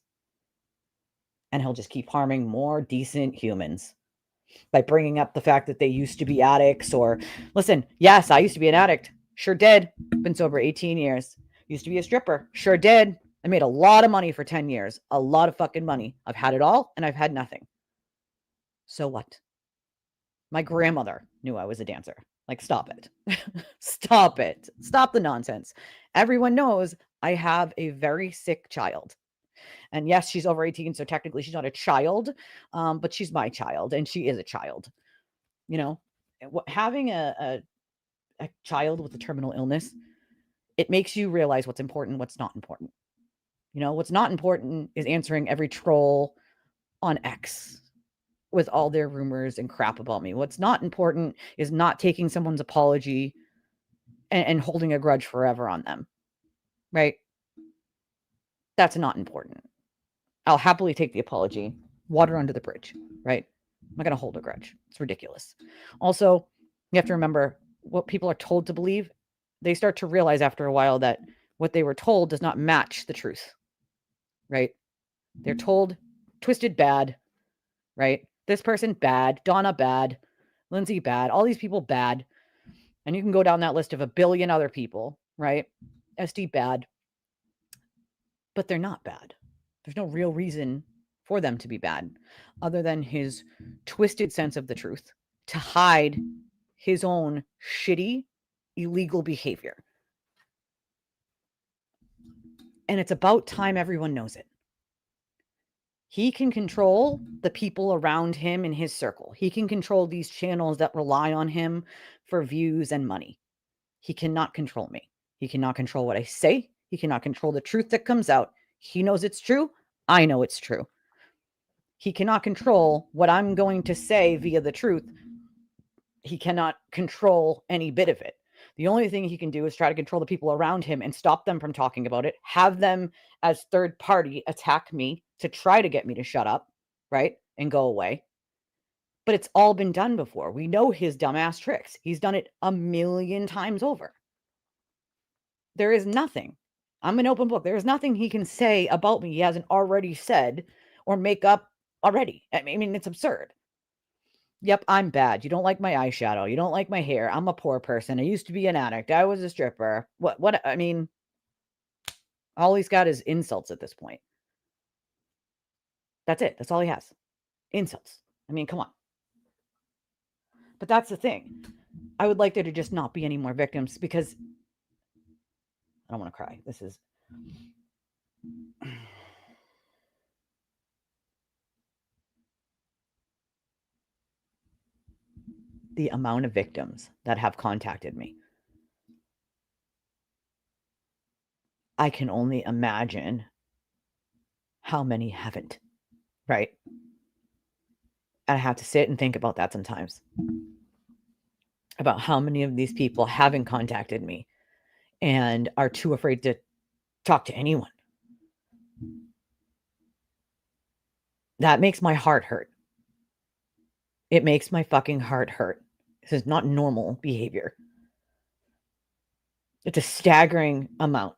Speaker 1: And he'll just keep harming more decent humans by bringing up the fact that they used to be addicts. Or, listen, yes, I used to be an addict. Sure did. Been sober 18 years. Used to be a stripper. Sure did. I made a lot of money for 10 years. A lot of fucking money. I've had it all and I've had nothing. So what? My grandmother knew I was a dancer. Like, stop it. Stop it. Stop the nonsense. Everyone knows I have a very sick child. And yes, she's over 18, so technically she's not a child, but she's my child, and she is a child. You know, having a child with a terminal illness, it makes you realize what's important, what's not important. You know, what's not important is answering every troll on X with all their rumors and crap about me. What's not important is not taking someone's apology and holding a grudge forever on them. Right? That's not important. I'll happily take the apology, water under the bridge, right? I'm not going to hold a grudge. It's ridiculous. Also, you have to remember what people are told to believe. They start to realize after a while that what they were told does not match the truth, right? They're told Twisted bad, right? This person bad, Donna bad, Lindsay bad, all these people bad. And you can go down that list of a billion other people, right? SD bad. But they're not bad. There's no real reason for them to be bad other than his twisted sense of the truth to hide his own shitty, illegal behavior. And it's about time everyone knows it. He can control the people around him in his circle. He can control these channels that rely on him for views and money. He cannot control me. He cannot control what I say. He cannot control the truth that comes out. He knows it's true. I know it's true. He cannot control what I'm going to say via the truth. He cannot control any bit of it. The only thing he can do is try to control the people around him and stop them from talking about it, have them as third party attack me to try to get me to shut up, right? And go away. But it's all been done before. We know his dumbass tricks. He's done it a million times over. There is nothing. I'm an open book. There is nothing he can say about me he hasn't already said or make up already. I mean, it's absurd. Yep, I'm bad. You don't like my eyeshadow. You don't like my hair. I'm a poor person. I used to be an addict. I was a stripper. What, I mean, all he's got is insults at this point. That's it. That's all he has. Insults. I mean, come on. But that's the thing. I would like there to just not be any more victims because I don't want to cry. This is the amount of victims that have contacted me. I can only imagine how many haven't, right? I have to sit and think about that sometimes, about how many of these people haven't contacted me and are too afraid to talk to anyone. That makes my heart hurt. It makes my fucking heart hurt. This is not normal behavior. It's a staggering amount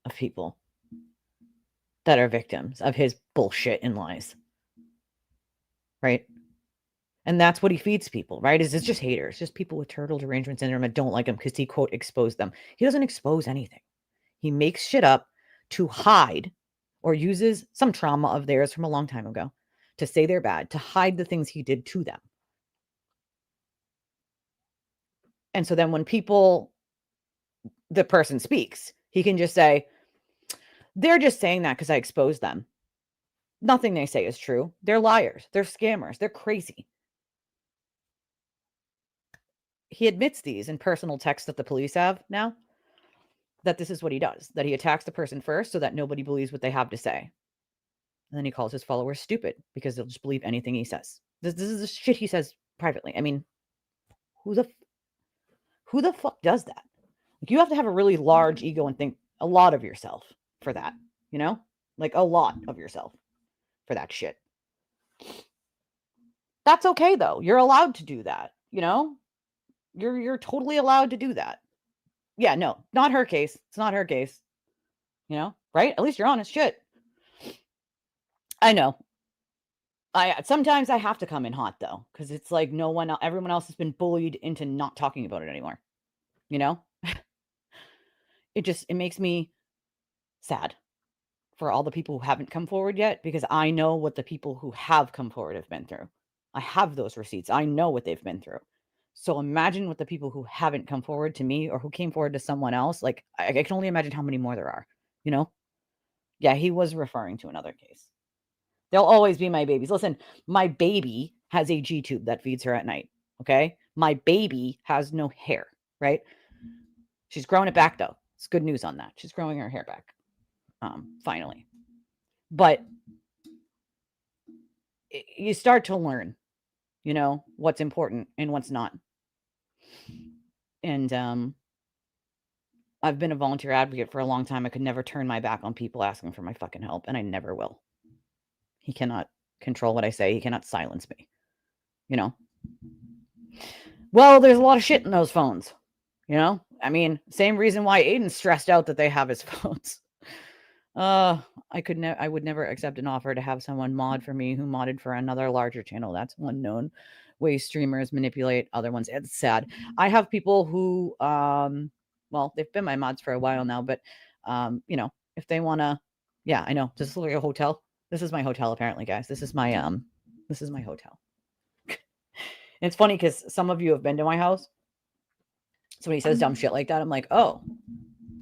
Speaker 1: of people that are victims of his bullshit and lies. Right? And that's what he feeds people, right? It's just haters, just people with turtle derangement syndrome that don't like him because he, quote, exposed them. He doesn't expose anything. He makes shit up to hide or uses some trauma of theirs from a long time ago to say they're bad, to hide the things he did to them. And so then when the person speaks, he can just say, they're just saying that because I exposed them. Nothing they say is true. They're liars. They're scammers. They're crazy. He admits these in personal texts that the police have now, that this is what he does, that he attacks the person first so that nobody believes what they have to say. And then he calls his followers stupid because they'll just believe anything he says. This is the shit he says privately. I mean, who the fuck does that? Like, you have to have a really large ego and think a lot of yourself for that, you know? Like a lot of yourself for that shit. That's okay though. You're allowed to do that, you know? You're totally allowed to do that. Yeah, no, not her case. It's not her case. You know, right? At least you're honest. Shit. I know. Sometimes I have to come in hot though, because it's like everyone else has been bullied into not talking about it anymore. You know? It makes me sad for all the people who haven't come forward yet, because I know what the people who have come forward have been through. I have those receipts. I know what they've been through. So imagine what the people who haven't come forward to me or who came forward to someone else, like I can only imagine how many more there are, you know? Yeah, he was referring to another case. They'll always be my babies. Listen, my baby has a G tube that feeds her at night, okay? My baby has no hair, right? She's growing it back though. It's good news on that. She's growing her hair back, finally. But you start to learn, you know, what's important and what's not. And I've been a volunteer advocate for a long time. I could never turn my back on people asking for my fucking help, and I never will. He cannot control what I say. He cannot silence me, you know? Well, there's a lot of shit in those phones, you know? I mean, same reason why Aidan's stressed out that they have his phones. I would never accept an offer to have someone mod for me who modded for another larger channel. That's one known way streamers manipulate other ones. It's sad. I have people who, well, they've been my mods for a while now, but, you know, if they want to, yeah, I know. Does this look like a hotel? This is my hotel, apparently, guys. This is my hotel. It's funny because some of you have been to my house. So when he says dumb shit like that, I'm like, oh,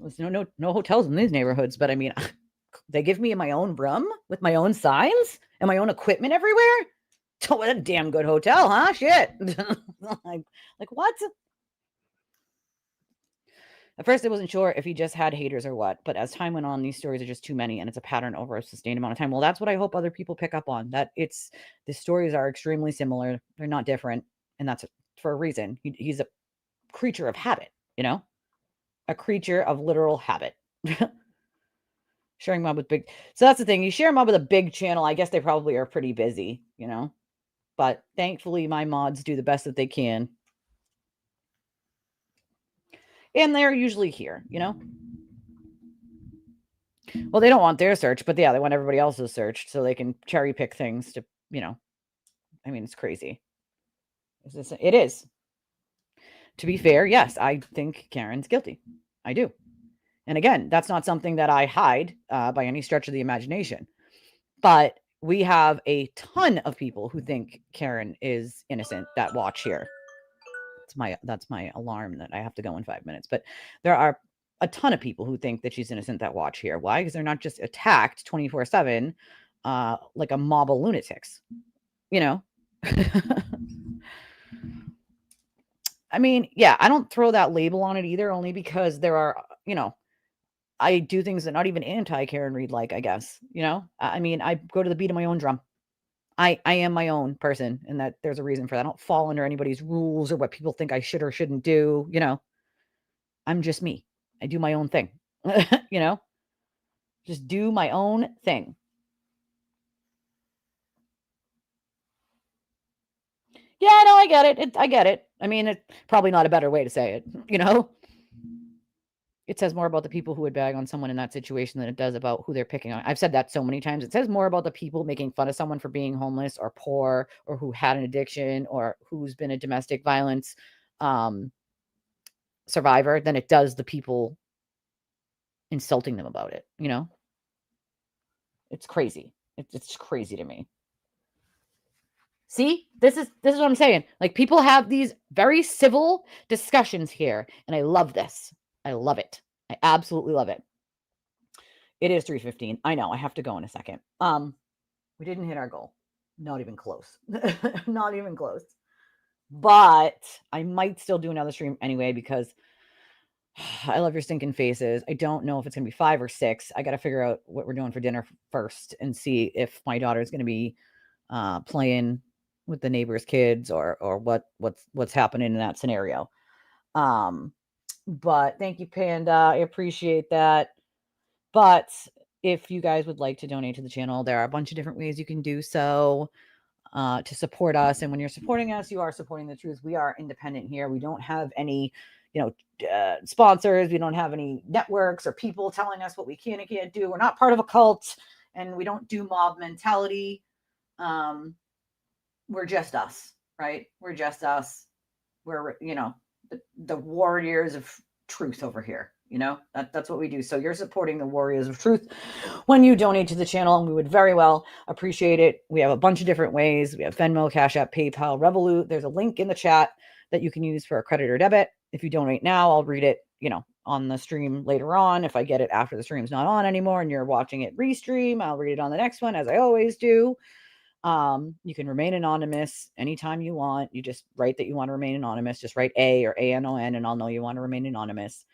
Speaker 1: there's no hotels in these neighborhoods. But I mean, they give me my own room with my own signs and my own equipment everywhere. Oh, what a damn good hotel, huh? Shit. like what? At first, I wasn't sure if he just had haters or what, but as time went on, these stories are just too many, and it's a pattern over a sustained amount of time. Well, that's what I hope other people pick up on. That the stories are extremely similar; they're not different, and that's for a reason. He's a creature of habit, a creature of literal habit. Sharing mob with big, so that's the thing. You share mob with a big channel. I guess they probably are pretty busy, But thankfully, my mods do the best that they can. And they're usually here, Well, they don't want their search, but yeah, they want everybody else's search so they can cherry pick things to, I mean, it's crazy. It is. To be fair, yes, I think Karen's guilty. I do. And again, that's not something that I hide by any stretch of the imagination. But we have a ton of people who think Karen is innocent that watch here. That's my alarm that I have to go in 5 minutes. But there are a ton of people who think that she's innocent that watch here. Why? Because they're not just attacked 24/7 like a mob of lunatics, I mean, yeah, I don't throw that label on it either, only because there are, I do things that not even anti-Karen Reed like, I guess, I mean, I go to the beat of my own drum. I am my own person, and that there's a reason for that. I don't fall under anybody's rules or what people think I should or shouldn't do, I'm just me. I do my own thing, just do my own thing. Yeah, no, I get it. I get it. I mean, it's probably not a better way to say it, It says more about the people who would bag on someone in that situation than it does about who they're picking on. I've said that so many times. It says more about the people making fun of someone for being homeless or poor or who had an addiction or who's been a domestic violence survivor than it does the people insulting them about it, It's crazy. It's crazy to me. See, this is what I'm saying. Like, people have these very civil discussions here, and I love this. I love it. I absolutely love it. It is 3:15. I know. I have to go in a second. We didn't hit our goal. Not even close. Not even close. But I might still do another stream anyway because I love your stinking faces. I don't know if it's going to be 5 or 6. I got to figure out what we're doing for dinner first and see if my daughter's going to be playing with the neighbor's kids or what's happening in that scenario. But thank you, Panda. I appreciate that. But if you guys would like to donate to the channel, there are a bunch of different ways you can do so to support us. And when you're supporting us, you are supporting the truth. We are independent here. We don't have any, sponsors. We don't have any networks or people telling us what we can and can't do. We're not part of a cult, and we don't do mob mentality. We're just us, right? We're just us. We're, the warriors of truth over here. That's what we do. So you're supporting the warriors of truth when you donate to the channel, and we would very well appreciate it. We have a bunch of different ways. We have Venmo, Cash App, PayPal, Revolut. There's a link in the chat that you can use for a credit or debit. If you donate now, I'll read it, on the stream later on. If I get it after the stream's not on anymore and you're watching it restream, I'll read it on the next one, as I always do. You can remain anonymous anytime you want. You just write that you want to remain anonymous. Just write A or ANON, and I'll know you want to remain anonymous.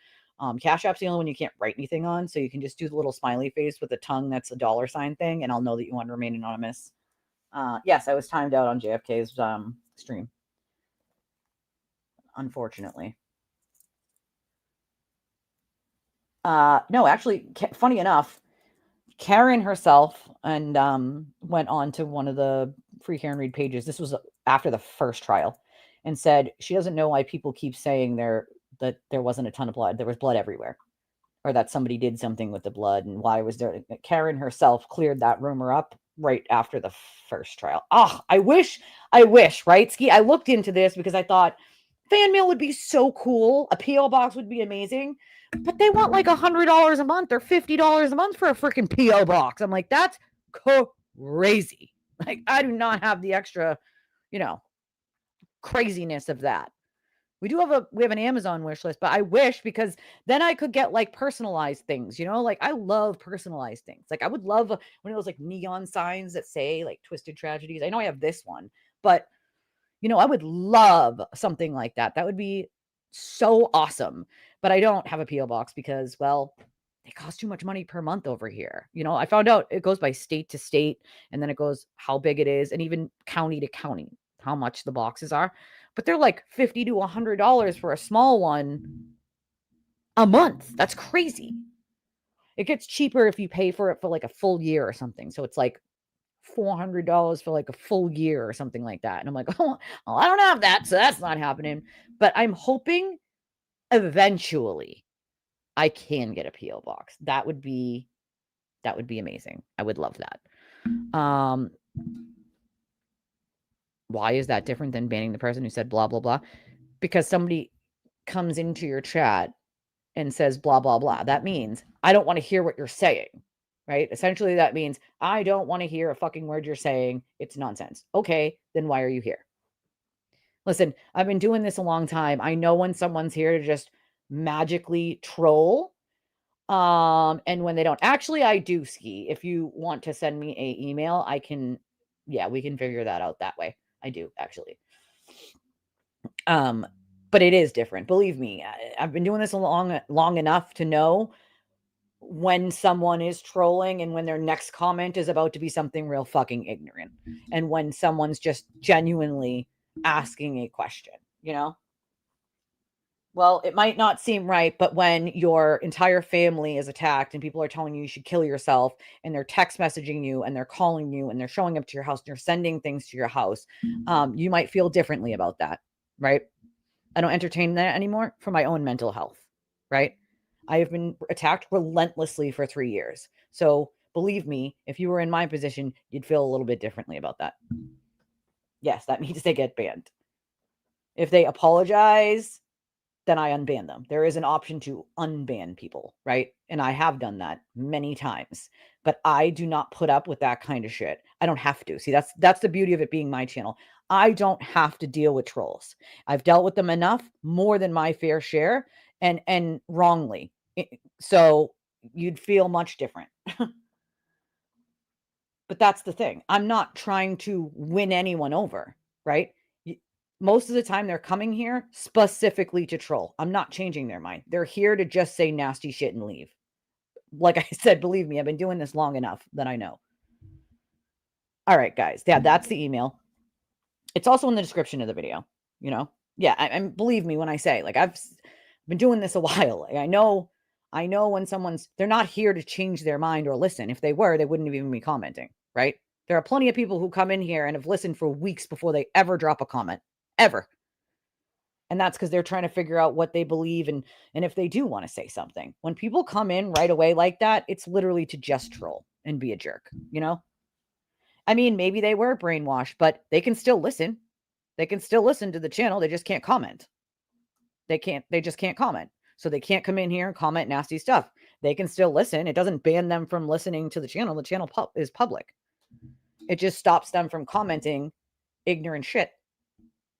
Speaker 1: Cash App's the only one you can't write anything on, so you can just do the little smiley face with the tongue that's a $ thing, and I'll know that you want to remain anonymous. Yes, I was timed out on JFK's stream, unfortunately. No, actually, funny enough, Karen herself and went on to one of the Free Karen Read pages. This was after the first trial, and said she doesn't know why people keep saying that there wasn't a ton of blood. There was blood everywhere, or that somebody did something with the blood, and why was there? Karen herself cleared that rumor up right after the first trial. Oh, I wish, right, Ski? I looked into this because I thought fan mail would be so cool. A PO box would be amazing. But they want like $100 a month or $50 a month for a freaking PO box. I'm like, that's crazy. Like, I do not have the extra, craziness of that. We have an Amazon wish list, but I wish, because then I could get like personalized things, like I love personalized things. Like I would love one of those like neon signs that say like Twisted Tragedies. I know I have this one, but I would love something like that. That would be so awesome. But I don't have a PO box because, well, it costs too much money per month over here. I found out it goes by state to state, and then it goes how big it is, and even county to county, how much the boxes are. But they're like $50 to $100 for a small one a month. That's crazy. It gets cheaper if you pay for it for like a full year or something. So it's like $400 for like a full year or something like that. And I'm like, oh, well, I don't have that, so that's not happening. But I'm hoping eventually I can get a PO box. That would be amazing. I would love that. Why is that different than banning the person who said blah blah blah? Because somebody comes into your chat and says blah blah blah. That means I don't want to hear what you're saying. Right? Essentially, that means I don't want to hear a fucking word you're saying. It's nonsense. Okay, then why are you here? Listen, I've been doing this a long time. I know when someone's here to just magically troll. And when they don't. Actually, I do, Ski. If you want to send me a email, we can figure that out that way. I do, actually. But it is different. Believe me, I've been doing this long enough to know when someone is trolling and when their next comment is about to be something real fucking ignorant, and when someone's just genuinely asking a question, Well, it might not seem right, but when your entire family is attacked and people are telling you should kill yourself, and they're text messaging you and they're calling you and they're showing up to your house and they're sending things to your house, you might feel differently about that, right? I don't entertain that anymore for my own mental health, right? I have been attacked relentlessly for 3 years. So believe me, if you were in my position, you'd feel a little bit differently about that. Yes, that means they get banned. If they apologize, then I unban them. There is an option to unban people, right? And I have done that many times, but I do not put up with that kind of shit. I don't have to. See, that's the beauty of it being my channel. I don't have to deal with trolls. I've dealt with them enough, more than my fair share, and wrongly. So you'd feel much different. But that's the thing. I'm not trying to win anyone over, right? Most of the time they're coming here specifically to troll. I'm not changing their mind. They're here to just say nasty shit and leave. Like I said, believe me, I've been doing this long enough that I know. All right, guys. Yeah, that's the email. It's also in the description of the video, Yeah, and believe me when I say, like, I've been doing this a while. Like, I know when they're not here to change their mind or listen. If they were, they wouldn't even be commenting, right? There are plenty of people who come in here and have listened for weeks before they ever drop a comment, ever. And that's because they're trying to figure out what they believe and if they do want to say something. When people come in right away like that, it's literally to just troll and be a jerk, I mean, maybe they were brainwashed, but they can still listen. They can still listen to the channel. They just can't comment. They just can't comment. So they can't come in here and comment nasty stuff. They can still listen. It doesn't ban them from listening to the channel. The channel is public. It just stops them from commenting ignorant shit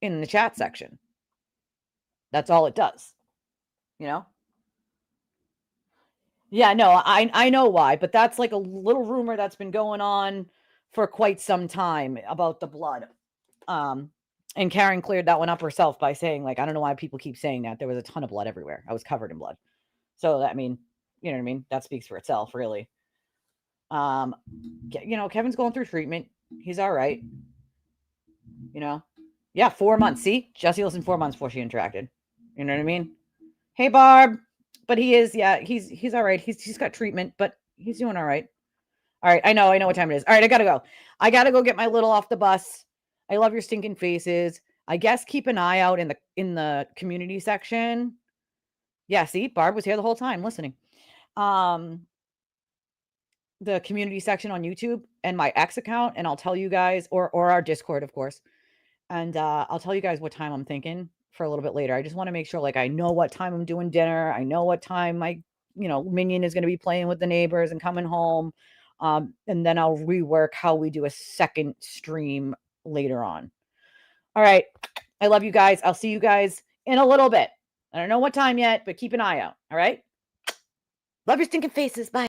Speaker 1: in the chat section. That's all it does. Yeah, no, I know why, but that's like a little rumor that's been going on for quite some time about the blood. And Karen cleared that one up herself by saying, like, I don't know why people keep saying that. There was a ton of blood everywhere. I was covered in blood. So I mean, you know what I mean? That speaks for itself, really. Kevin's going through treatment. He's all right. Yeah, 4 months. See, Jesse listened 4 months before she interacted. You know what I mean? Hey, Barb. But he's all right. He's got treatment, but he's doing all right. All right. I know what time it is. All right. I got to go. I got to go get my little off the bus. I love your stinking faces. I guess keep an eye out in the community section. Yeah. See, Barb was here the whole time listening. The community section on YouTube and my X account. And I'll tell you guys, or our Discord, of course. And I'll tell you guys what time I'm thinking for a little bit later. I just want to make sure, like, I know what time I'm doing dinner. I know what time my, minion is going to be playing with the neighbors and coming home. And then I'll rework how we do a second stream later on. All right. I love you guys. I'll see you guys in a little bit. I don't know what time yet, but keep an eye out. All right. Love your stinking faces. Bye.